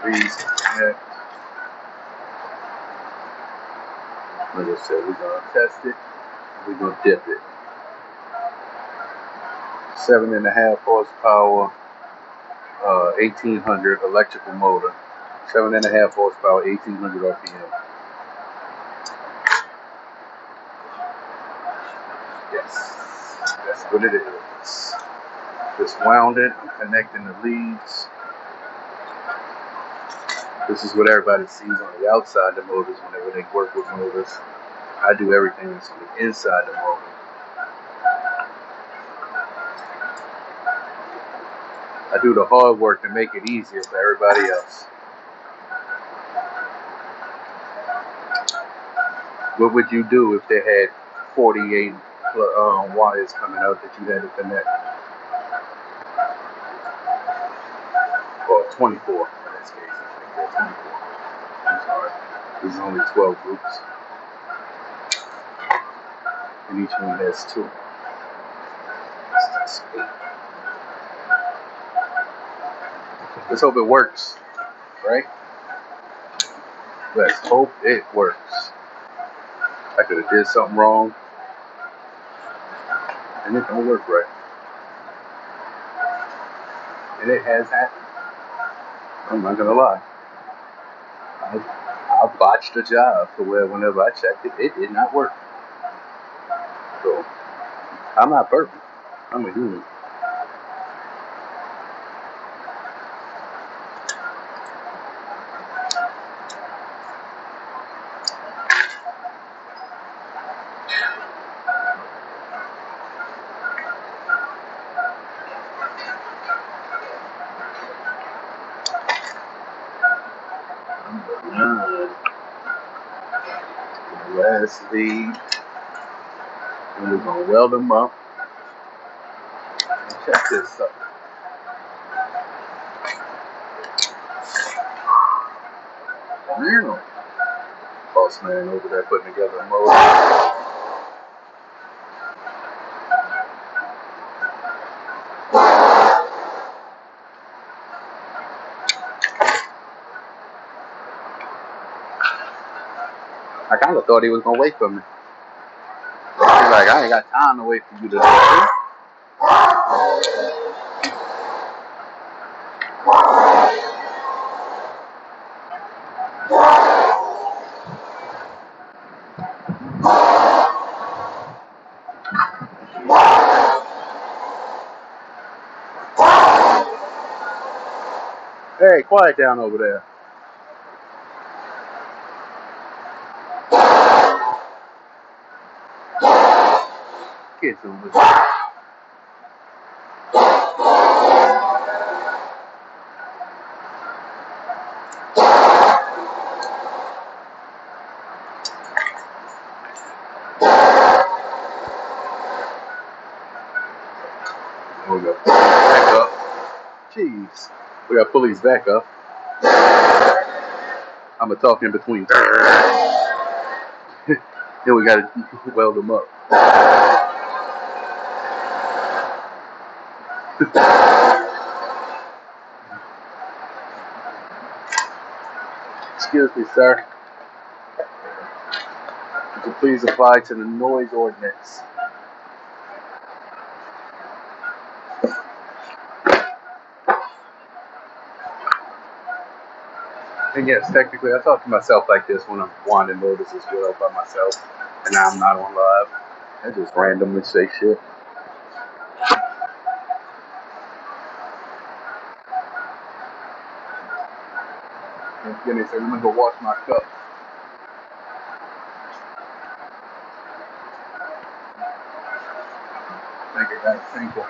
Leads to connect. Like I said, we're gonna test it. We're gonna dip it. 7.5 horsepower, 1800 electrical motor. 7.5 horsepower, 1800 RPM. Yes, that's what it is. Just wound it. I'm connecting the leads. This is what everybody sees on the outside of the motors whenever they work with motors. I do everything that's on the inside of the motor. I do the hard work to make it easier for everybody else. What would you do if they had 48 wires coming out that you had to connect? Or 24 in this case. I think they're 24. I'm sorry. There's only 12 groups. And each one has 2. That's 8. Let's hope it works, right? Let's hope it works. I could have did something wrong, and it don't work right. And it has happened. I'm not gonna lie. I botched the job to where whenever I checked it, it did not work. So I'm not perfect. I'm a human. Last lead. And we're gonna weld them up. And check this up. Boss man over there putting together a motor. I kind of thought he was gonna wait for me. He's like, I ain't got time to wait for you to do it. Hey, quiet down over there. Kids don't listen. There we go. Back up. Jeez. We gotta pull these back up. I'm gonna talk in between. Then we gotta weld them up. Excuse me, sir. Would you please apply to the noise ordinance? And yes, technically, I talk to myself like this when I'm winding motors as well by myself, and I'm not on live. I just randomly say shit. Then they say, "Let me go wash my cup." Thank you, guys. Thank you.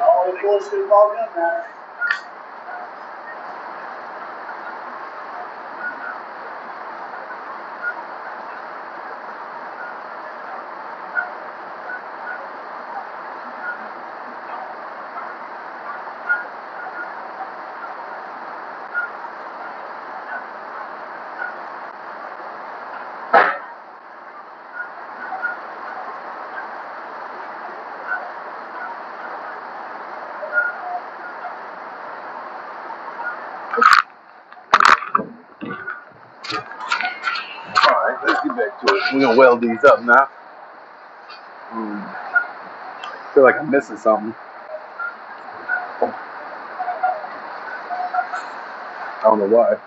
All the bullshit all done now. Alright, let's get back to it. We're gonna weld these up now. I feel like I'm missing something. I don't know why.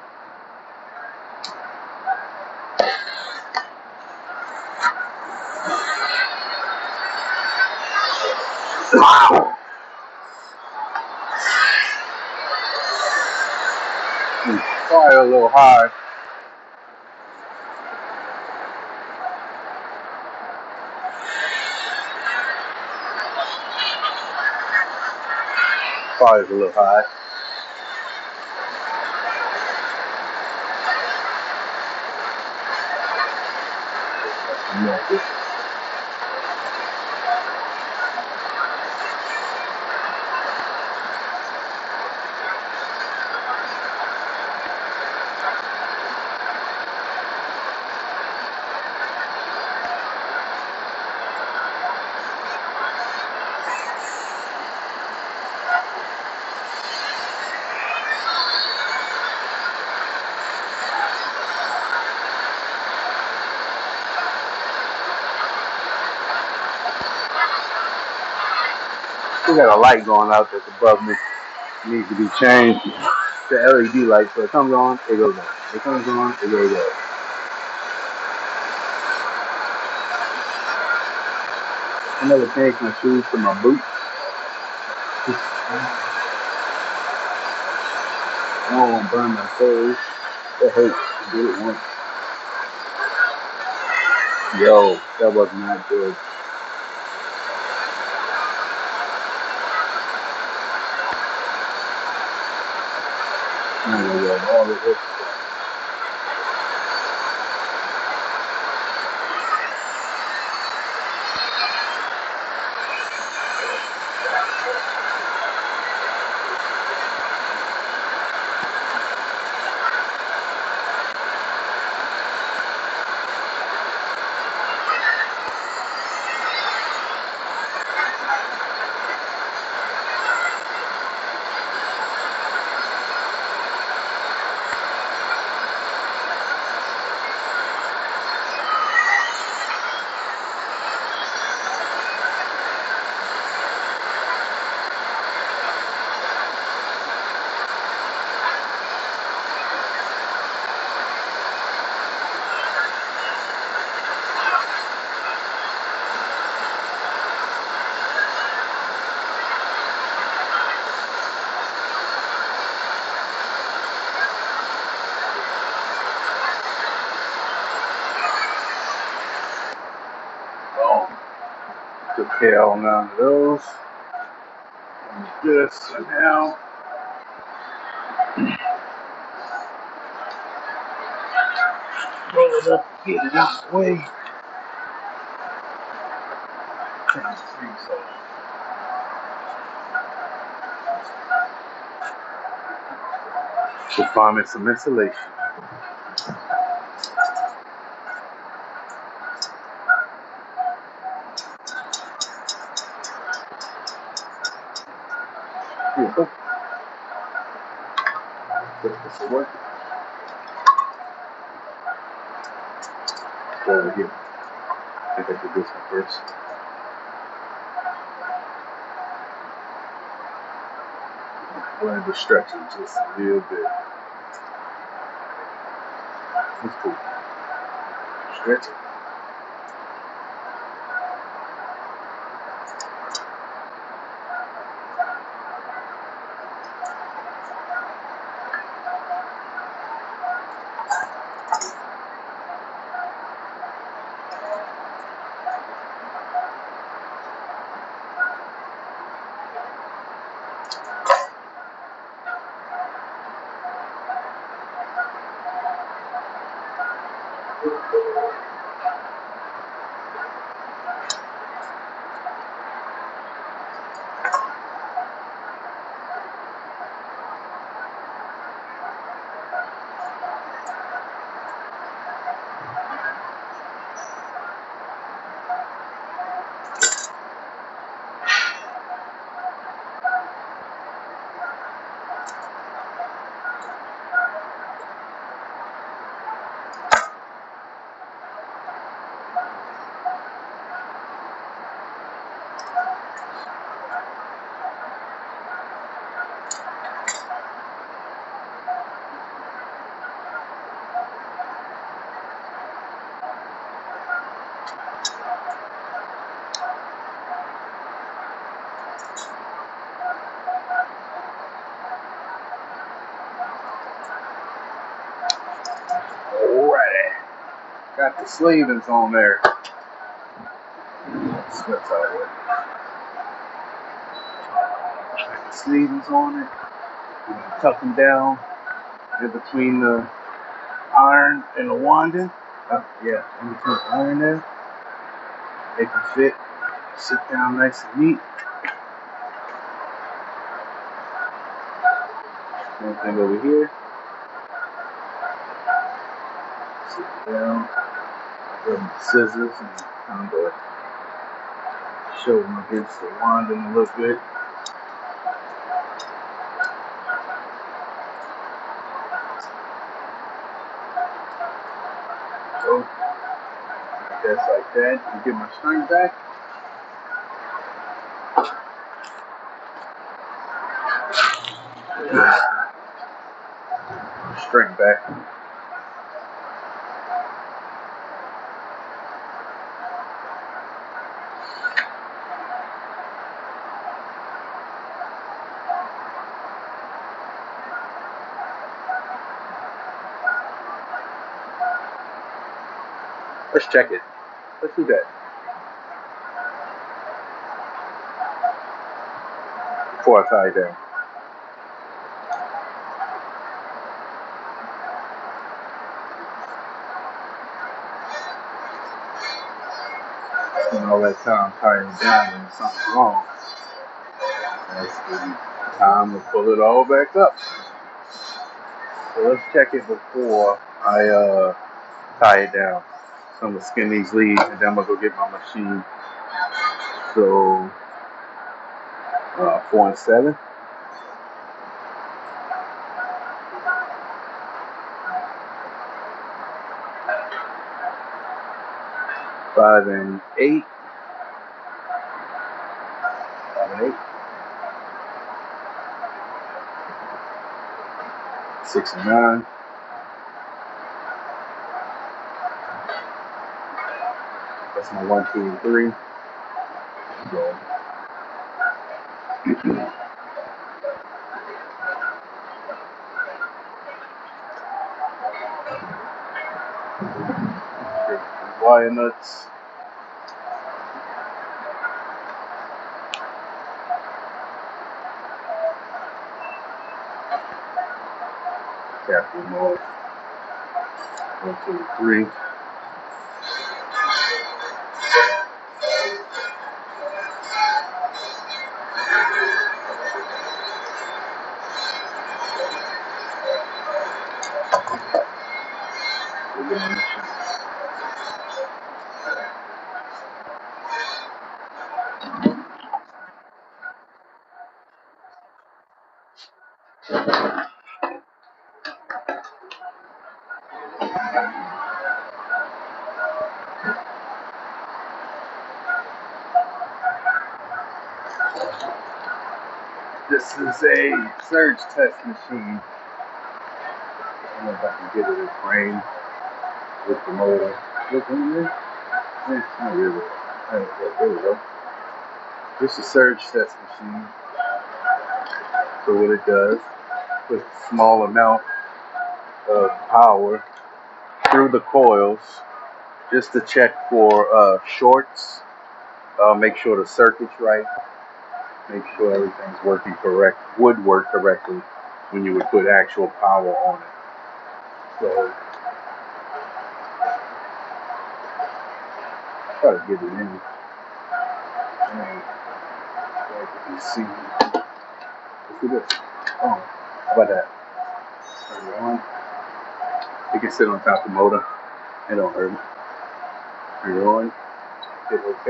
Fire a little high. Fire's a little high. We got a light going out that's above me. It needs to be changed. The LED light, so it comes on, it goes on. It comes on, it goes on. I never changed my shoes to my boots. I don't want to burn my toes. That hurts. I did it once. Yo, that was not good. I'm gonna go all the way. Took care of none of those. This for now. Roll it up, get it out the way. Performing some insulation. This will work. Go over here. I think I did this one first. I'm going to stretch it just a little bit. That's cool. Stretch it. the sleeving's on there. That's how it works. The sleeving's on it. You can tuck them down in between the iron and the winding. Yeah, in between the iron there. They can fit. Sit down nice and neat. Same thing over here. Sit down. Grab my scissors and kind of show them against the winding a little bit. So, just like that. And get my string back. String back. Let's check it. Let's do that. Before I tie it down. And all that time tying it down and something's wrong. That's the time to pull it all back up. So let's check it before I tie it down. So I'm gonna skin these leads and then I'm gonna go get my machine. So 4 and 7. 5 and 8. 5 and 8. 6 and 9. That's my 1, 2, and 3. So, wire nuts. Captain mode. 1, 2, and 3. This is a surge test machine. I don't know if I can get it in frame with the motor. Look in there. Not really. There we go. This is a surge test machine. So what it does, puts a small amount of power through the coils just to check for shorts. Make sure the circuit's right. Make sure everything's working correct. Would work correctly when you would put actual power on it. So try to get it in. You can see. Let's do this. Oh, how about that? Turn it on. You can sit on top of the motor. It don't hurt. Turn it on. Hit OK.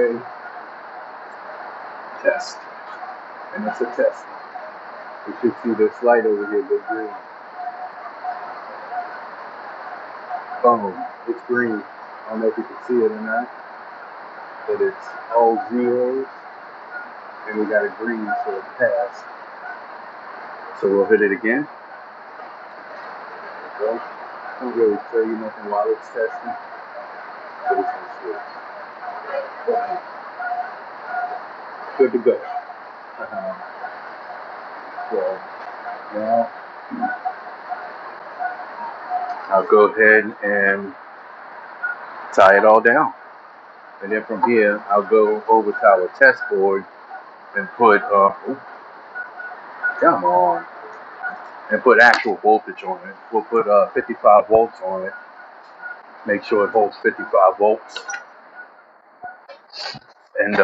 Test. And it's a test. You should see this light over here, the green. Boom. It's green. I don't know if you can see it or not. But it's all zeros. And we got a green, so it passed. So we'll hit it again. There we go. Don't really show you nothing while it's testing. But it's going to switch. Good to go. So now I'll go ahead and tie it all down. And then from here, I'll go over to our test board and put, come on, and put actual voltage on it. We'll put 55 volts on it. Make sure it holds 55 volts. And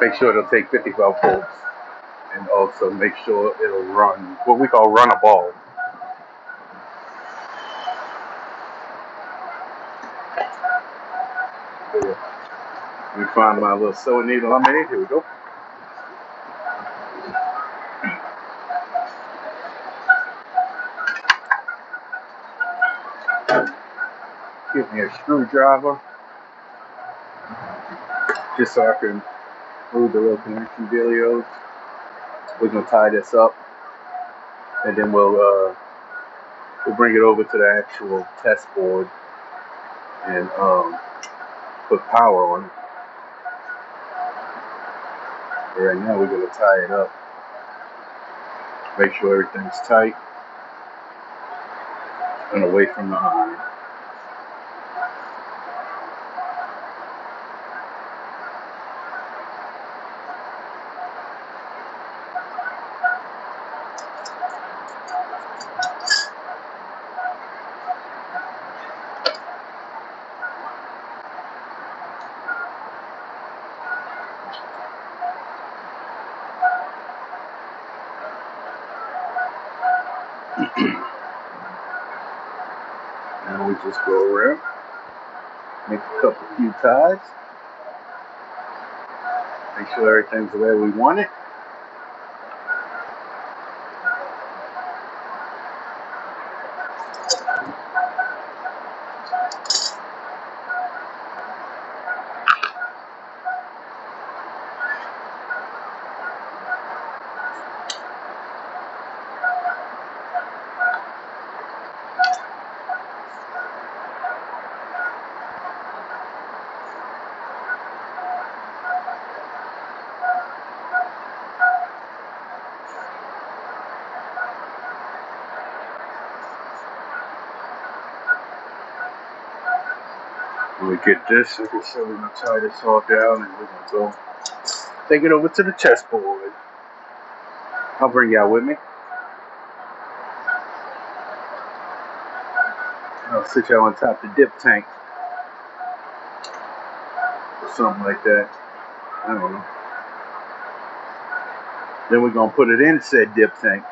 make sure it'll take 55 volts. And also make sure it'll run what we call run a ball. Let me find my little sewing needle I made. Here we go. Give me a screwdriver just so I can move the little connection dealios. We're gonna tie this up, and then we'll bring it over to the actual test board and put power on it. But right now we're gonna tie it up. Make sure everything's tight and away from the iron. Now we just go around, make a few ties, make sure everything's the way we want it. When we get this, like I said, we're gonna tie this all down and we're gonna go take it over to the chessboard. I'll bring y'all with me. I'll sit y'all on top of the dip tank or something like that. I don't know. Then we're gonna put it in said dip tank.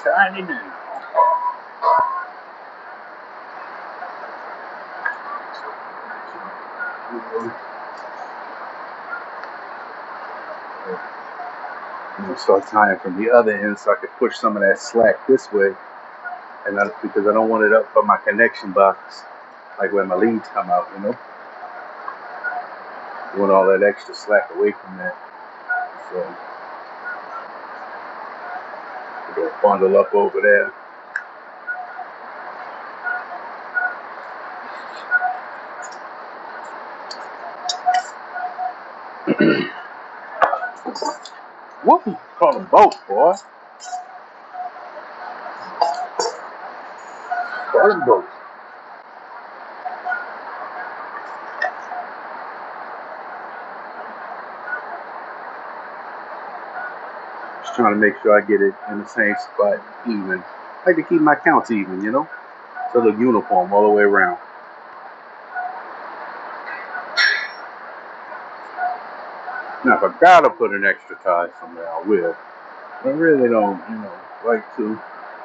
Tiny down. I'm gonna start tying from the other end so I can push some of that slack this way, and because I don't want it up by my connection box, like where my leads come out, you know. I want all that extra slack away from that. So we're gonna bundle up over there. Whoop! Call them both, boy. Call them both. Just trying to make sure I get it in the same spot, even. I like to keep my counts even, you know, so they look uniform all the way around. Now, if I gotta put an extra tie somewhere, I will. I really don't, like to.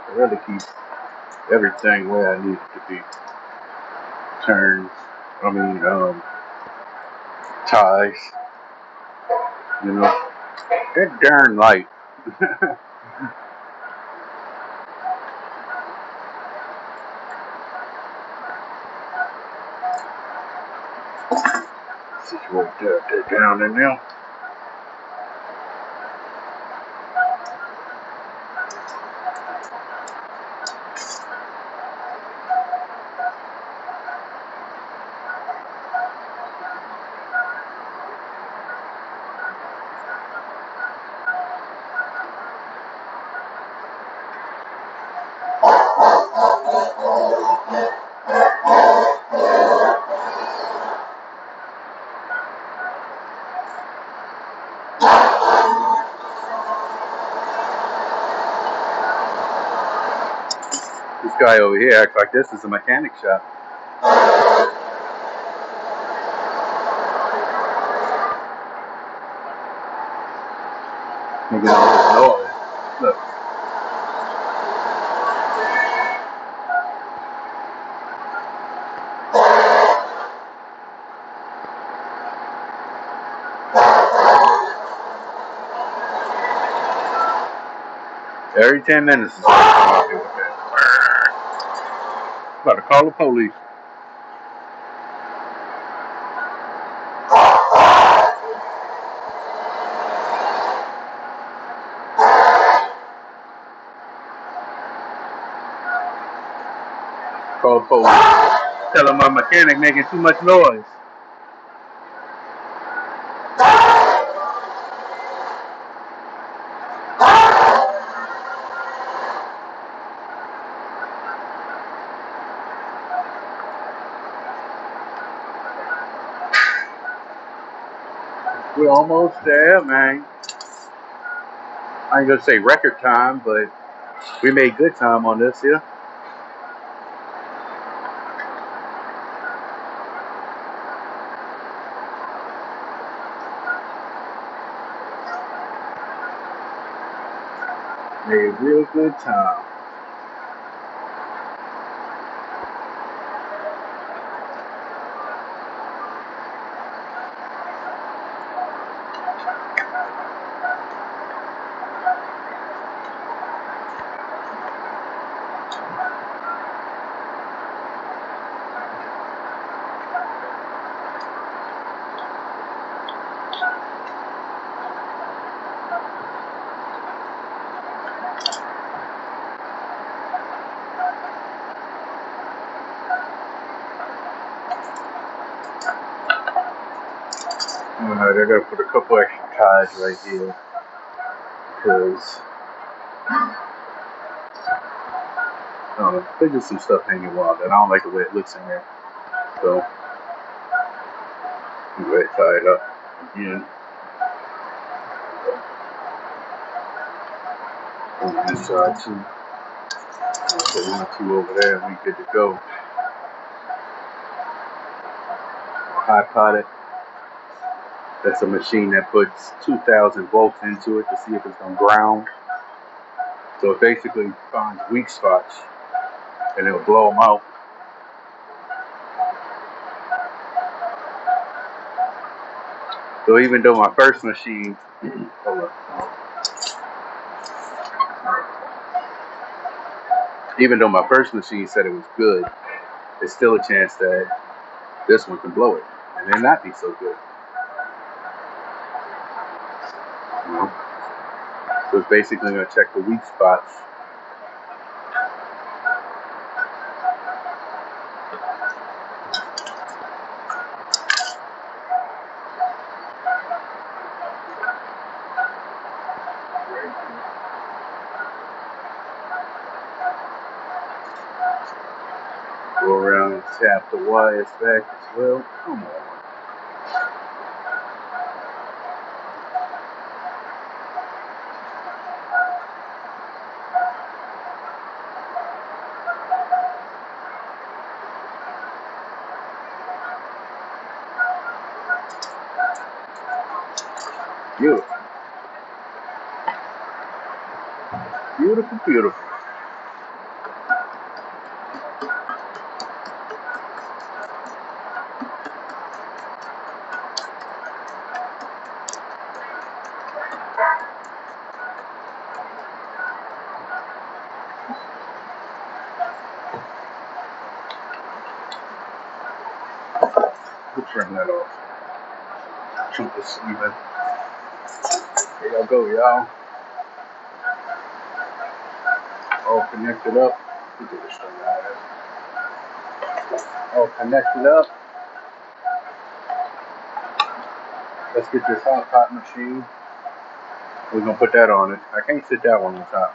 I really keep everything where I need it to be. Turns, ties, that darn light. Situate that down in there. This guy over here acts like this is a mechanic shop. Making all this noise. Look. Every 10 minutes is out here with that. About to call the police. Call the police. Tell him my mechanic making too much noise. We're almost there, man. I ain't gonna say record time, but we made good time on this here. Made real good time. Alright, I gotta put a couple extra ties right here. Because, I don't know, there's just some stuff hanging wild and I don't like the way it looks in there. So, I'm going to tie it up again. On this side too. I'll put 1 or 2 over there and we good to go. High potted. That's a machine that puts 2,000 volts into it to see if it's gonna ground. So it basically finds weak spots and it'll blow them out. So even though my first machine, said it was good, there's still a chance that this one can blow it and then not be so good. So it's basically gonna check the weak spots. Go around and tap the wires back as well. Come on. Beautiful. Beautiful, beautiful. We'll trim that off. Chunk the sleeve. There y'all go, y'all. All connected up. All connected up. Let's get this hot pot machine. We're gonna put that on it. I can't sit that one on top.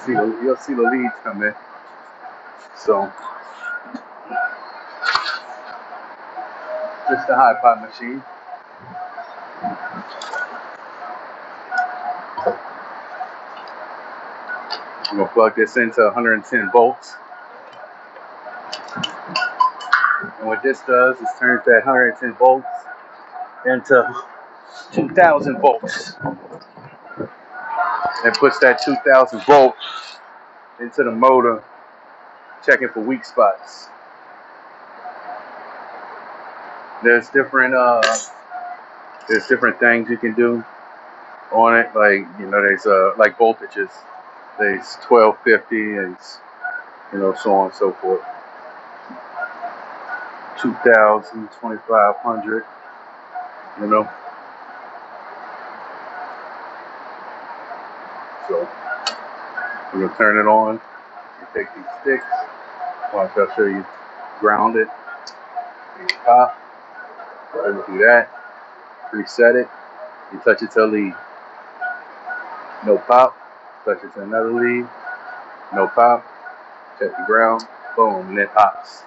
You'll see the leads come in. So just the hot pot machine. I'm gonna plug this into 110 volts. And what this does is turns that 110 volts into 2,000 volts. And puts that 2,000 volts into the motor, checking for weak spots. There's different things you can do on it, like there's like voltages. There's 1250 and so on and so forth. 2,000, 2,500, So we're gonna turn it on. You take these sticks. Watch, I'll show you. Ground it. You pop. We'll do that. Reset it. You touch it to a lead. No pop. Touch it to another lead. No pop. Check the ground. Boom, and it pops.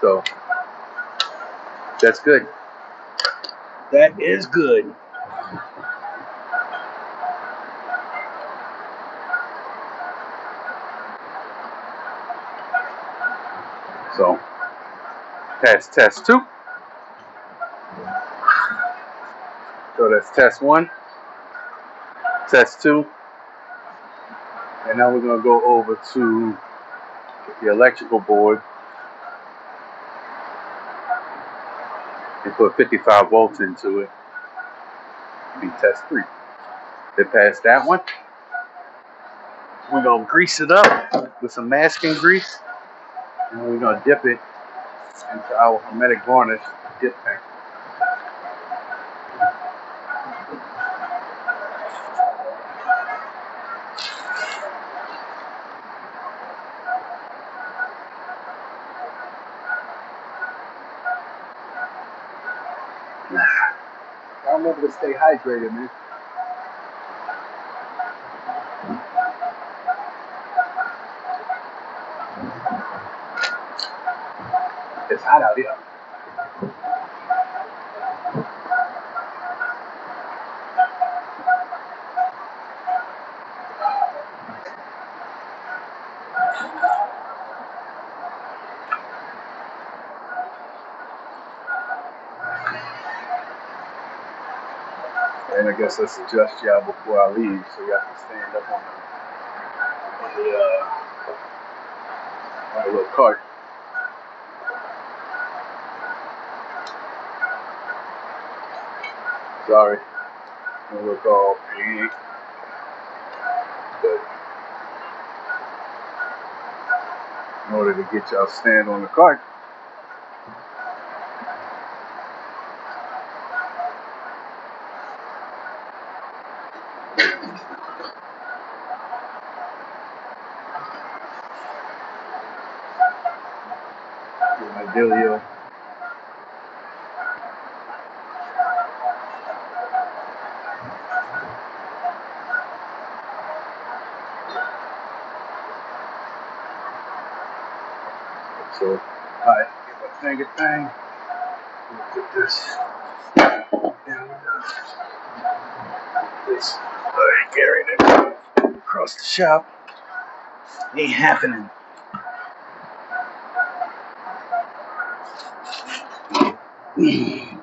So that's good. That is good. So that's test 2. So that's test 1, test 2. And now we're going to go over to the electrical board and put 55 volts into it. It'll be test 3. It passed that one. We're going to grease it up with some masking grease. And we're going to dip it into our hermetic varnish dip tank. I remember to stay hydrated, man. It's hot out here. And I guess let's adjust y'all before I leave, so y'all can stand up on the little cart. Sorry, I'm gonna look all pink, but in order to get y'all stand on the cart, get my dealio. So, alright, get my finger thing. Put this down. This, alright, carrying it across the shop. Ain't happening. Yeah,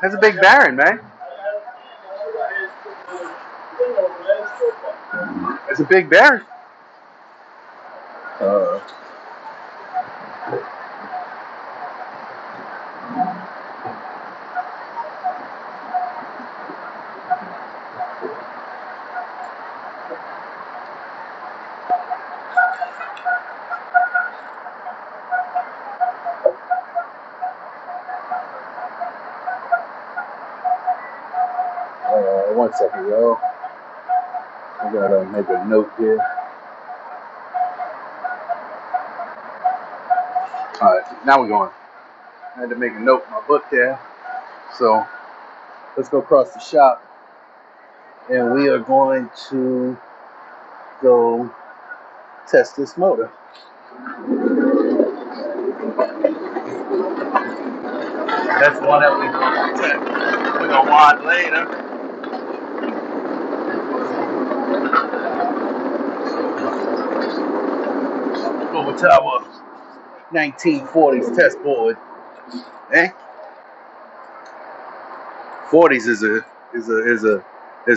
that's a big bearing, man. It's a big bearing. One second, yo. I gotta make a note here. Alright, now we're going. I had to make a note in my book there. So let's go across the shop. And we are going to go test this motor. That's the one that we're gonna want later. Over to our 1940s test board. Eh? 40s is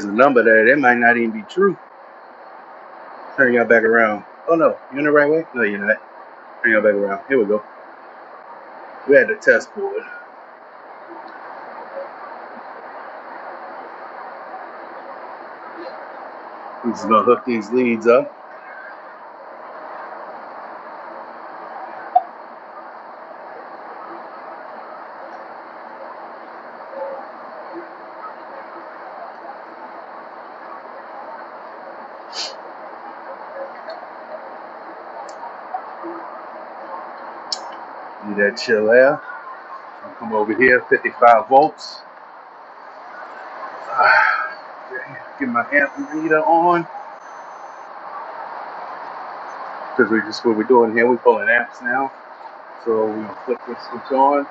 a number that it might not even be true. Turn y'all back around. Oh no, you in the right way? No, you're not. Turn y'all back around. Here we go. We had the test board. We're just gonna hook these leads up. Need that chill air. I'll come over here, 55 volts. Get my amp meter on. Because we just what we're doing here, we're pulling amps now. So we're gonna flip this switch on.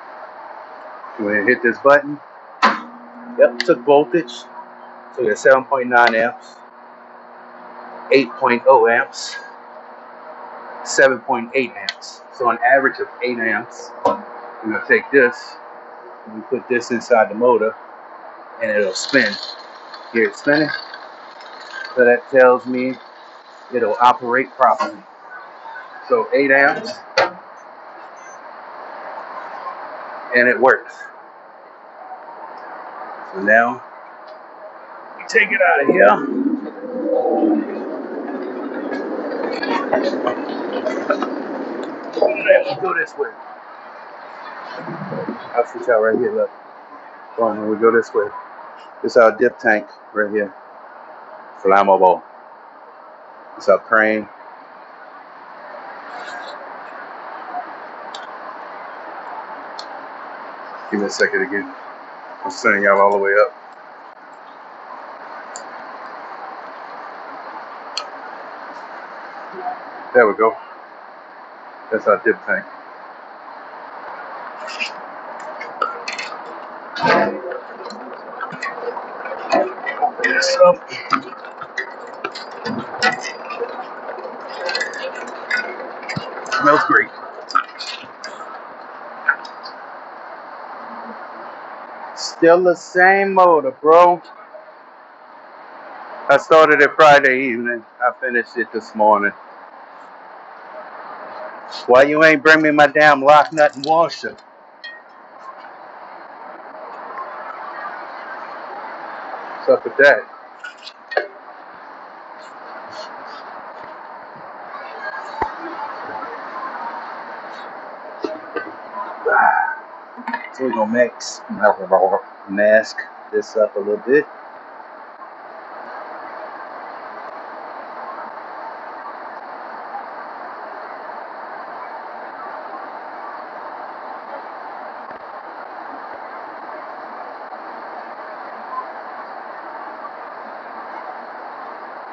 Go ahead and hit this button. Yep, took voltage. So we got 7.9 amps, 8.0 amps, 7.8 amps. So an average of 8 amps. We're gonna take this and we put this inside the motor and it'll spin. Here it's spinning. So that tells me it'll operate properly. So 8 amps and it works. So now we take it out of here. Let's go this way. I'll switch out right here, look. Boom, we go this way. This is our dip tank right here. Flammable. This is our crane. Give me a second again. I'm sending y'all all the way up. There we go. That's our dip tank. Open this up. Smells great. Still the same motor, bro. I started it Friday evening. I finished it this morning. Why you ain't bring me my damn lock nut and washer? What's up with that? So we're gonna mask this up a little bit.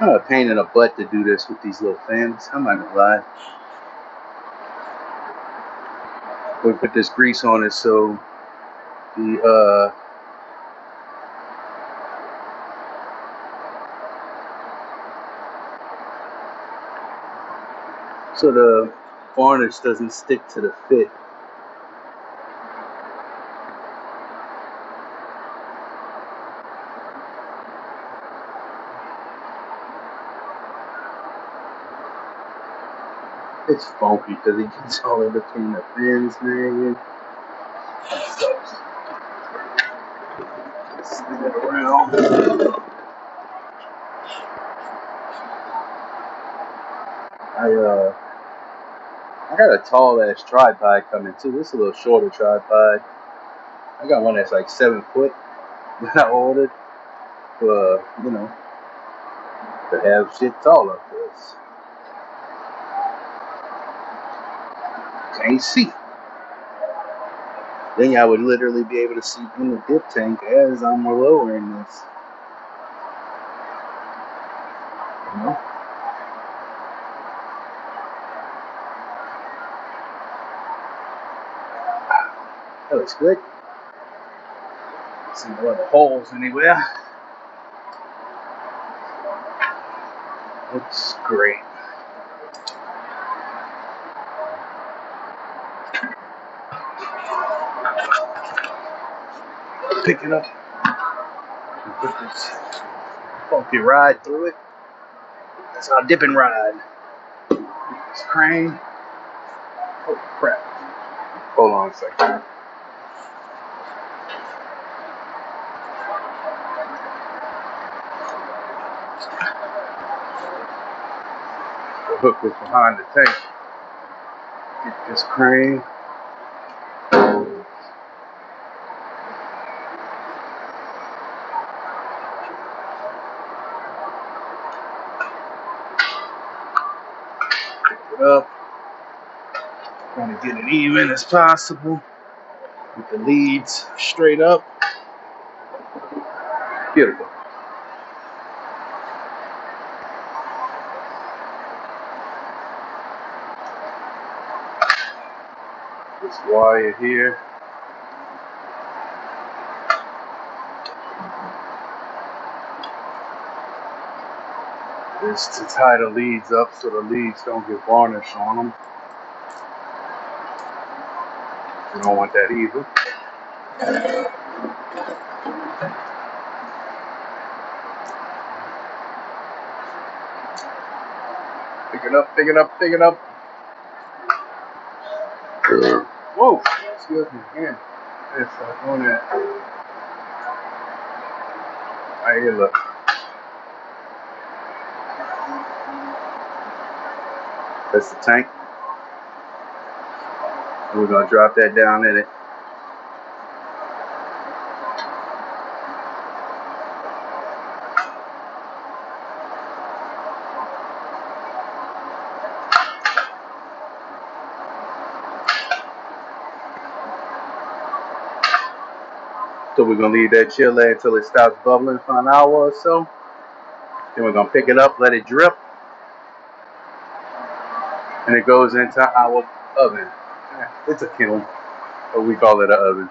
I'm a pain in the butt to do this with these little fans. I'm not gonna lie. We put this grease on it so the so the varnish doesn't stick to the fit. It's funky because it gets all in between the fins, man. It sucks. Spin it around. I got a tall ass tripod coming too. This is a little shorter tripod. I got one that's like 7 foot that I ordered for, to have shit taller. Cause can't see. Then I would literally be able to see in the dip tank as I'm lowering this. You know? That looks good. See no other holes anywhere. Looks great. Pick it up. Put this funky ride through it. That's our dipping ride. This crane. Oh crap. Hold on a second. The hook is behind the tank. Get this crane. Pick it up. Trying to get it even as possible. With the leads straight up. Beautiful. This wire here. Is to tie the leads up so the leads don't get varnish on them. You don't want that either. Pick it up, pick it up, pick it up. Whoa, excuse me, man. It's on that. Right here, look. That's the tank. And we're gonna drop that down in it. So we're gonna leave that chill there until it stops bubbling for an hour or so. Then we're gonna pick it up, let it drip, and it goes into our oven. It's a kiln, but we call it an oven.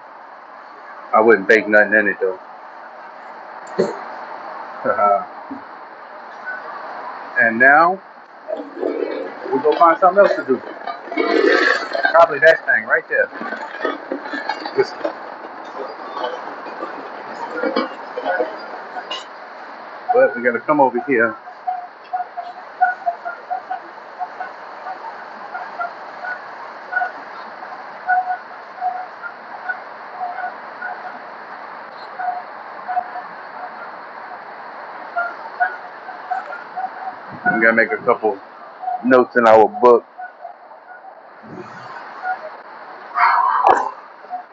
I wouldn't bake nothing in it though. And now we go find something else to do. Probably that thing right there. Listen. But we gotta come over here. We gotta make a couple notes in our book.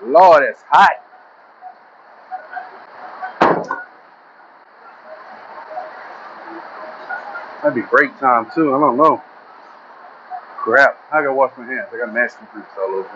Lord, it's hot. Might be break time too. I don't know. Crap. I gotta wash my hands. I got nasty grease all over.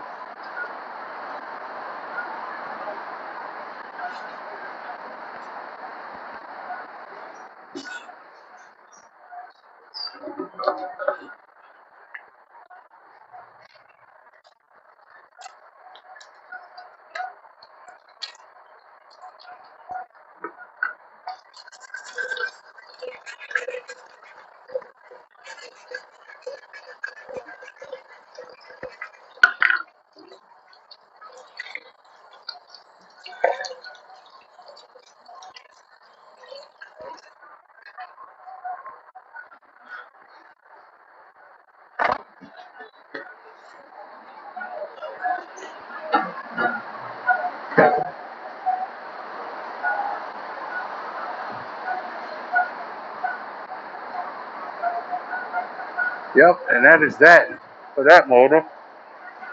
Yep, and that is that for that motor.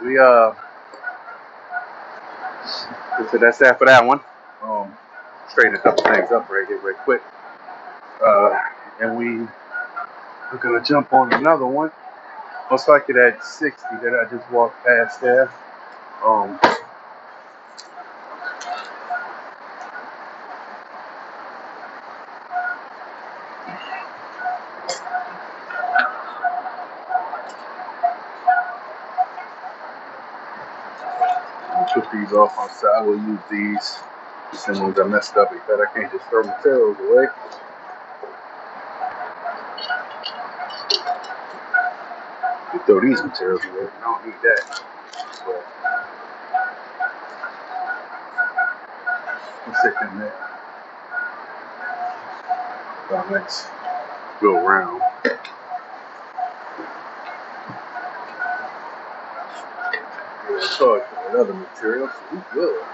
We so that's that for that one. Straighten a couple things up right here, right quick. And we're gonna jump on another one. Most likely that 60 that I just walked past there. Um, Put these off on side. We'll use these. Some ones I messed up because I can't just throw materials away. You throw these materials away. I don't need that. But let's stick in there. So let's go around. We'll charge for another material. So we good.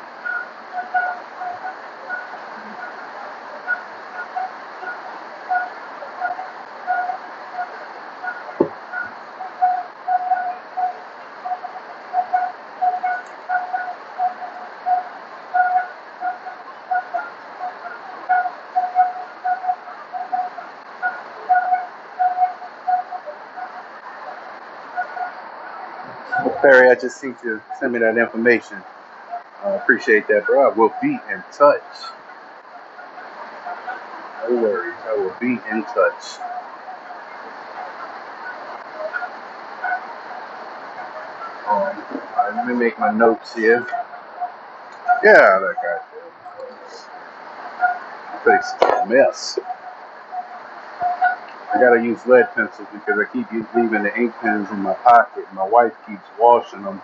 Well, Perry, I just seen you send me that information. I appreciate that, bro. I will be in touch. No worries. I will be in touch. Let me make my notes here. Yeah, that guy. Face is a mess. I gotta use lead pencils because I keep leaving the ink pens in my pocket. My wife keeps washing them,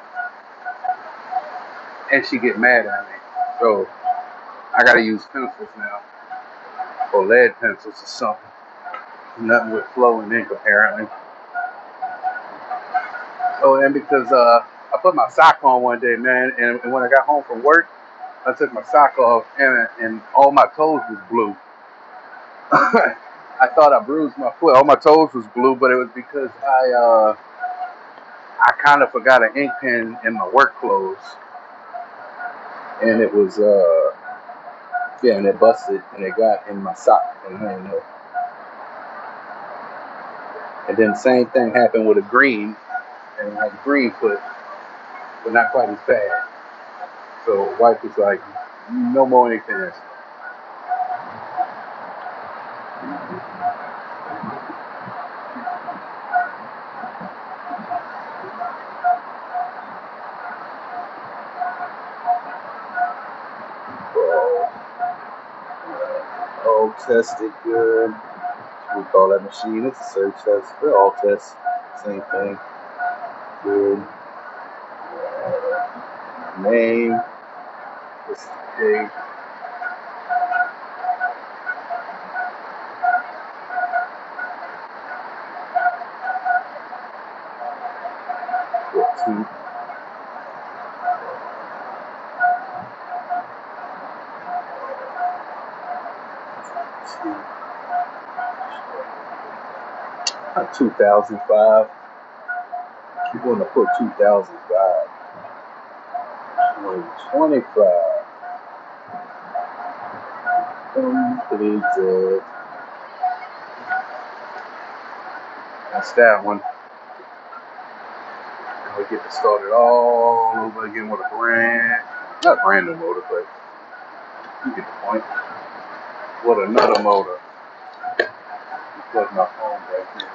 and she get mad at me. So I gotta use pencils now, or lead pencils or something. Nothing with flowing ink apparently. Oh, and because I put my sock on one day, man, and when I got home from work, I took my sock off, and all my toes was blue. I thought I bruised my foot. All my toes was blue, but it was because I kind of forgot an ink pen in my work clothes, and it was yeah, and it busted, and it got in my sock, and I didn't know. And then the same thing happened with a green, and I had green foot, but not quite as bad. So wife was like, no more ink pens. All tested good. We call that machine. It's a search test. They're all tests. Same thing. Good. Name. This is the date. Two. Not 2005. You're going to put 2005. 25. That's that one. And we get to start it all over again with a not brand new motor, but you get the point. With another motor. Plug my phone right here.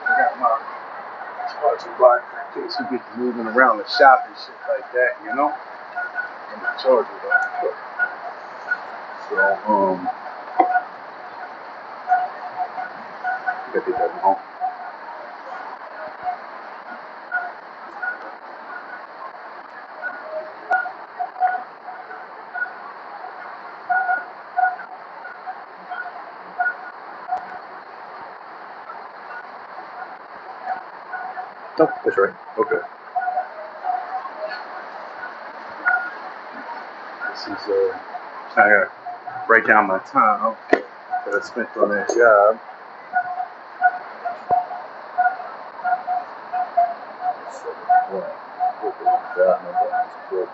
I got my charging block in case you get to moving around the shop and shit like that, you know? And the charger though. So, I did that wrong. Oh, that's right. Okay. This is, I gotta write down my time that I spent on that job. God, my God, it's good.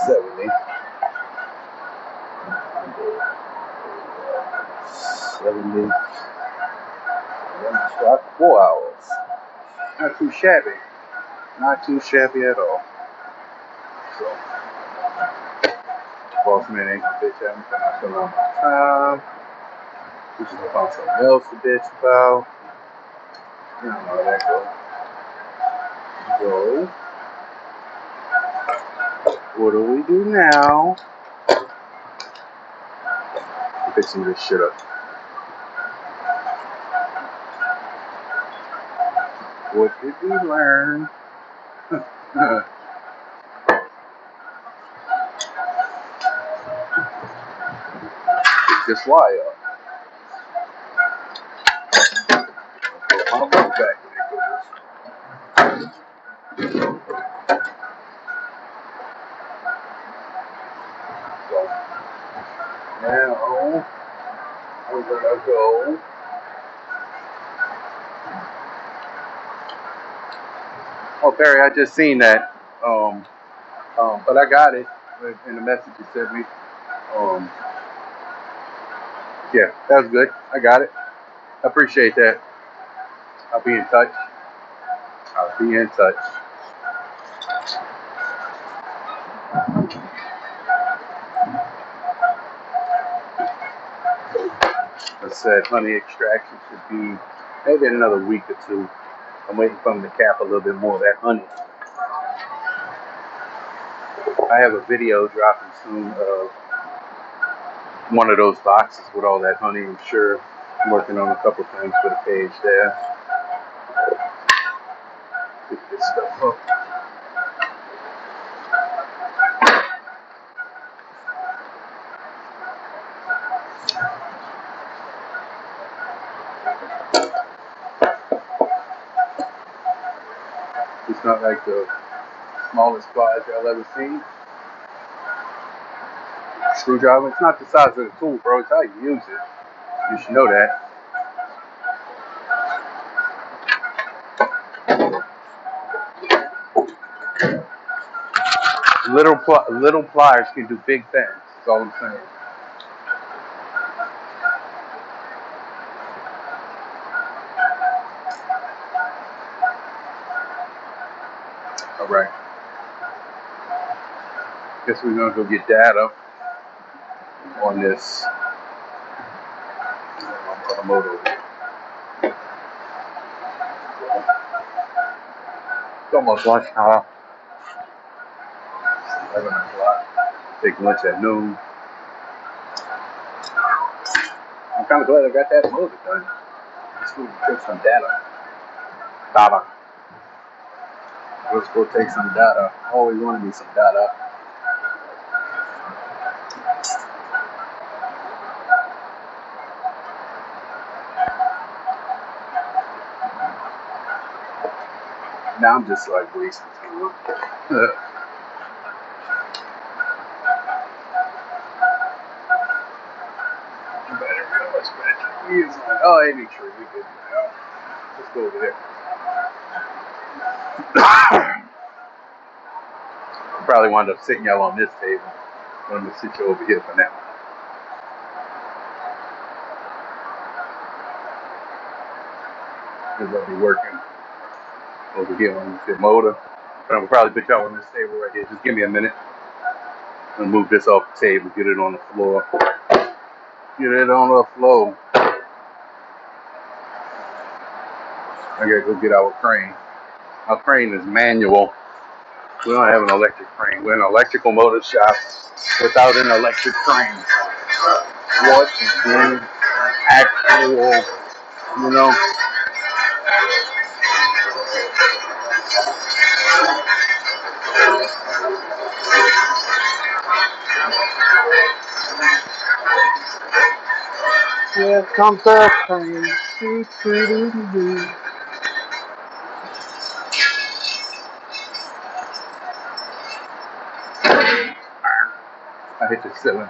70. 70. Shot 4 hours. Not too shabby. Not too shabby at all. So, boss man ain't gonna bitch at me for not filling out my time. We just gonna find something else to bitch about. You know how that goes. So, what do we do now? We're fixing this shit up. What did we learn? It's just why up. Put my book back when it goes. So, now, we're gonna go. Oh, Perry, I just seen that. But I got it in the message you sent me. Yeah, that was good. I got it. I appreciate that. I'll be in touch. I'll be in touch. I said honey extraction should be maybe in another week or two. I'm waiting for them to cap a little bit more of that honey. I have a video dropping soon of one of those boxes with all that honey. I'm sure I'm working on a couple things for the page there. Pick this stuff up. It's not like the smallest pliers y'all ever seen. Screwdriver. It's not the size of the tool, bro. It's how you use it. You should know that. Little pliers can do big things. That's all I'm saying. All right. Guess we're gonna go get data on this motor. It's almost lunchtime. 11 o'clock. Take lunch at noon. I'm kind of glad I got that motor done. Let's go take some data. Let's go take some data. Always wanted me some data. Now I'm just like wasting time. Oh, any tree, we good now. Let's go over there. Probably wound up sitting y'all on this table. I'm gonna sit you over here for now. Because I'll be working over here on the motor. But I'm probably put y'all on this table right here. Just give me a minute. I'm gonna move this off the table, get it on the floor. Get it on the floor. I gotta go get our crane. Our crane is manual. We don't have an electric crane. We're an electrical motor shop without an electric crane. What is the actual, you know? Here comes the crane. I hit the ceiling.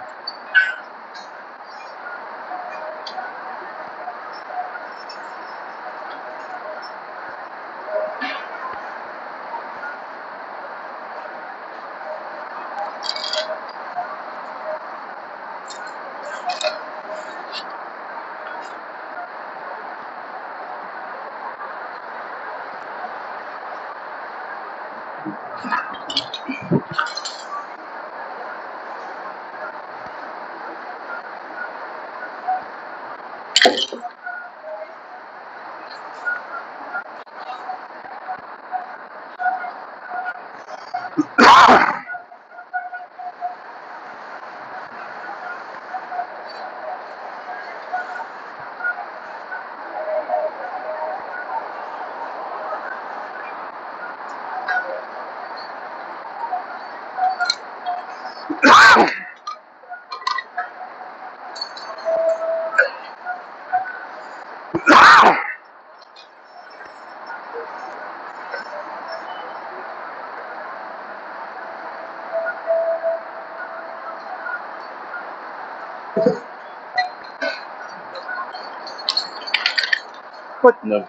What? No.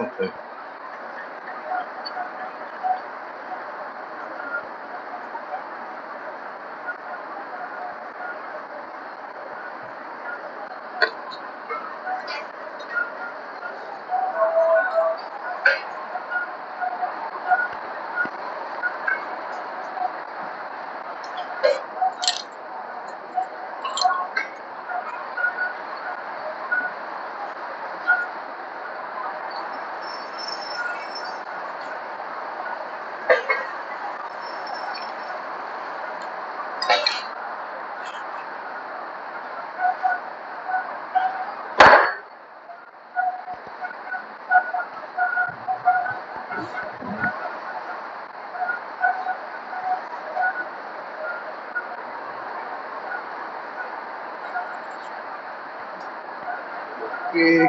Okay. Okay.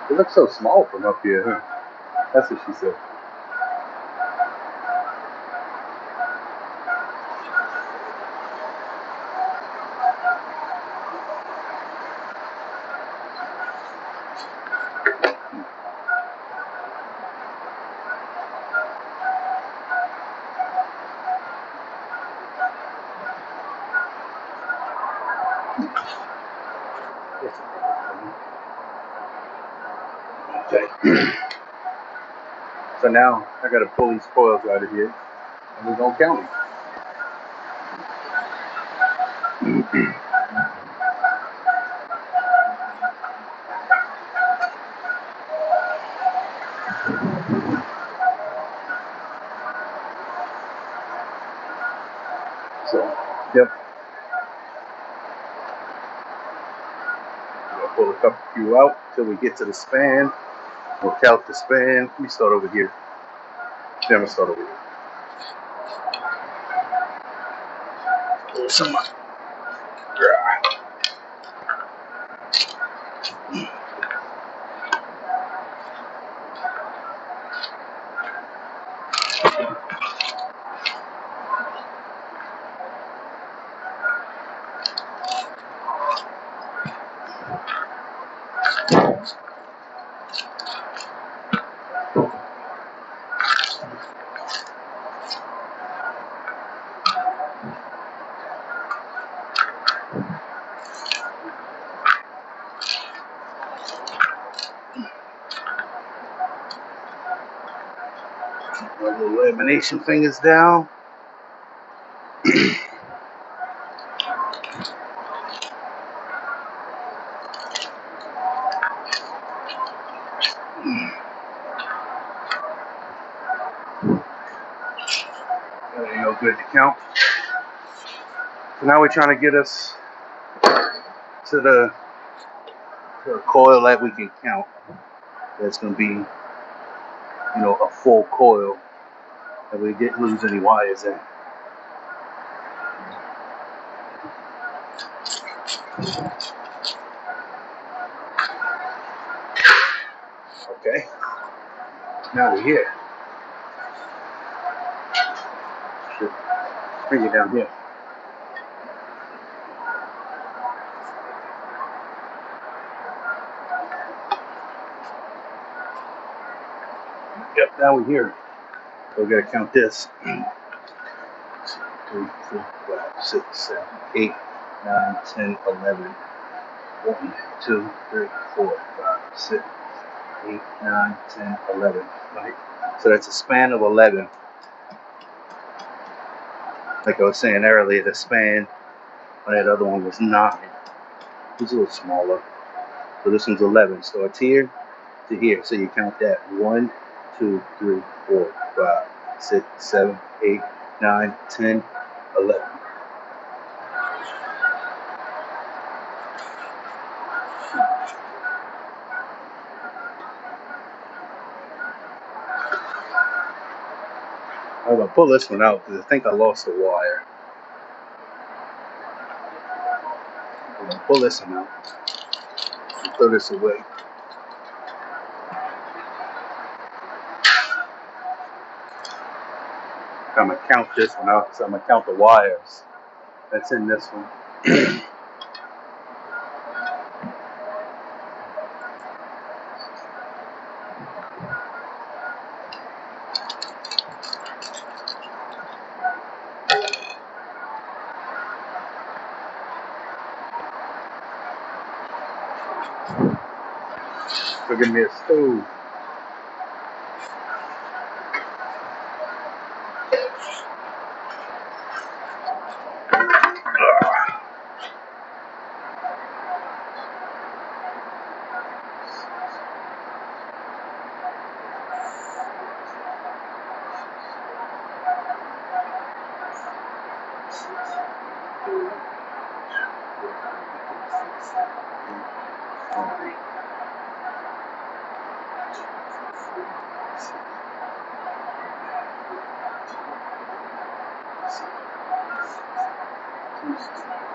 It looks so small from up here, huh? That's what she said. Okay. So now I gotta pull these coils out of here and we're gonna count them. So, yep. We'll pull a couple few out till we get to the span. We'll count the span. Let me start over here. Then we'll start over here. Pull some up. Little lamination fingers down. There you go, good to count. So now we're trying to get us to the coil that we can count. That's going to be, a full coil, and we didn't lose any wires in. Okay, now we're here. Should bring it down here. Yep, now we're here. So we gotta count this. 1, 2, 3, 4, 5, 6, 7, 8, 9, 10, 11. 1, 2, 3, 4, 5, 6, 8, 9, 10, 11. Right? So that's a span of 11. Like I was saying earlier, the span on that other one was 9. It was a little smaller. So this one's 11. So it's here to here. So you count that. 1, 2, 3, 4, 5, 6, 7, 8, 9, 10, 11. I'm going to pull this one out because I think I lost the wire. I'm going to pull this one out and throw this away. I'm going to count this one out because I'm going to count the wires that's in this one. So give me a stove.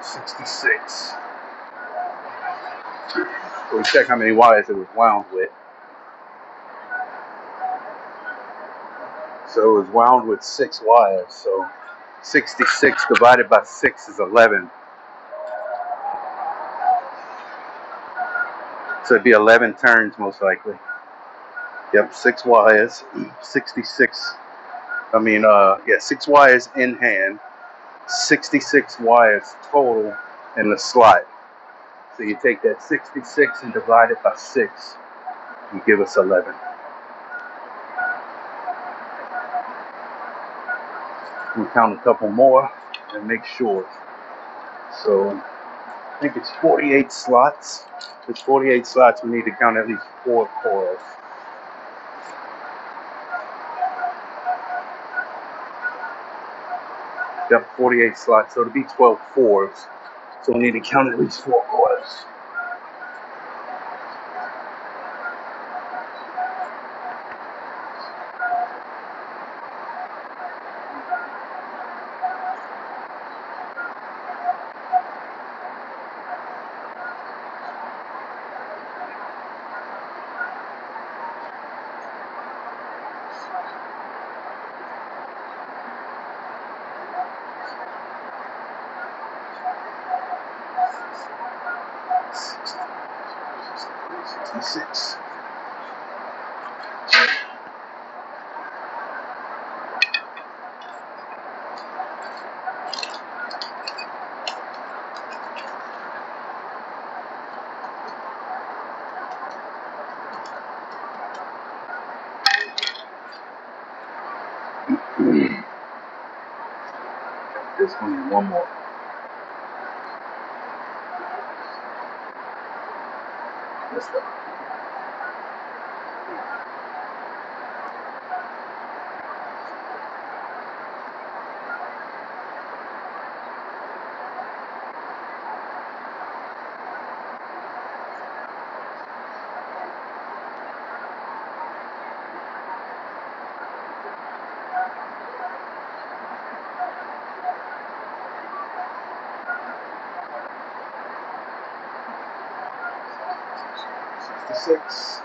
$66. So we check how many wires it was wound with. So it was wound with 6 wires. So 66 divided by 6 is 11. So it'd be 11 turns most likely. Yep, 6 wires, 66. 6 wires in hand, 66 wires total in the slot. So you take that 66 and divide it by 6, and give us 11. We'll count a couple more and make sure. So I think it's 48 slots. If it's 48 slots, we need to count at least 4 coils. Yep, 48 slots, so it'll be 12 fours. So we need to count at least 4 coils. Six. This one and one more. Let's go. 66.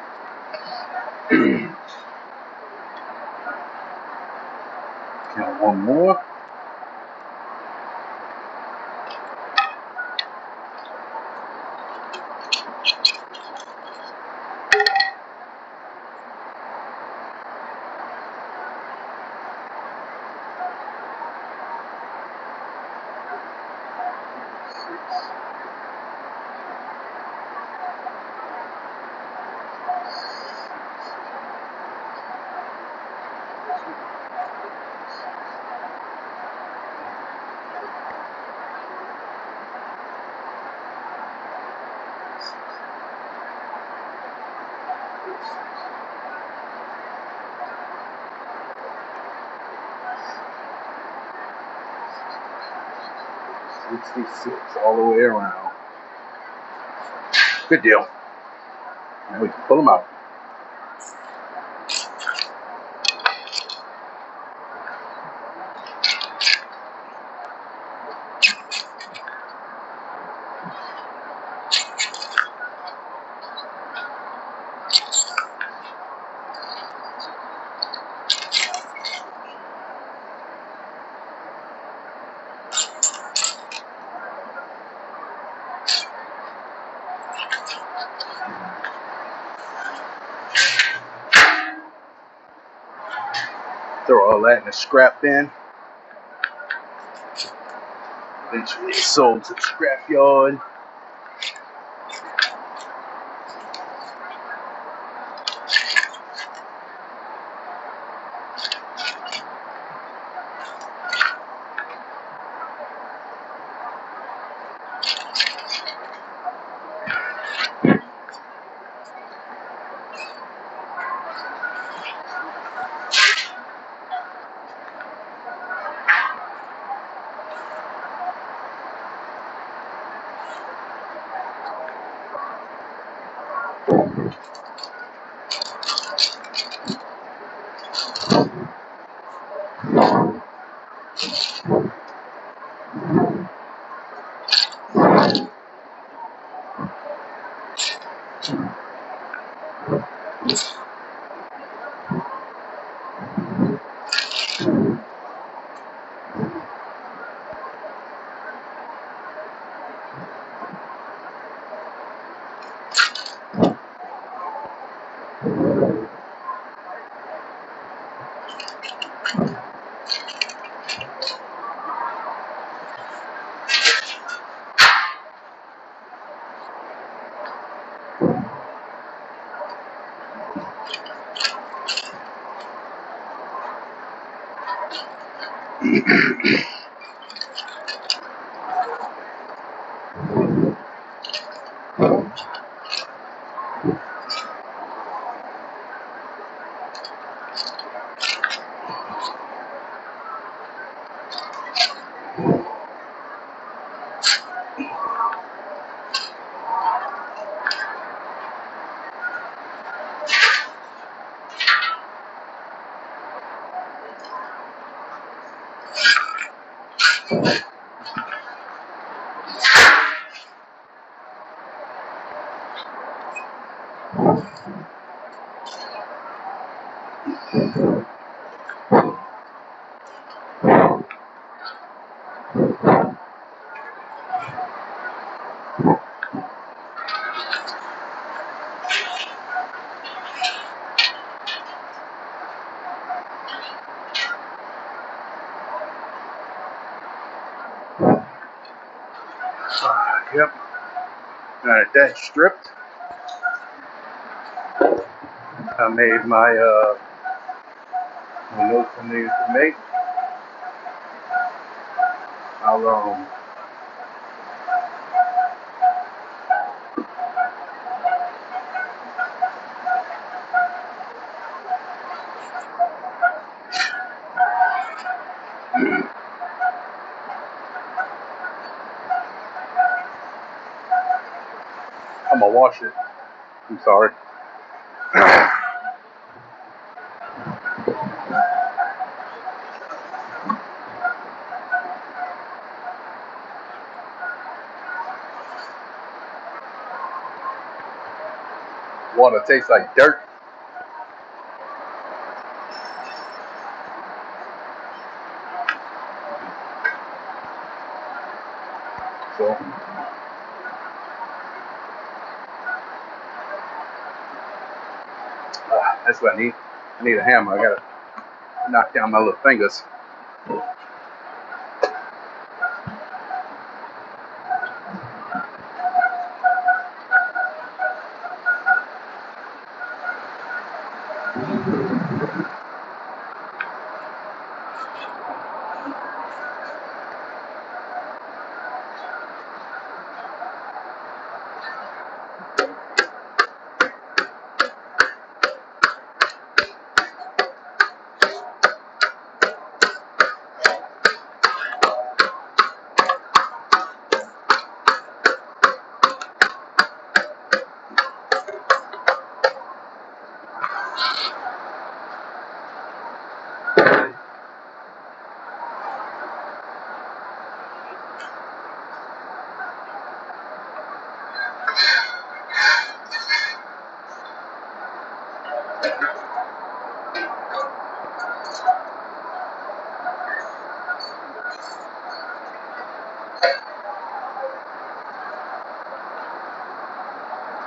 Count one more. 66 all the way around. Good deal. And we can pull them out. Throw all that in a scrap bin. Eventually sold to the scrap yard. Yep. Got that stripped. I made my notes I needed to make. I'll I'm gonna wash it. I'm sorry. Water tastes like dirt. So that's what I need. I need a hammer. I gotta knock down my little fingers.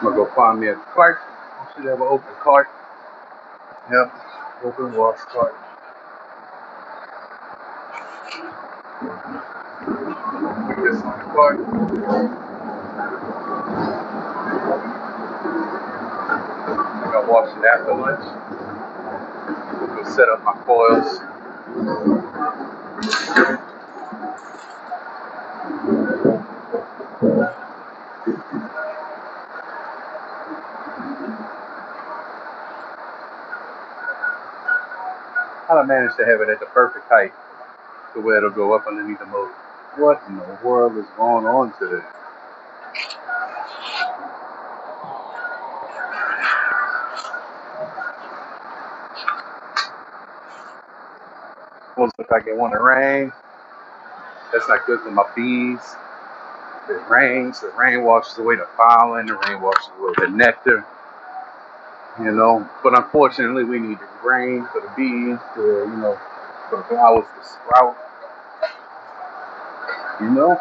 I'm gonna go find me a cart. I should have an open cart. Yep, open wash cart. Put this on the cart. I'm gonna wash it after lunch. Go set up my coils. I managed to have it at the perfect height to where it'll go up underneath the motor. What in the world is going on today? Looks like it want to rain. That's not good for my bees. It rains. The rain washes away the pollen. The rain washes away the nectar. You know, but unfortunately, we need the rain for the bees to, for the flowers to sprout. You know,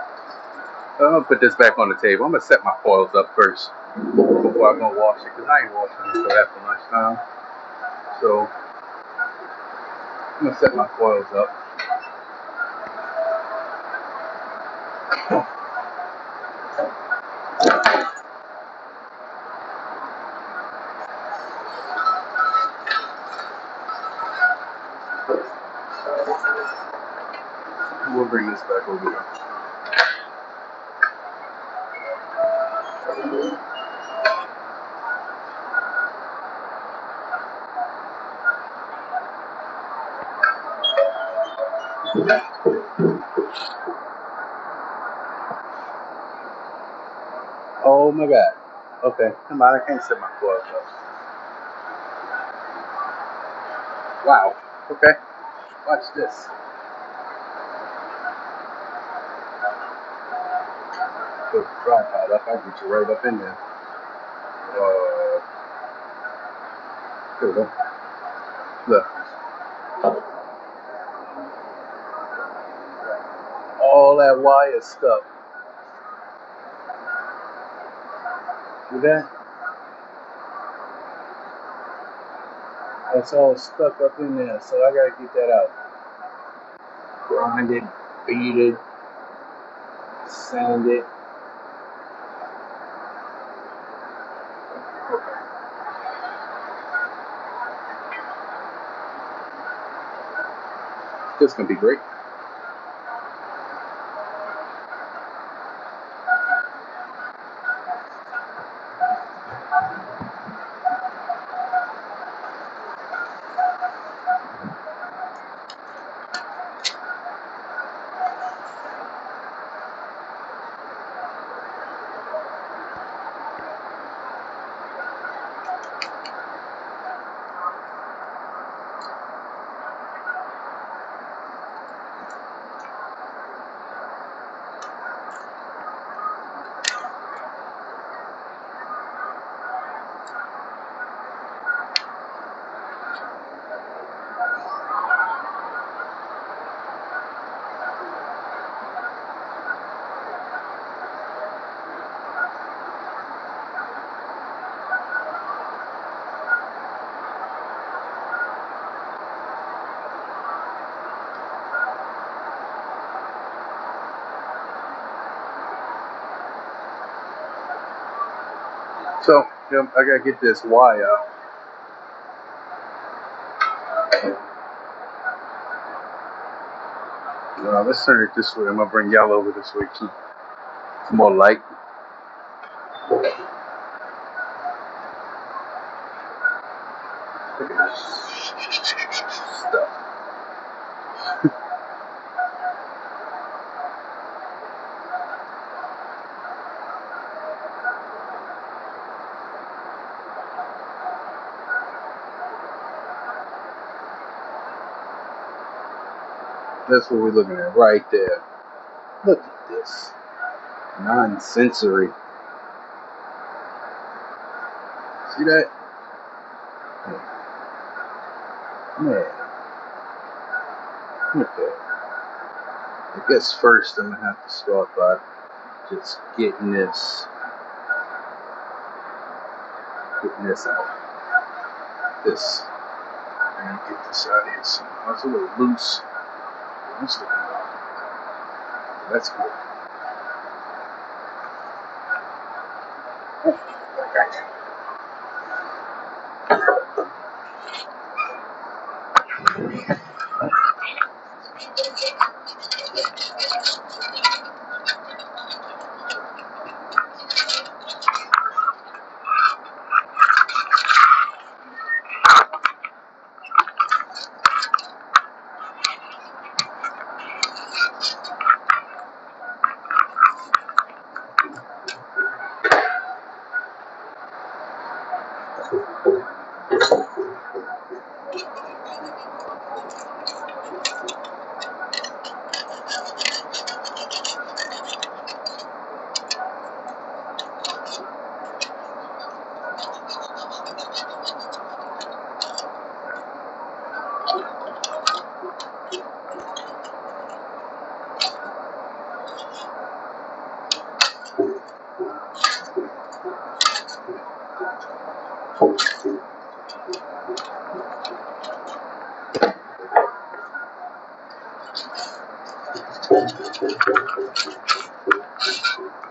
so I'm gonna put this back on the table. I'm gonna set my coils up first before I go wash it, because I ain't washing it until after lunchtime. So I'm gonna set my coils up. We'll bring this back over here. Oh my God. Okay, come on, I can't set my coils up. Wow. Okay, watch this. Put the tripod up, I'll get you right up in there. Here we go. Look. All that wire stuck. See that? That's all stuck up in there, so I gotta get that out. Grind it, beat it, sand it. Okay. This is gonna be great. So, I gotta get this wire out. Let's turn it this way. I'm gonna bring y'all over this way too. It's more light. Look at this stuff. That's what we're looking at right there. Look at this. Non-sensory. See that? Man. Okay. I guess first I'm gonna have to start by just getting this out. This. And get this out of here. So it's a little loose. That's cool. Okay.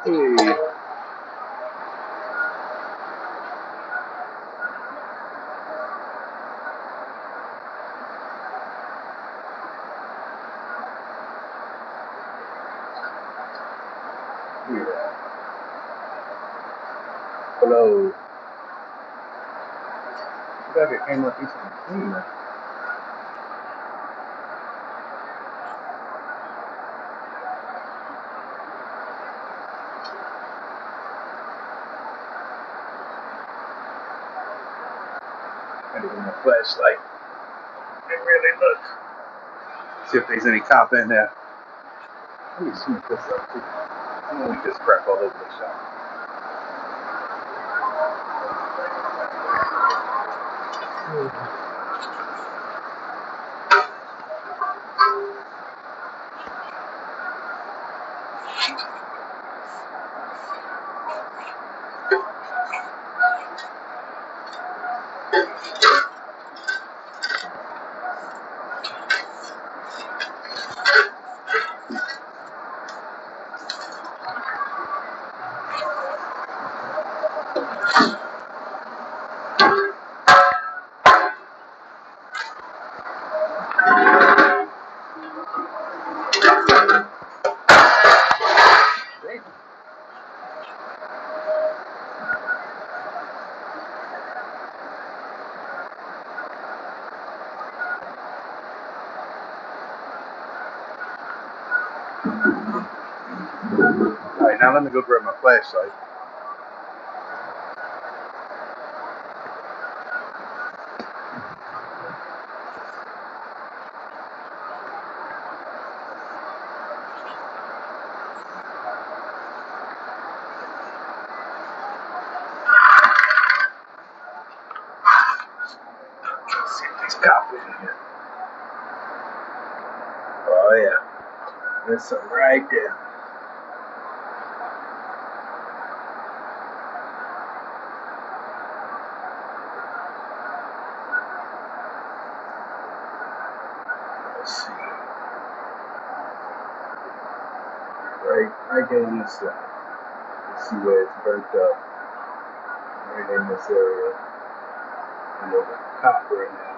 Hey. Yeah. Hello. That it came up decent cleaner. Had to get my flashlight and really look. See if there's any cop in there. Let me sweep this up too. I don't want this crap all over the shop. Alright, now let me go grab my flashlight. Let's see if there's cop in here. Oh yeah. There's some right there. Let's see. Right there on this side. Let's see where it's burnt up. in this area. And there's a copper in there.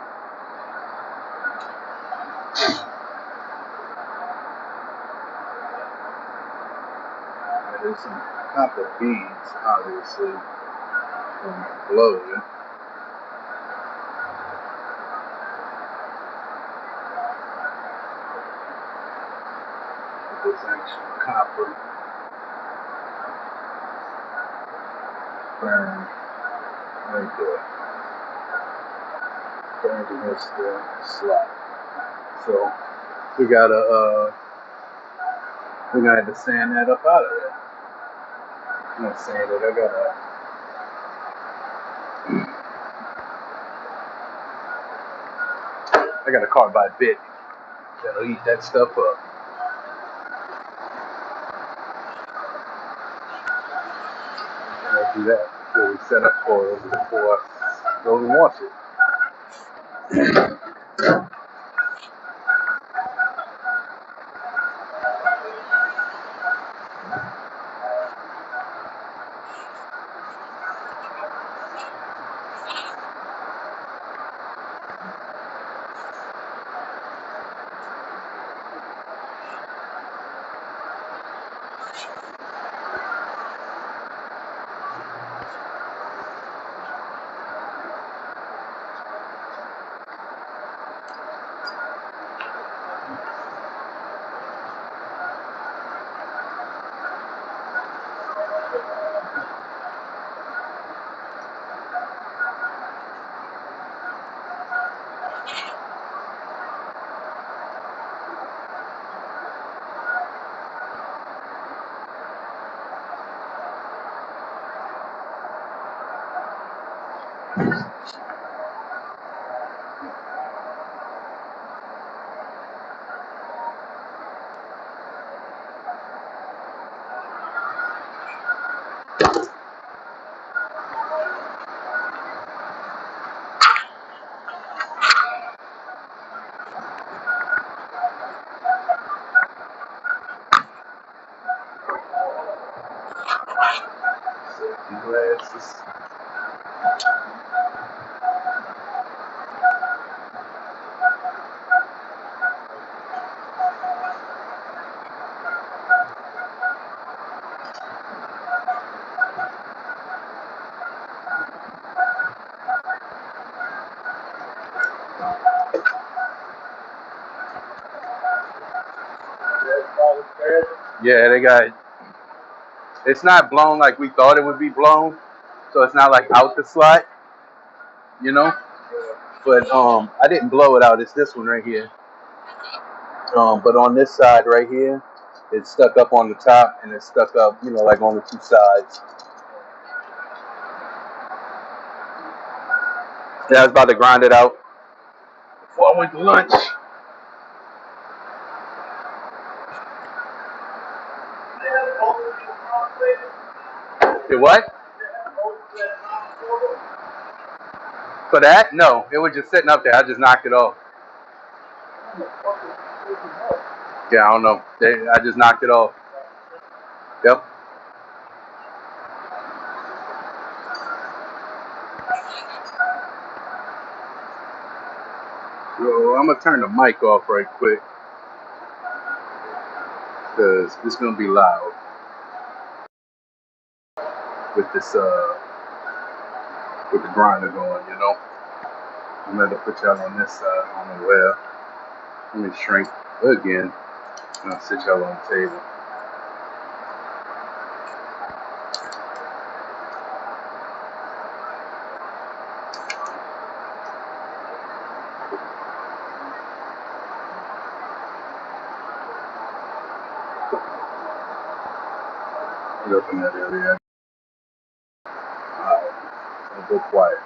And there's some copper beads, obviously, from blowing. There's actual copper burned right there. Burned against the slot. So we're gonna have to sand that up out of there. I'm not saying that I got a carbide bit that'll eat that stuff up. I'll do that before we set up coils before I go and wash it. Safety glasses. Yeah, they got. It's not blown like we thought it would be blown, so it's not like out the slot, you know. But I didn't blow it out. It's this one right here. But on this side right here, it's stuck up on the top and it's stuck up, you know, like on the two sides. Yeah, I was about to grind it out before I went to lunch. Did what? For that? No, it was just sitting up there. I just knocked it off. Yeah, I don't know. I just knocked it off. Yep. So I'm gonna turn the mic off right quick because it's gonna be loud with this with the grinder going. You know, I'm gonna put y'all on this side. I don't know where. Let me shrink again. And I'll sit y'all on the table. Get up in that area. Alright, I'll go quiet.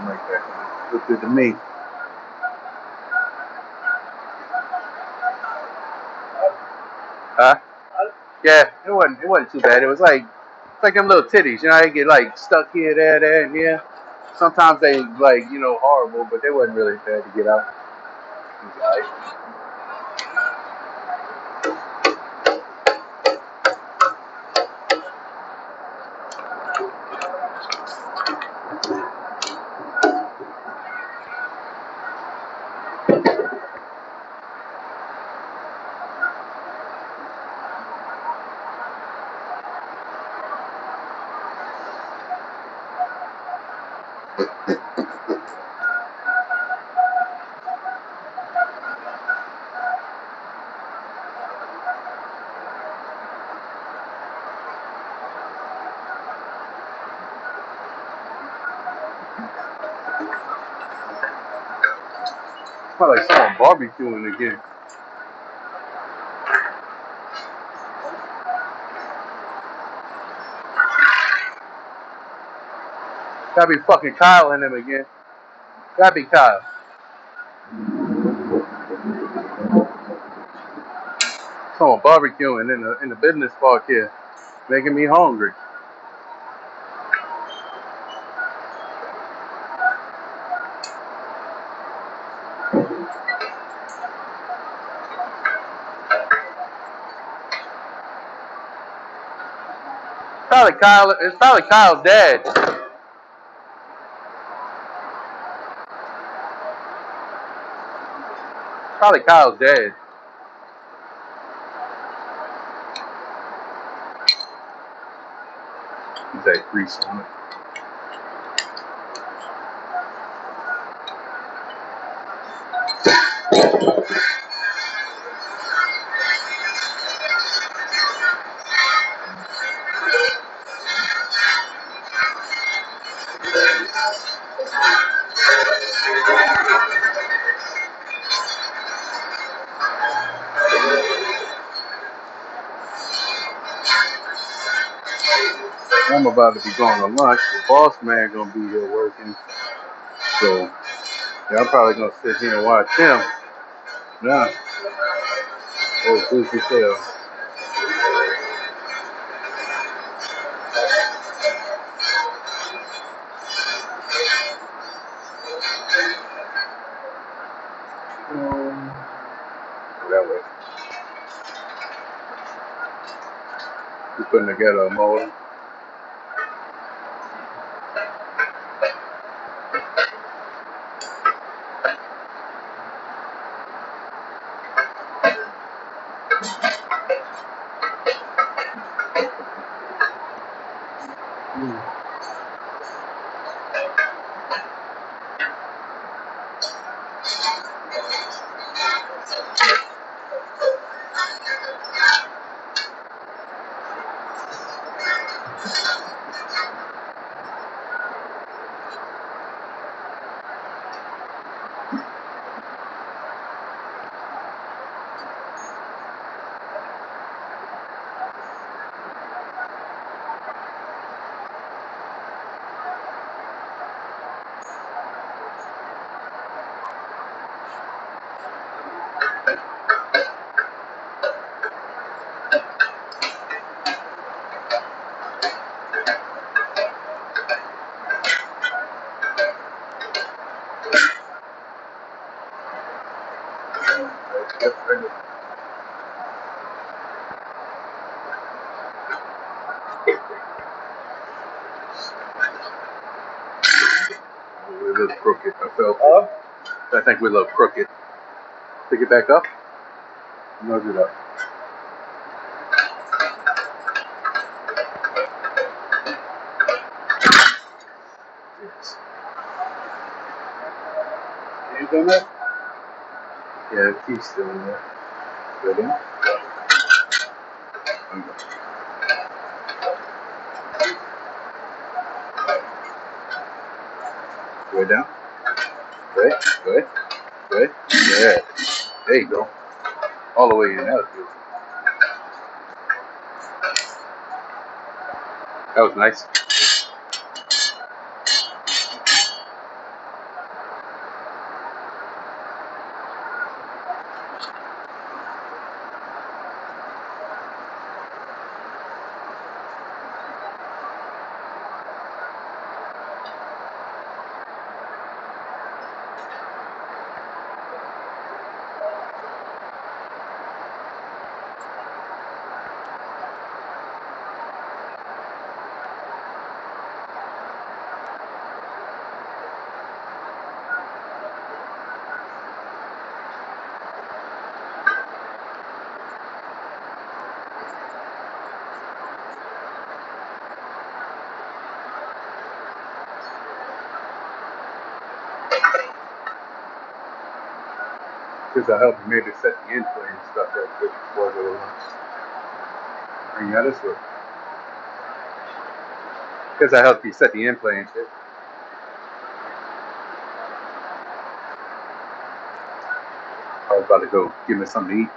something like that. Looked good to me. Huh? Yeah, it wasn't too bad. It was like them little titties, you know, they get like stuck here, there, and here. Sometimes they like, you know, horrible, but they wasn't really bad to get out. Felt like someone barbecuing again. Gotta be fucking Kyle in him again. Gotta be Kyle. Someone barbecuing in the business park here, making me hungry. It's probably Kyle's dad. Probably Kyle's dad. He's that grease on it. I'm about to be going to lunch. The boss man gonna be here working, so yeah, I'm probably gonna sit here and watch him. Nah, oh, busy tail. That way. We're putting together a motor. We're a little crooked. I think we're a little crooked. Pick it back up. Nudge it up. Yes. You done that? Yeah, the key's still in there. Good in. Way down. Good. Good. Good. Yeah. There you go. All the way in. That was good. That was nice. Because I help you maybe set the end plane and stuff like this before I go to lunch. And yeah, this way. Because I help you set the end plane and shit. I was about to go give me something to eat.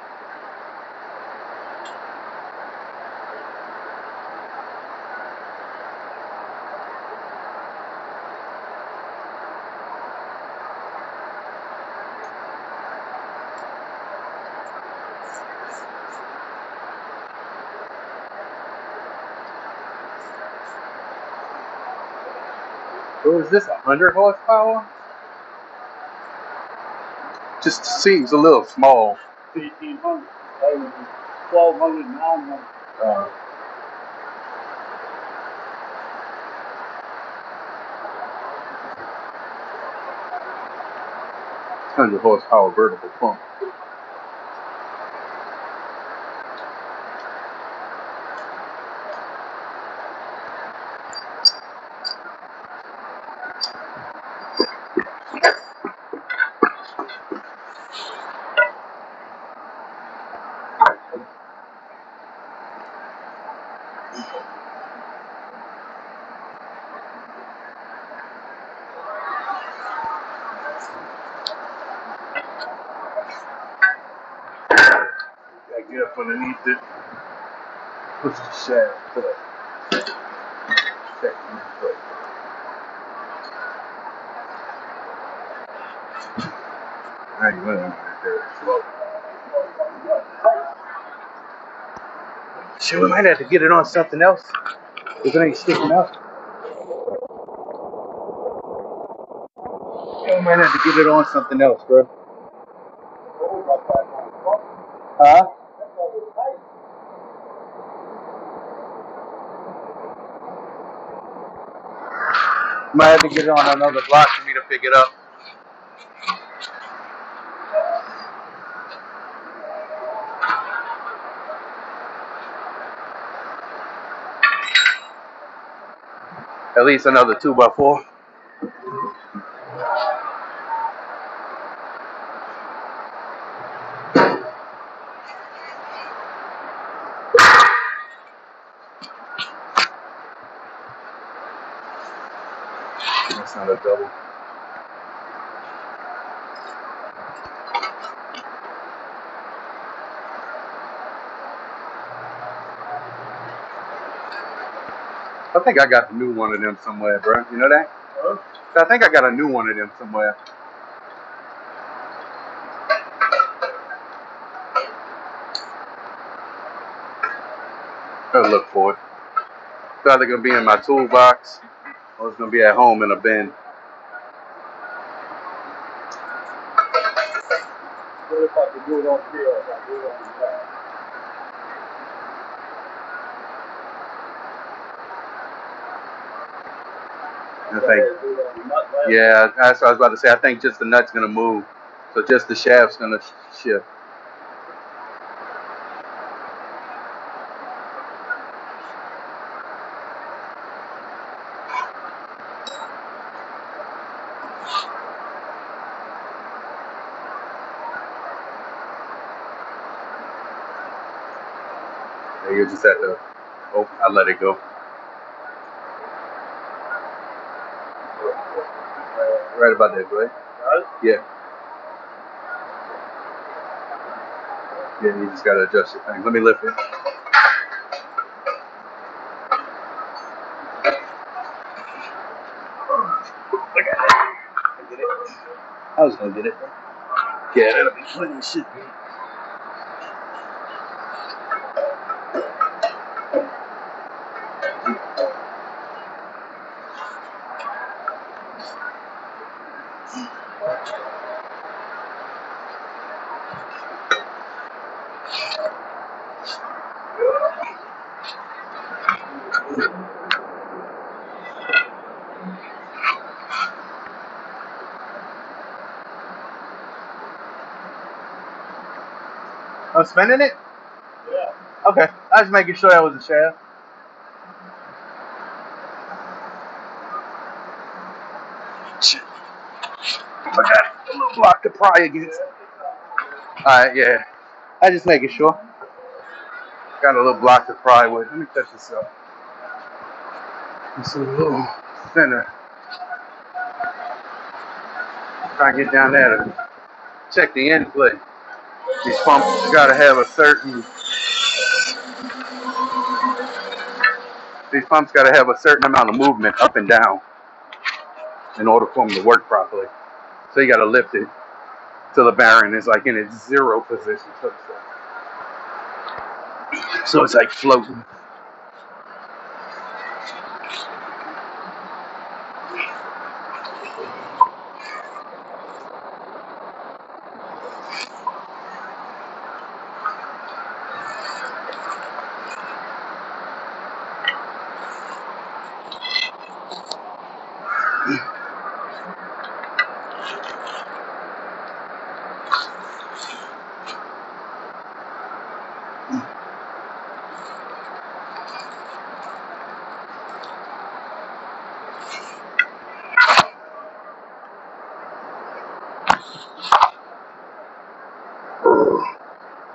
So is this 100 horsepower? Just seems a little small. 1,800. 1,200, 900. 100 horsepower vertical pump. I get up underneath it. Push the shaft to the second foot. I ain't running right there. Slow. Shit, we might have to get it on something else. If it ain't sticking out. We might have to get it on something else, bro. Huh? Might have to get it on another block for me to pick it up. At least another 2x4. That's not a double. I think I got a new one of them somewhere, bro. You know that? Huh? I think I got a new one of them somewhere. I'll look for it. It's either gonna be in my toolbox or it's gonna be at home in a bin. What if I could do it on field? I do it on the back. I think, yeah, that's what I was about to say. I think just the nut's gonna move, so just the shaft's gonna shift. You just have to. Oh, I let it go. Right about that, right? Yeah. Yeah, you just gotta adjust your thing. Let me lift it. I was gonna get it. Yeah, that'll be plenty of shit. I'm spinning it? Yeah. Okay. I was making sure that was a shaft. Shit. I got a little block to pry against. Alright, yeah. I just making sure. Got a little block to fry with. Let me touch this up. It's a little thinner. Try to get down there to check the input. These pumps gotta have a certain amount of movement up and down in order for them to work properly. So you gotta lift it till the bearing is like in its zero position, so to say. So it's like floating.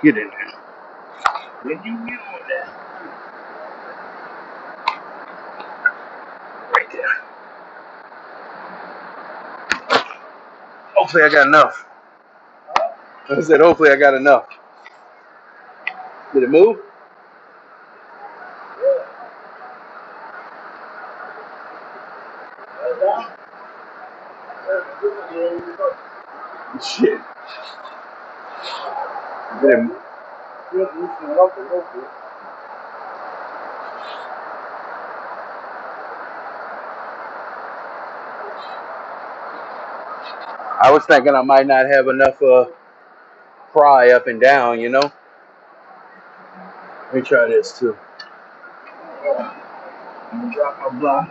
Get in there. When you get on that. Right there. Hopefully I got enough. I said hopefully I got enough. Did it move? Shit. I was thinking I might not have enough pry up and down, you know? Let me try this too. I'm gonna drop my block.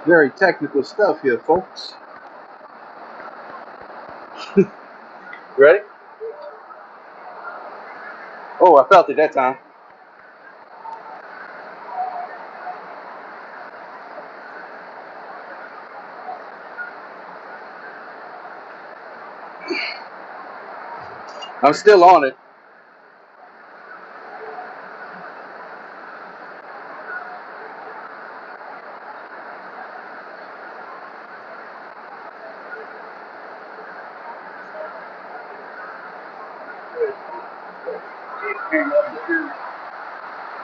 Very technical stuff here, folks. Ready? Oh, I felt it that time. I'm still on it.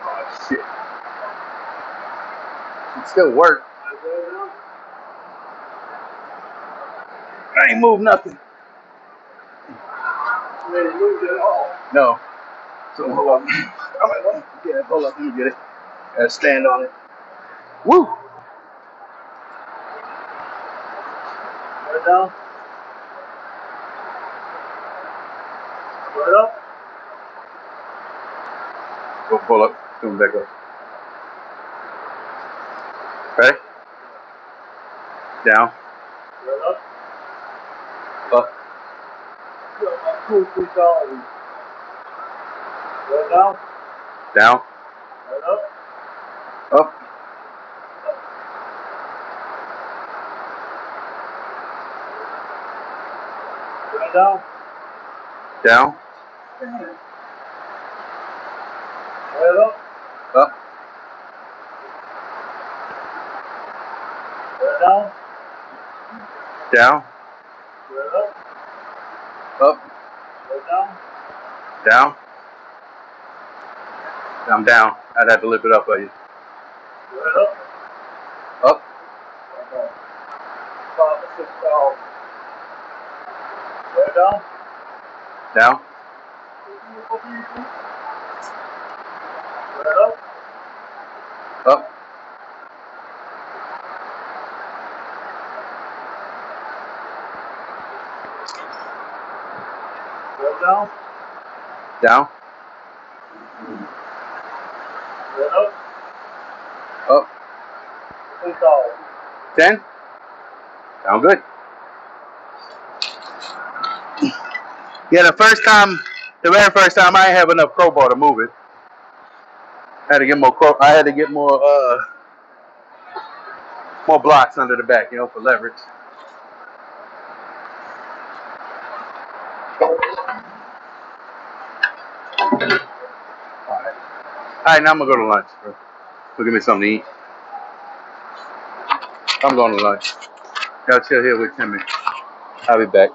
Oh, shit. It still works. I ain't moved nothing. No. So hold on. Yeah, hold up. Let me get it. Gotta stand on it. Woo! Right down. Right up. Go pull up. Come back up. Okay. Down. Right up. Up. $2, $3. Right down. Down. Right up. Up. Right down. Down. Right up. Up. Right down. Down. Right up. Up. Right down. Down. I'm down. I'd have to lift it up for you. Right up. Up. $5 or $6. Right down. Down. Right up. Up. Right down. Down. Right up. Up. $10. 10. Sound good. Yeah, the very first time I didn't have enough crowbar to move it. I had to get more more blocks under the back, you know, for leverage. All right, now I'm gonna go to lunch, bro. Go get me something to eat. I'm going to lunch. Y'all chill here with Timmy. I'll be back.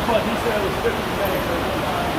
But he said it was 50 bags at one time.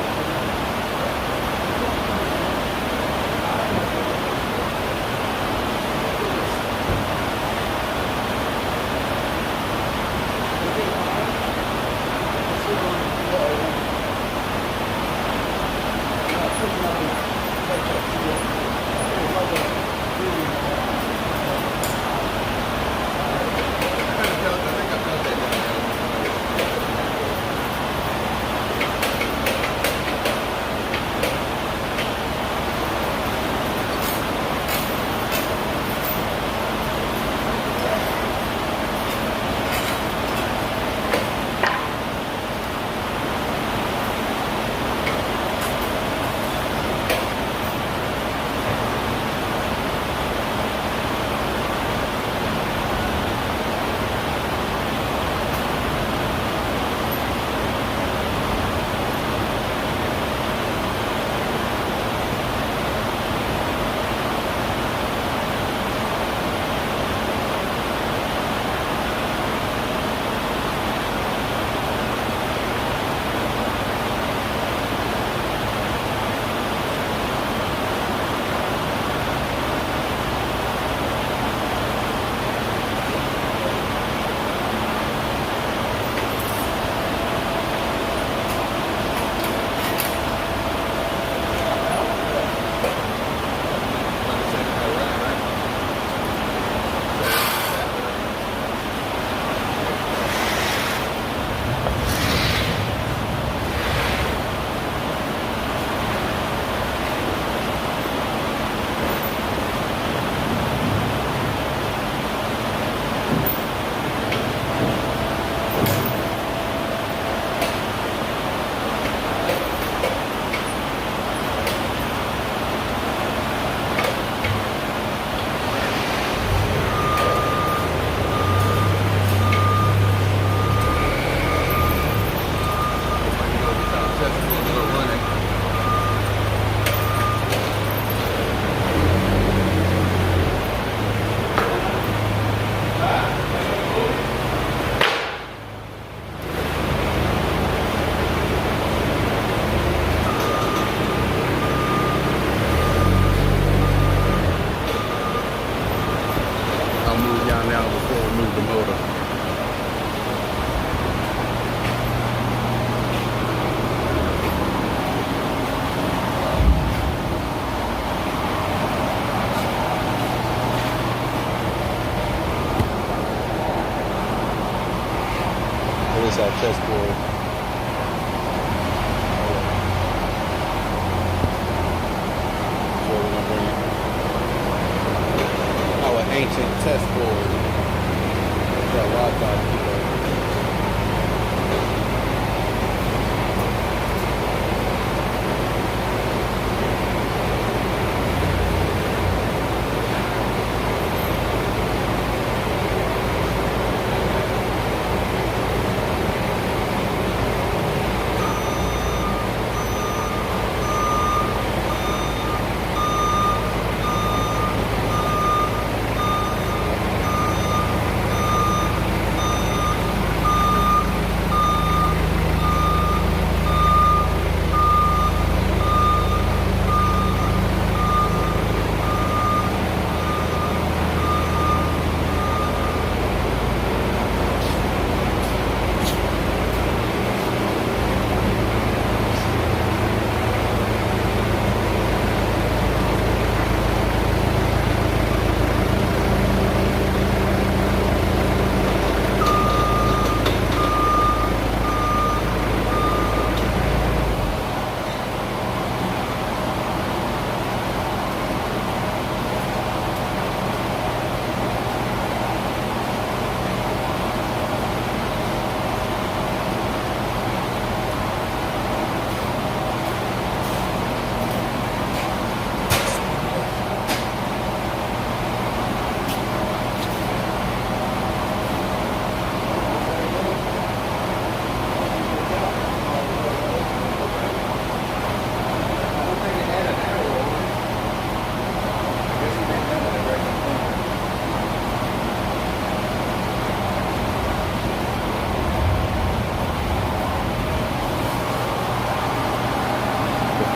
This our chessboard. So we're gonna bring our ancient chessboard. Got Wi-Fi keyboard.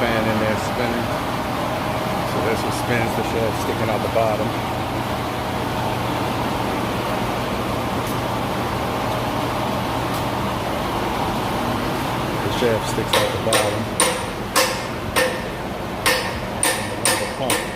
fan in there spinning. So this one spins, the shaft sticking out the bottom. The shaft sticks out the bottom. And the pump.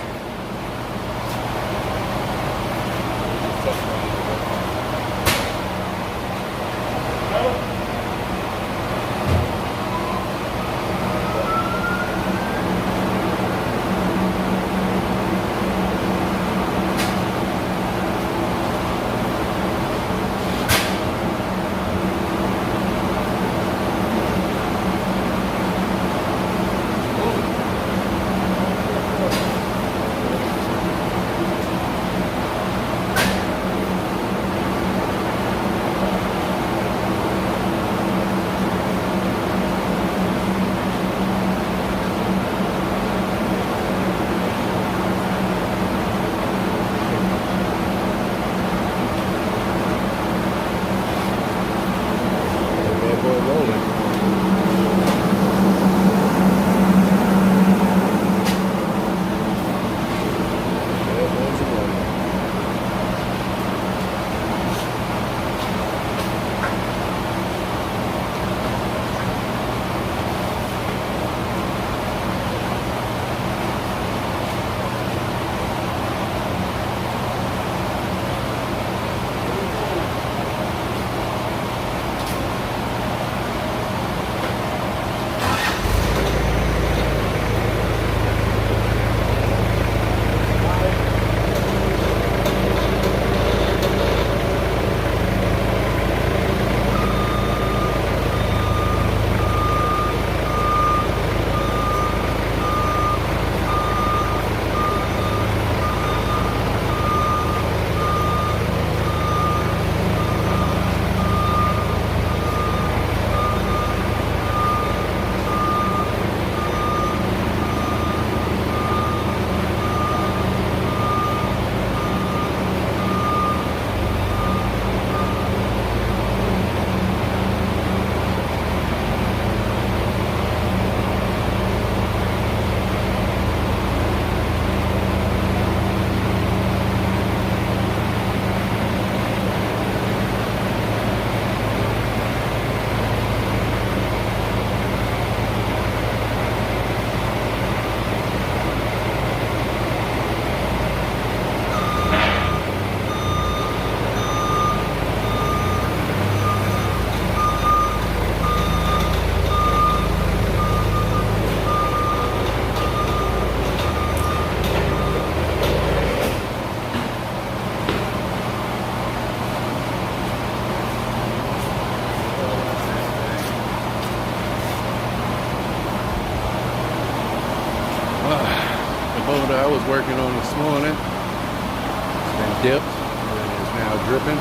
The boat I was working on this morning has been dipped and is now dripping.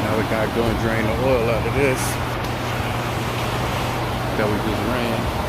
Now we gotta go and drain the oil out of this that we just ran.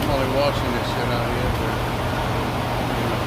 I'm only washing this shit out here, but you know.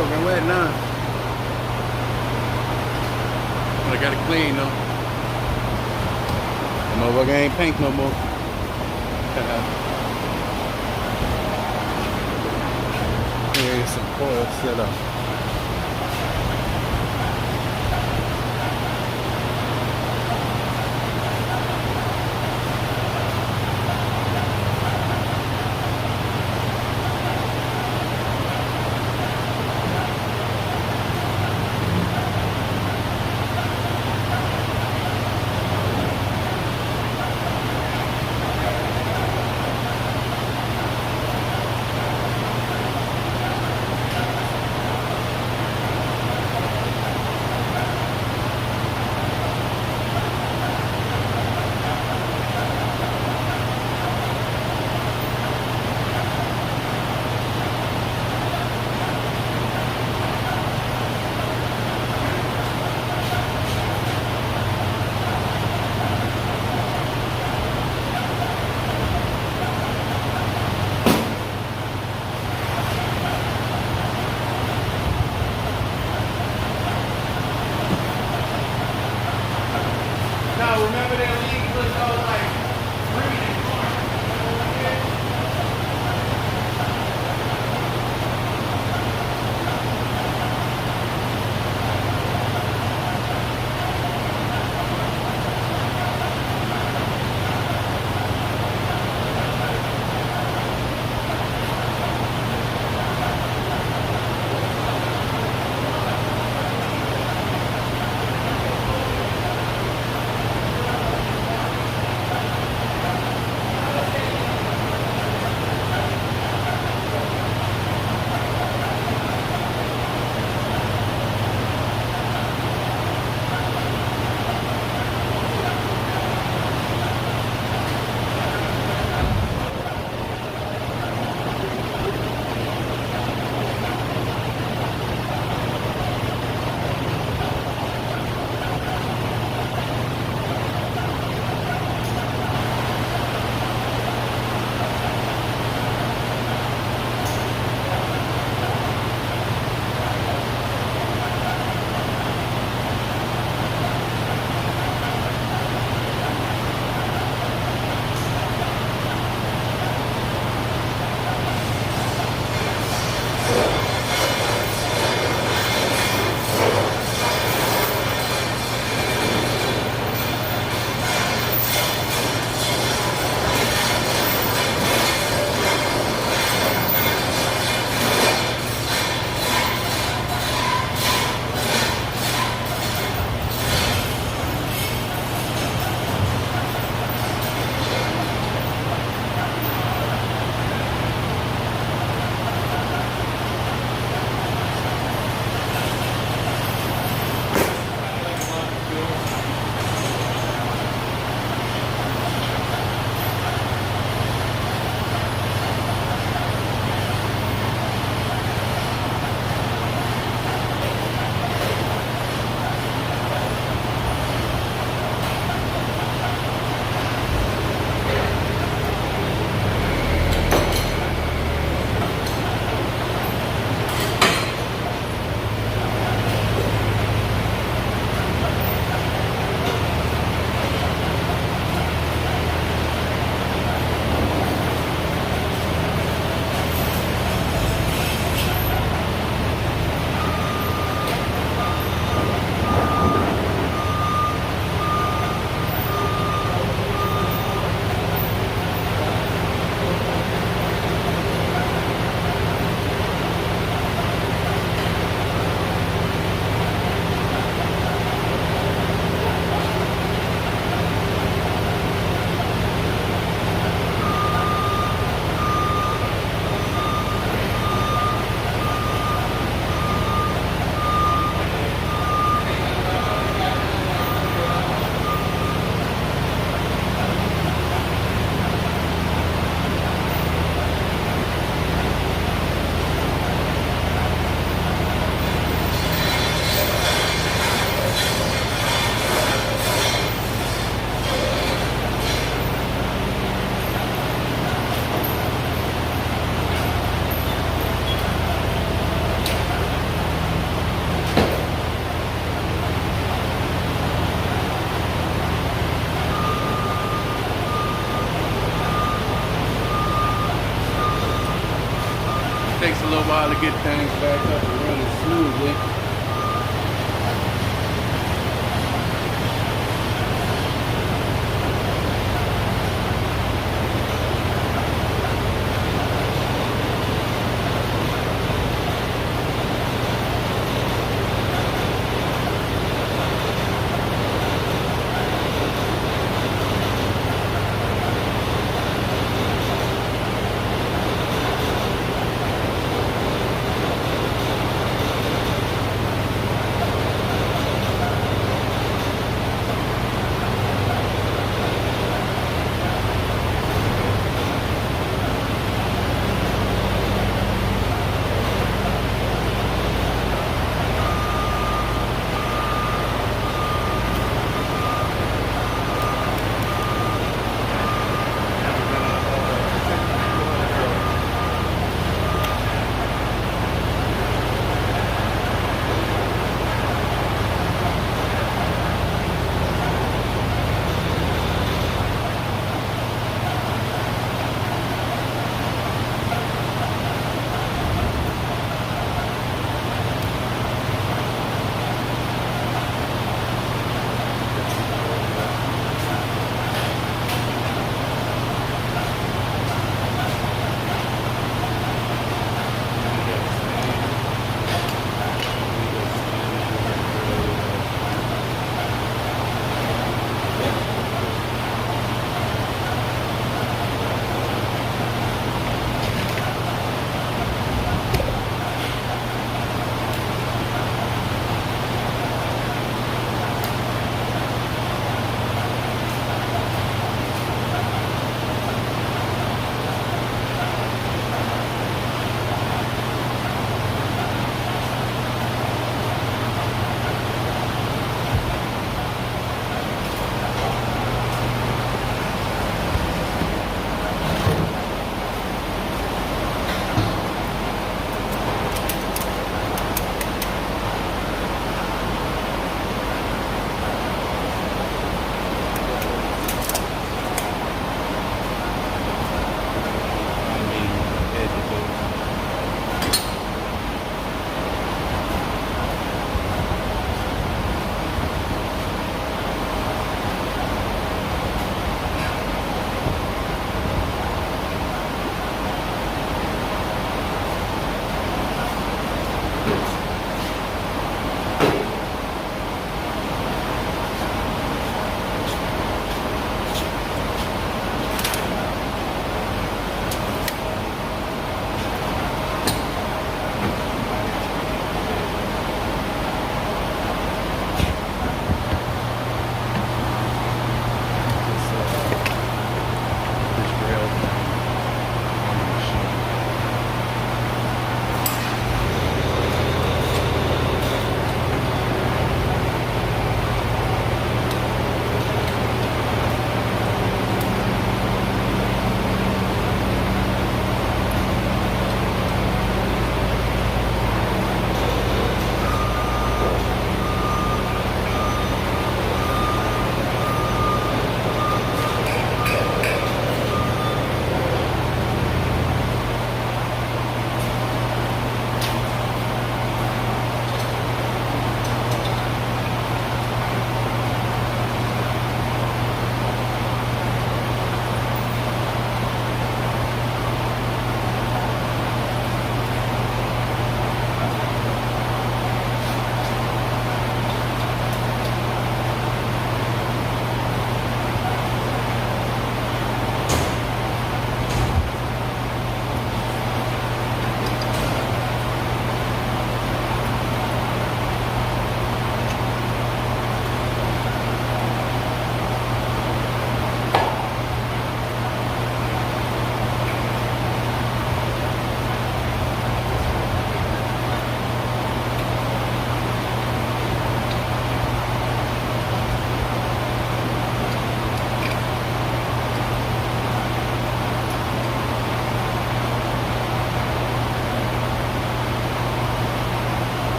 soaking wet now. But I got it clean though. The motherfucker ain't pink no more. Here's some coils set up. while to get things back up and running smoothly.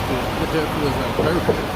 But that wasn't perfect.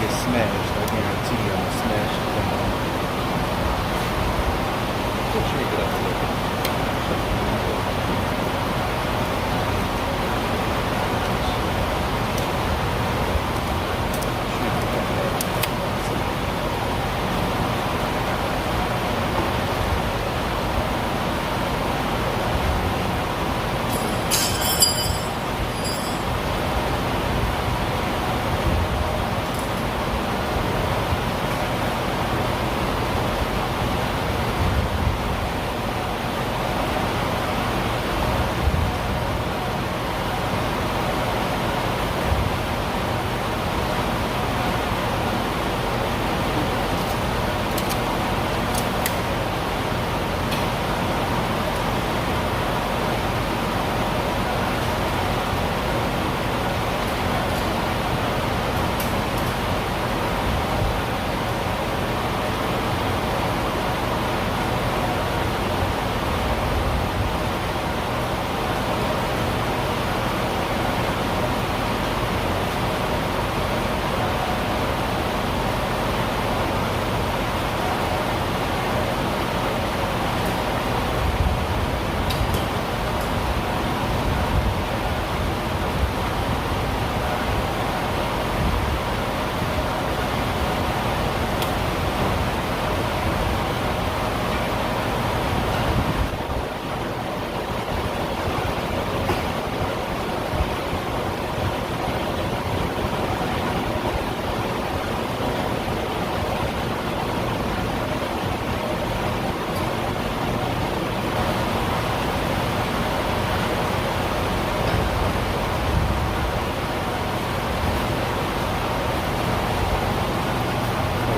Smashed, I guarantee you, I'm smashed down. Let's shake it up a little bit.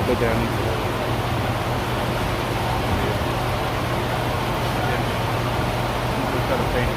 Go down into cut a paint.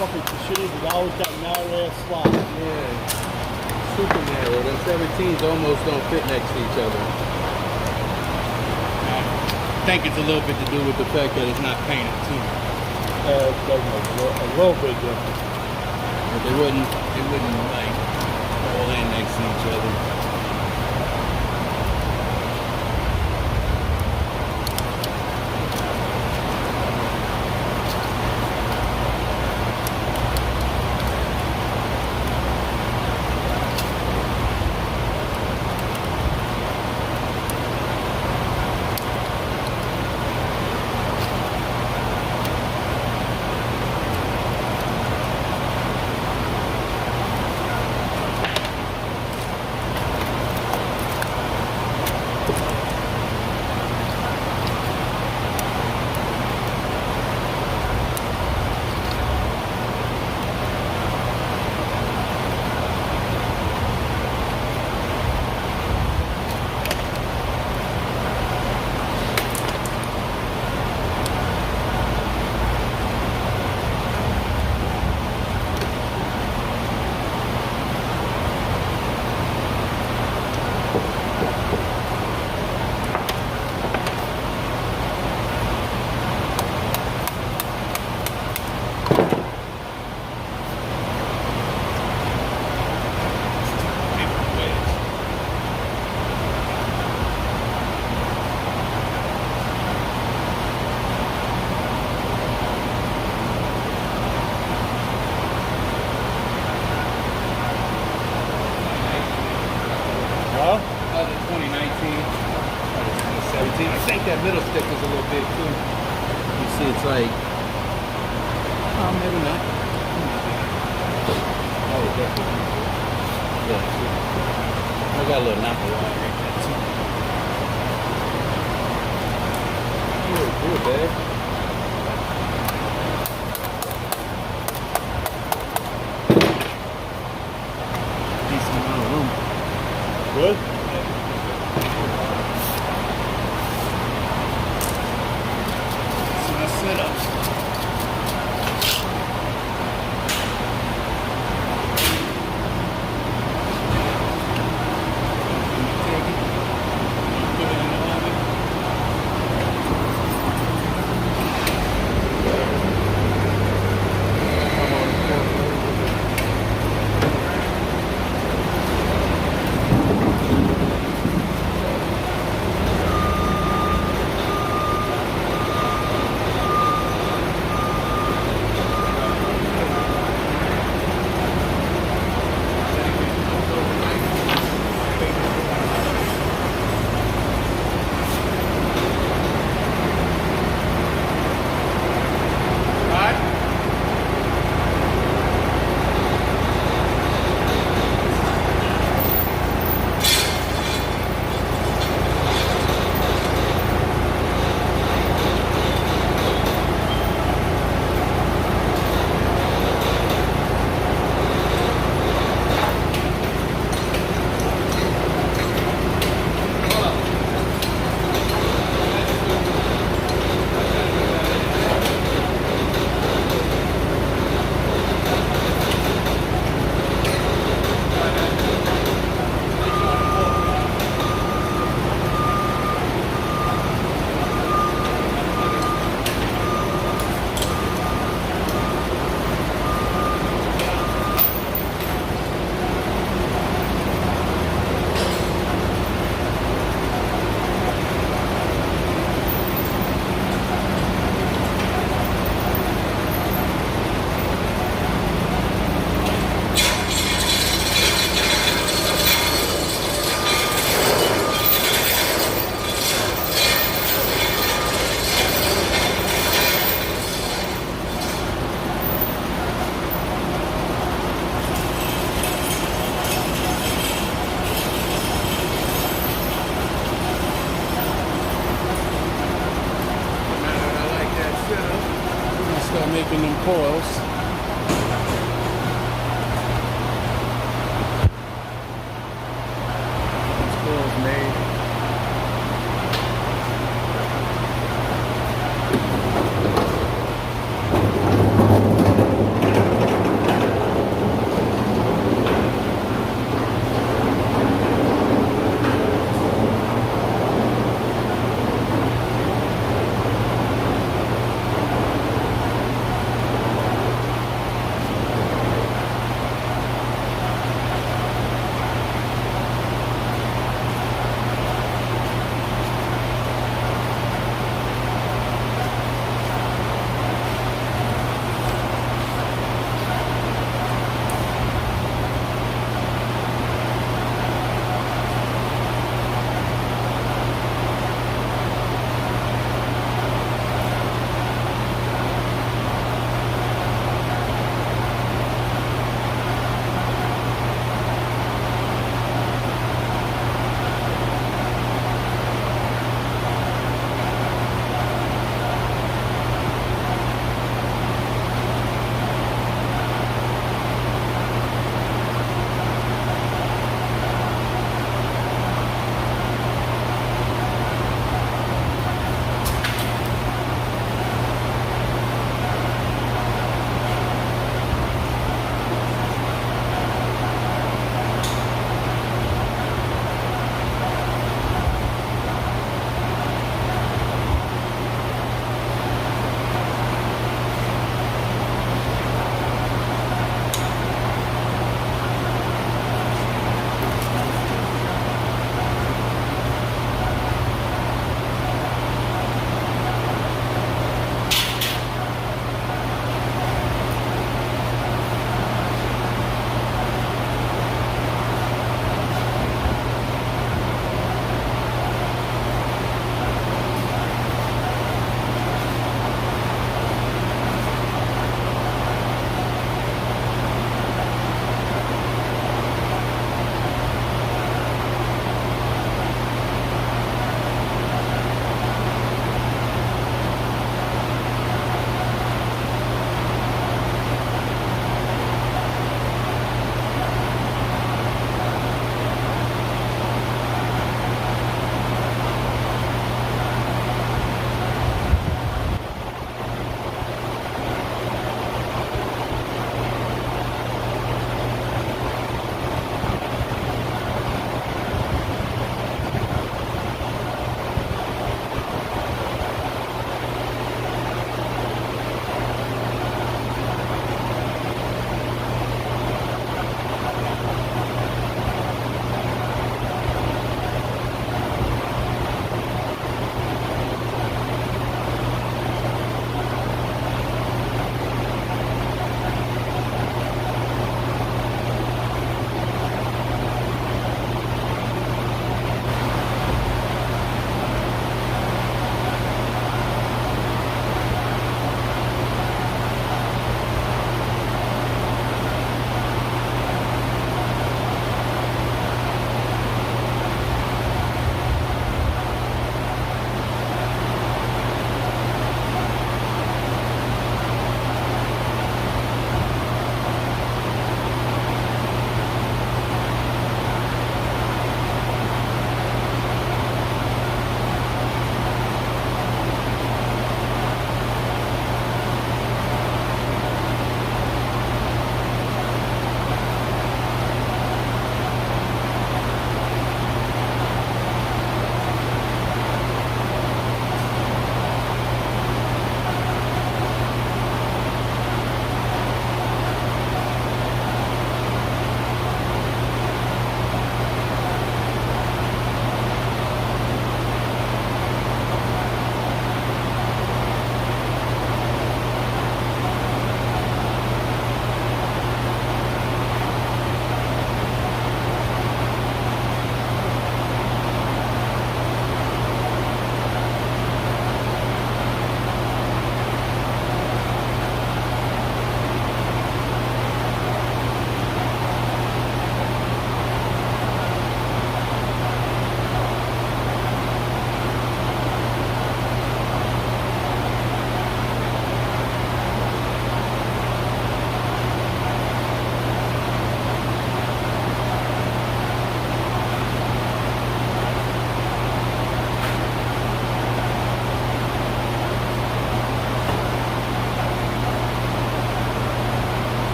Fucking shitty, but always got narrow ass slots. Yeah. Super narrow. The 17s almost don't fit next to each other. I think it's a little bit to do with the fact that it's not painted too. It's a little bit different. But they wouldn't like fall in next to each other. I think that middle stick is a little big too. You see, it's like, oh, maybe not. Oh, definitely. Yeah. I got a little knuckle on right there too. Good, babe. Decent amount of room. Good? Sit-ups. Start making them coils. These coils made.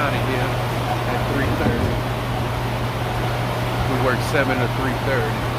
out of here at 3:30. We work 7 to 3:30.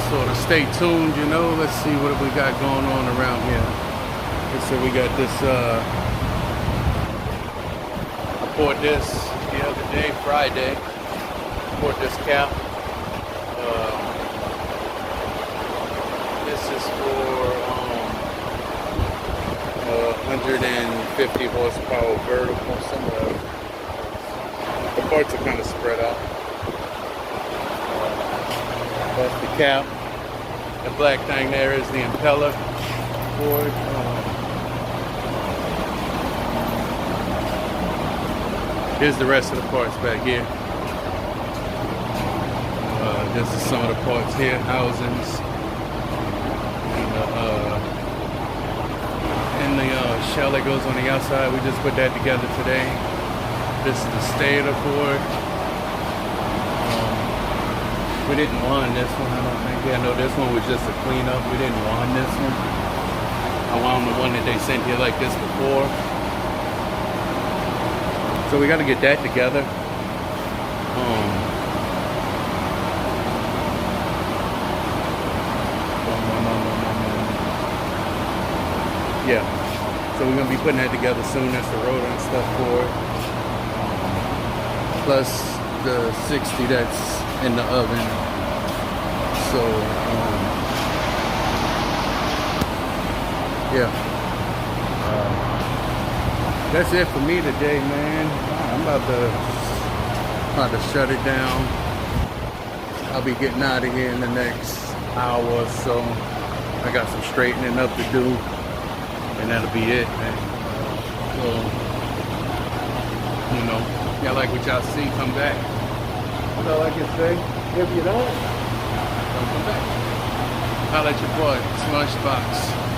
sort of stay tuned, you know. Let's see what we got going on around here. So we got this, I poured this the other day, Friday. Poured this cap. This is for 150 horsepower vertical. Some of the parts are kind of spread out. That's the cap. The black thing there is the impeller for it. Here's the rest of the parts back here. This is some of the parts here, housings, and the shell that goes on the outside. We just put that together today. This is the stator for it. We didn't want this one, I don't think. Yeah, no, this one was just a cleanup. We didn't want this one. I wound the one that they sent here like this before. So we got to get that together. Yeah, so we're gonna be putting that together soon. That's the rotor and stuff for it. Plus the 60 that's in the oven. So yeah, that's it for me today, man. I'm about to shut it down. I'll be getting out of here in the next hour or so. I got some straightening up to do, and that'll be it, man. So, you know, y'all like what y'all see, come back. That's all I can say. If you don't come back. Holla at your boy, LunchBox.